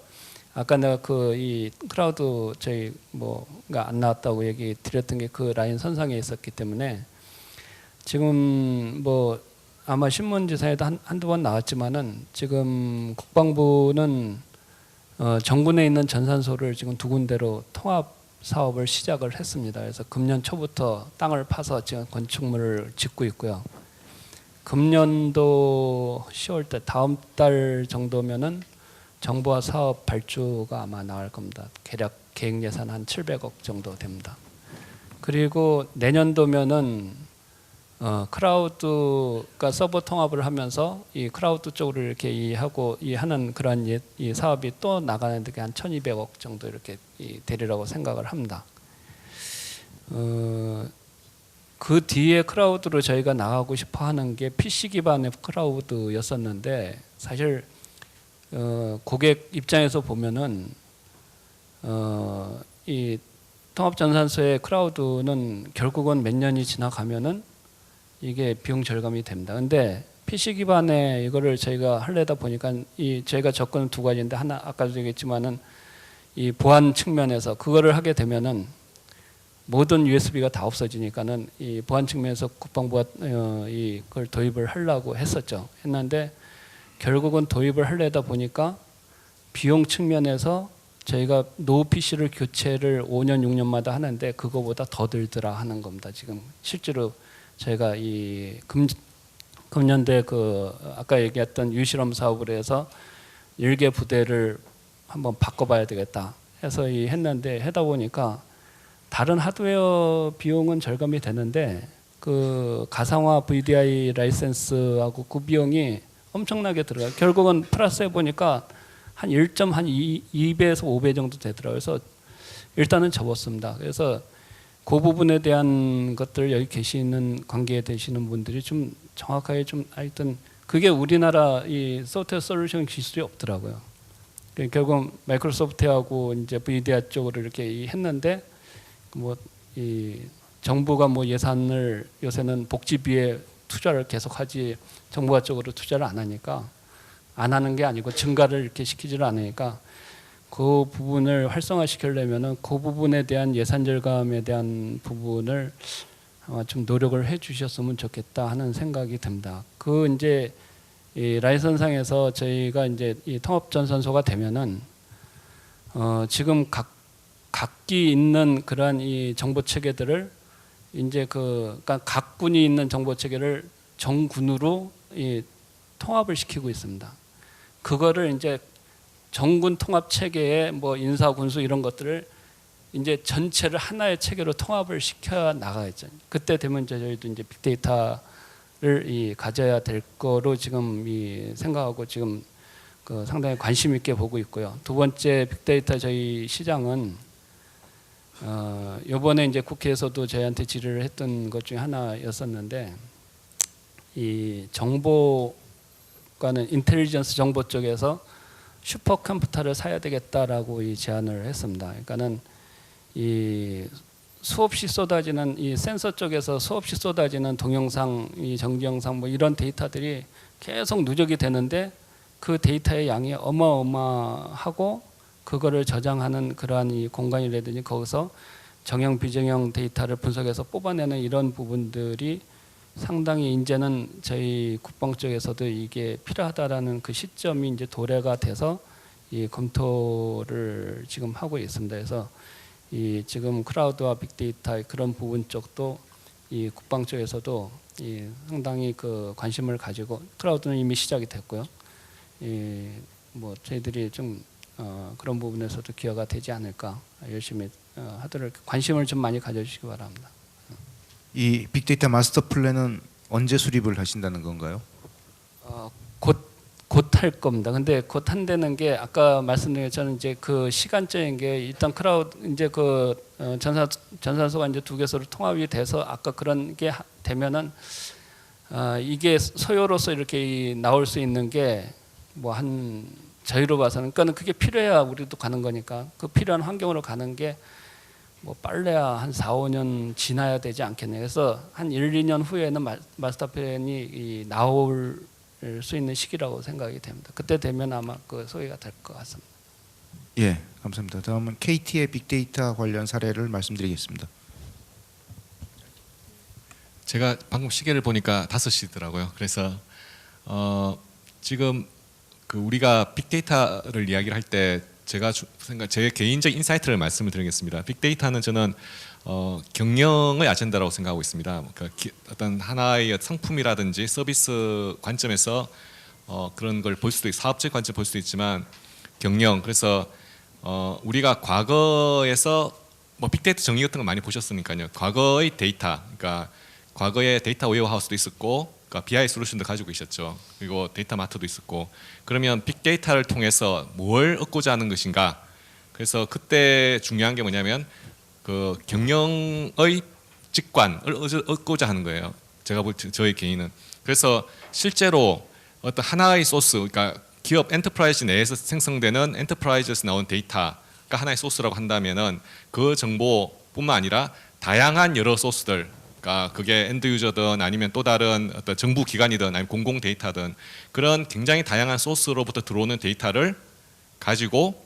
아까 내가 이 크라우드 저희 뭐가 안 나왔다고 얘기 드렸던 게 그 라인 선상에 있었기 때문에 지금 뭐 아마 신문지사에도 한두 번 나왔지만은 지금 국방부는 정군에 있는 전산소를 지금 2군데로 통합 사업을 시작을 했습니다. 그래서 금년 초부터 땅을 파서 지금 건축물을 짓고 있고요. 금년도 10월 달 다음 달 정도면은 정보화 사업 발주가 아마 나올 겁니다. 대략 계획 예산 한 700억 정도 됩니다. 그리고 내년도면은 크라우드가 서버 통합을 하면서 이 크라우드 쪽으로 이렇게 하는 그런 이 사업이 또 나가는데 한 1,200억 정도 이렇게 되리라고 생각을 합니다. 그 뒤에 크라우드로 저희가 나가고 싶어 하는 게 PC 기반의 크라우드였었는데 사실 고객 입장에서 보면은 이 통합전산소의 크라우드는 결국은 몇 년이 지나가면은 이게 비용 절감이 됩니다. 근데 PC 기반의 이거를 저희가 하려다 보니까 저희가 접근은 2가지인데 하나 아까도 얘기했지만은 이 보안 측면에서 그거를 하게 되면은 모든 USB가 다 없어지니까는 이 보안 측면에서 국방부가 이걸 도입을 하려고 했는데 결국은 도입을 하려다 보니까 비용 측면에서 저희가 노 PC를 교체를 5년 6년마다 하는데 그거보다 더 들더라 하는 겁니다. 지금 실제로 저희가 이 금년도에 아까 얘기했던 유실험 사업을 해서 1개 부대를 한번 바꿔봐야 되겠다 해서 했는데 하다 보니까 다른 하드웨어 비용은 절감이 되는데 그 가상화 VDI 라이센스하고 그 비용이 엄청나게 들어가요. 결국은 플러스 해보니까 한 1.2배에서 5배 정도 되더라고요. 그래서 일단은 접었습니다. 그래서 그 부분에 대한 것들 여기 계시는 관계에 되시는 분들이 좀 정확하게 좀 하여튼 그게 우리나라 이 소프트웨어 솔루션 기술이 없더라고요. 결국 마이크로소프트하고 이제 VDI 쪽으로 이렇게 했는데 뭐 이 정부가 뭐 예산을 요새는 복지비에 투자를 계속하지 정부가 쪽으로 투자를 안 하니까 안 하는 게 아니고 증가를 이렇게 시키지를 않으니까 그 부분을 활성화시키려면은 그 부분에 대한 예산 절감에 대한 부분을 아마 좀 노력을 해주셨으면 좋겠다 하는 생각이 듭니다. 그 이제 이 라이선상에서 저희가 이제 이 통합전산소가 되면은 지금 각기 있는 그러한 이 정보 체계들을 이제 그러니까 각 군이 있는 정보 체계를 정군으로 이 통합을 시키고 있습니다. 그거를 이제 정군 통합 체계의 뭐 인사 군수 이런 것들을 이제 전체를 하나의 체계로 통합을 시켜 나가야죠. 그때 되면 저희도 이제 빅데이터를 가져야 될 거로 지금 생각하고 지금 상당히 관심 있게 보고 있고요. 두 번째 빅데이터 저희 시장은 이번에 이제 국회에서도 저희한테 질의를 했던 것 중에 하나였었는데 이 정보과는 인텔리전스 정보 쪽에서 슈퍼컴퓨터를 사야 되겠다라고 제안을 했습니다. 그러니까는 이 수없이 쏟아지는 이 센서 쪽에서 수없이 쏟아지는 동영상, 이 정지영상 뭐 이런 데이터들이 계속 누적이 되는데 그 데이터의 양이 어마어마하고 그거를 저장하는 그러한 이 공간이라든지 거기서 정형 비정형 데이터를 분석해서 뽑아내는 이런 부분들이 상당히 이제는 저희 국방 쪽에서도 이게 필요하다라는 그 시점이 이제 도래가 돼서 이 검토를 지금 하고 있습니다. 그래서 이 지금 크라우드와 빅데이터 그런 부분 쪽도 이 국방 쪽에서도 이 상당히 그 관심을 가지고 클라우드는 이미 시작이 됐고요. 뭐 저희들이 좀 그런 부분에서도 기여가 되지 않을까 열심히 하도록 관심을 좀 많이 가져주시기 바랍니다. 이 빅데이터 마스터 플랜은 언제 수립을 하신다는 건가요? 곧 할 겁니다. 근데 곧 한다는 게 아까 말씀드린 것처럼 이제 그 시간적인 게 일단 클라우드 이제 그 전산소가 이제 2개소로 통합이 돼서 아까 그런 게 되면은 이게 소요로서 이렇게 나올 수 있는 게 뭐 한 저희로 봐서는 그러니까 그게 필요해야 우리도 가는 거니까 그 필요한 환경으로 가는 게 뭐 빨래야 한 4, 5년 지나야 되지 않겠냐. 그래서 한 1, 2년 후에는 마스터 플랜이 나올 수 있는 시기라고 생각이 됩니다. 그때 되면 아마 그 소개가 될 것 같습니다. 예, 감사합니다. 다음은 KT의 빅데이터 관련 사례를 말씀드리겠습니다. 제가 방금 시계를 보니까 5시더라고요. 그래서 지금 그 우리가 빅데이터를 이야기를 할 때 제가 제 개인적 인사이트를 말씀을 드리겠습니다. 빅데이터는 저는 경영의 아젠다라고 생각하고 있습니다. 그러니까 어떤 하나의 상품이라든지 서비스 관점에서 그런 걸 볼 수도 있고 사업적 관점 볼 수도 있지만 경영 그래서 우리가 과거에서 뭐 빅데이터 정의 같은 거 많이 보셨으니까요. 과거의 데이터, 그러니까 과거에 데이터 웨어하우스도 있었고, 그러니까 BI 솔루션도 가지고 계셨죠. 그리고 데이터 마트도 있었고, 그러면 빅데이터를 통해서 뭘 얻고자 하는 것인가? 그래서 그때 중요한 게 뭐냐면 그 경영의 직관을 얻고자 하는 거예요. 제가 볼 저희 개인은. 그래서 실제로 어떤 하나의 소스, 그러니까 기업 엔터프라이즈 내에서 생성되는 엔터프라이즈에서 나온 데이터가 하나의 소스라고 한다면은 그 정보뿐만 아니라 다양한 여러 소스들, 그러니까 그게 엔드 유저든 아니면 또 다른 어떤 정부 기관이든 아니면 공공 데이터든 그런 굉장히 다양한 소스로부터 들어오는 데이터를 가지고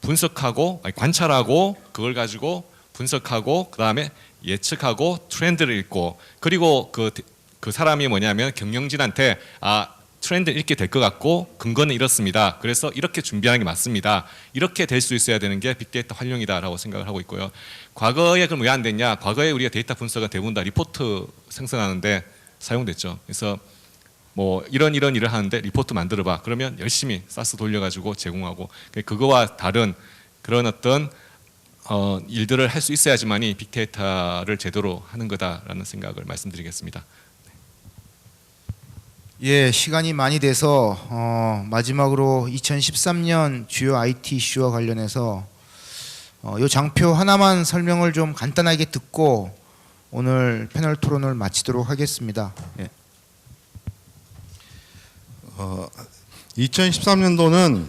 분석하고 관찰하고 그걸 가지고 분석하고 그 다음에 예측하고 트렌드를 읽고 그리고 그 사람이 뭐냐면 경영진한테 트렌드 읽게 될 것 같고 근거는 이렇습니다. 그래서 이렇게 준비하는 게 맞습니다. 이렇게 될 수 있어야 되는 게 빅데이터 활용이다라고 생각을 하고 있고요. 과거에 그럼 왜 안 됐냐? 과거에 우리가 데이터 분석은 대부분 다 리포트 생성하는데 사용됐죠. 그래서 뭐 이런 일을 하는데 리포트 만들어봐. 그러면 열심히 사스 돌려가지고 제공하고 그거와 다른 그런 어떤 일들을 할 수 있어야지만이 빅데이터를 제대로 하는 거다라는 생각을 말씀드리겠습니다. 예, 시간이 많이 돼서 마지막으로 2013년 주요 IT 이슈와 관련해서 이 장표 하나만 설명을 좀 간단하게 듣고 오늘 패널 토론을 마치도록 하겠습니다. 예. 2013년도는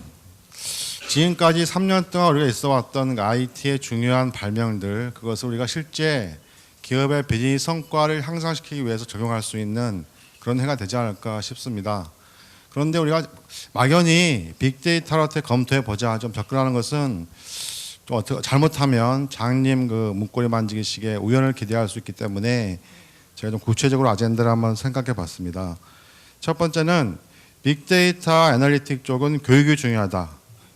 지금까지 3년 동안 우리가 있어왔던 IT의 중요한 발명들 그것을 우리가 실제 기업의 비즈니스 성과를 향상시키기 위해서 적용할 수 있는 그런 해가 되지 않을까 싶습니다. 그런데 우리가 막연히 빅데이터를 어떻게 검토해 보자 좀 접근하는 것은 좀 어떻게 잘못하면 장님 그 문고리 만지기식의 우연을 기대할 수 있기 때문에 제가 좀 구체적으로 아젠다를 한번 생각해 봤습니다. 첫 번째는 빅데이터 애널리틱 쪽은 교육이 중요하다.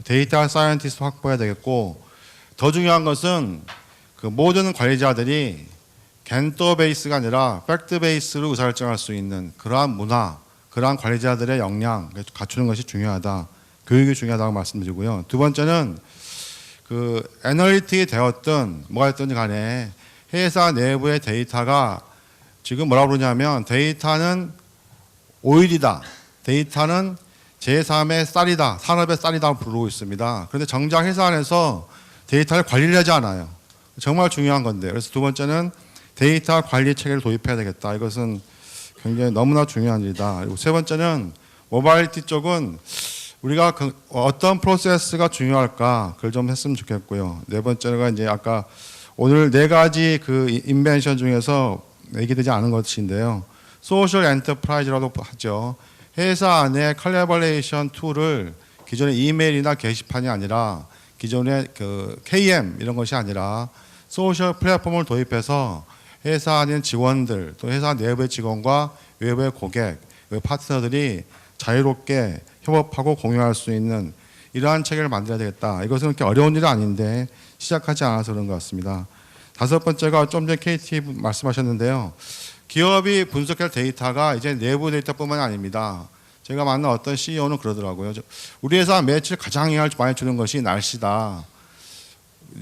데이터 사이언티스트 확보해야 되겠고 더 중요한 것은 그 모든 관리자들이 겐토 베이스가 아니라 팩트 베이스로 의사결정할 수 있는 그러한 문화, 그러한 관리자들의 역량 갖추는 것이 중요하다. 교육이 중요하다고 말씀드리고요. 두 번째는 그 애널리틱이 되었든 뭐가 됐든 간에 회사 내부의 데이터가 지금 뭐라고 그러냐면 데이터는 오일이다. 데이터는 제3의 쌀이다. 산업의 쌀이다 부르고 있습니다. 그런데 정작 회사 안에서 데이터를 관리를 하지 않아요. 정말 중요한 건데. 그래서 두 번째는 데이터 관리 체계를 도입해야 되겠다. 이것은 굉장히 너무나 중요한 일이다. 그리고 세 번째는 모바일티 쪽은 우리가 어떤 프로세스가 중요할까 그걸 좀 했으면 좋겠고요. 네 번째가 이제 아까 오늘 4가지 그 인벤션 중에서 얘기되지 않은 것인데요. 소셜 엔터프라이즈라고 하죠. 회사 안에 컬래버레이션 툴을 기존의 이메일이나 게시판이 아니라 기존의 그 KM 이런 것이 아니라 소셜 플랫폼을 도입해서 회사 안에 직원들 또 회사 내부의 직원과 외부의 고객, 파트너들이 자유롭게 협업하고 공유할 수 있는 이러한 체계를 만들어야 되겠다. 이것은 그렇게 어려운 일은 아닌데 시작하지 않아서 그런 것 같습니다. 5번째가 좀 전에 KT 말씀하셨는데요. 기업이 분석할 데이터가 이제 내부 데이터뿐만이 아닙니다. 제가 만난 어떤 CEO는 그러더라고요. 우리 회사 매출 가장 영향을 많이 주는 것이 날씨다.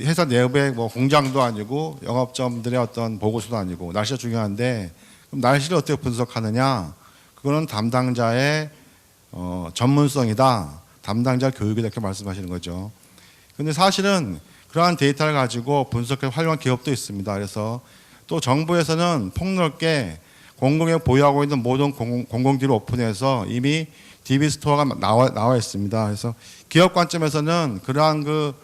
회사 내부의 뭐 공장도 아니고 영업점들의 어떤 보고서도 아니고 날씨가 중요한데 그럼 날씨를 어떻게 분석하느냐? 그거는 담당자의 전문성이다. 담당자 교육이다 이렇게 말씀하시는 거죠. 근데 사실은 그러한 데이터를 가지고 분석해 활용한 기업도 있습니다. 그래서 또 정부에서는 폭넓게 공공에 보유하고 있는 모든 공공기를 오픈해서 이미 DB 스토어가 나와 있습니다. 그래서 기업 관점에서는 그러한 그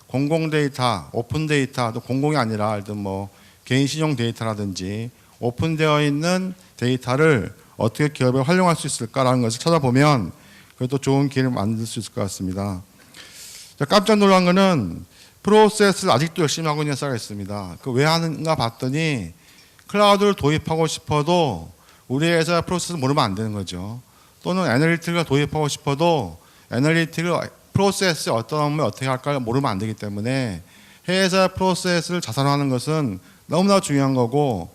공공 데이터, 오픈 데이터, 또 공공이 아니라 일단 뭐 개인 신용 데이터라든지 오픈되어 있는 데이터를 어떻게 기업에 활용할 수 있을까라는 것을 찾아보면 그것도 좋은 기회를 만들 수 있을 것 같습니다. 깜짝 놀란 거는 프로세스를 아직도 열심히 하고 있는 회사가 있습니다. 그 왜 하는가 봤더니 클라우드를 도입하고 싶어도 우리 회사 프로세스를 모르면 안 되는 거죠. 또는 애널리틱을 도입하고 싶어도 애널리틱을 프로세스 어떤 업무에 어떻게 할까 모르면 안 되기 때문에 회사 프로세스를 자산화하는 것은 너무나 중요한 거고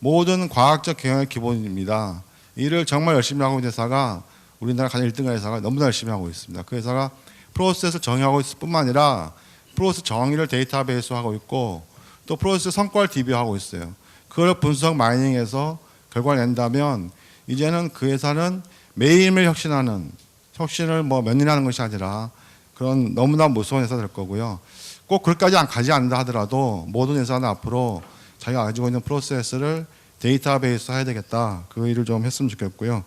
모든 과학적 경영의 기본입니다. 이를 정말 열심히 하고 있는 회사가 우리나라 가장 1등한 회사가 너무나 열심히 하고 있습니다. 그 회사가 프로세스를 정의하고 있을 뿐만 아니라 프로세스 정의를 데이터베이스화하고 있고 또 프로세스 성과를 DB하고 있어요. 그걸 분석 마이닝해서 결과를 낸다면 이제는 그 회사는 매일매일 혁신을 뭐 몇 년 하는 것이 아니라 그런 너무나 무서운 회사 될 거고요. 꼭 그것까지 가지 않는다 하더라도 모든 회사는 앞으로 자기가 가지고 있는 프로세스를 데이터베이스 해야 되겠다. 그 일을 좀 했으면 좋겠고요.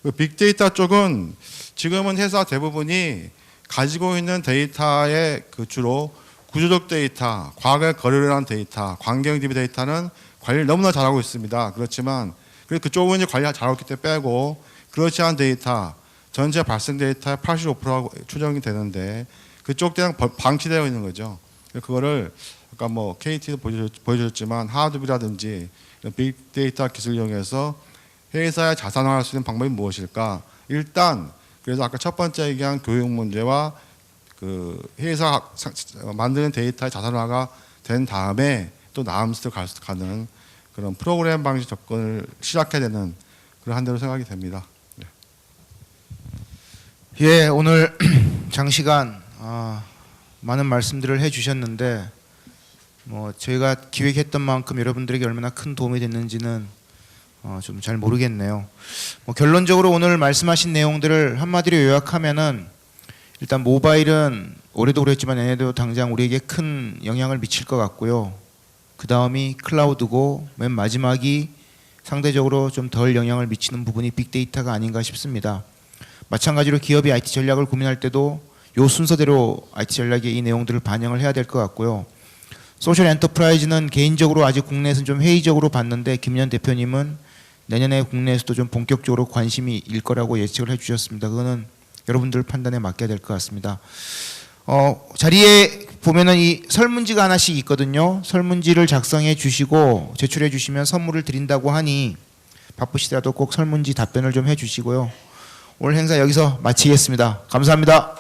그 빅데이터 쪽은 지금은 회사 대부분이 가지고 있는 데이터의 그 주로 구조적 데이터, 과거에 거래를 한 데이터, 관경 DB 데이터는 관리를 너무나 잘하고 있습니다. 그렇지만 그쪽은 이제 관리 잘하고 있기 때문에 빼고 그렇지 않은 데이터, 전체 발생 데이터의 85%가 추정이 되는데 그쪽 대상 방치되어 있는 거죠. 그거를 아까 뭐 KT도 보여주셨지만 하드비라든지 빅데이터 기술을 이용해서 회사의 자산화할 수 있는 방법이 무엇일까? 일단 그래서 아까 첫 번째 얘기한 교육 문제와 그 회사 만드는 데이터의 자산화가 된 다음에 또 다음 스텝 가는 그런 프로그램 방식 접근을 시작해야 되는 그런 한대로 생각이 됩니다. 네. 예, 오늘 장시간 많은 말씀들을 해주셨는데 뭐 저희가 기획했던 만큼 여러분들에게 얼마나 큰 도움이 됐는지는 좀 잘 모르겠네요. 뭐 결론적으로 오늘 말씀하신 내용들을 한마디로 요약하면은 일단 모바일은 올해도 그랬지만 내년에도 당장 우리에게 큰 영향을 미칠 것 같고요. 그 다음이 클라우드고 맨 마지막이 상대적으로 좀 덜 영향을 미치는 부분이 빅데이터가 아닌가 싶습니다. 마찬가지로 기업이 IT 전략을 고민할 때도 요 순서대로 IT 전략에 이 내용들을 반영을 해야 될 것 같고요. 소셜 엔터프라이즈는 개인적으로 아직 국내에서는 좀 회의적으로 봤는데 김연 대표님은 내년에 국내에서도 좀 본격적으로 관심이 일 거라고 예측을 해주셨습니다. 그거는 여러분들 판단에 맡겨야 될 것 같습니다. 자리에 보면은 이 설문지가 하나씩 있거든요. 설문지를 작성해 주시고 제출해 주시면 선물을 드린다고 하니 바쁘시더라도 꼭 설문지 답변을 좀 해 주시고요. 오늘 행사 여기서 마치겠습니다. 감사합니다.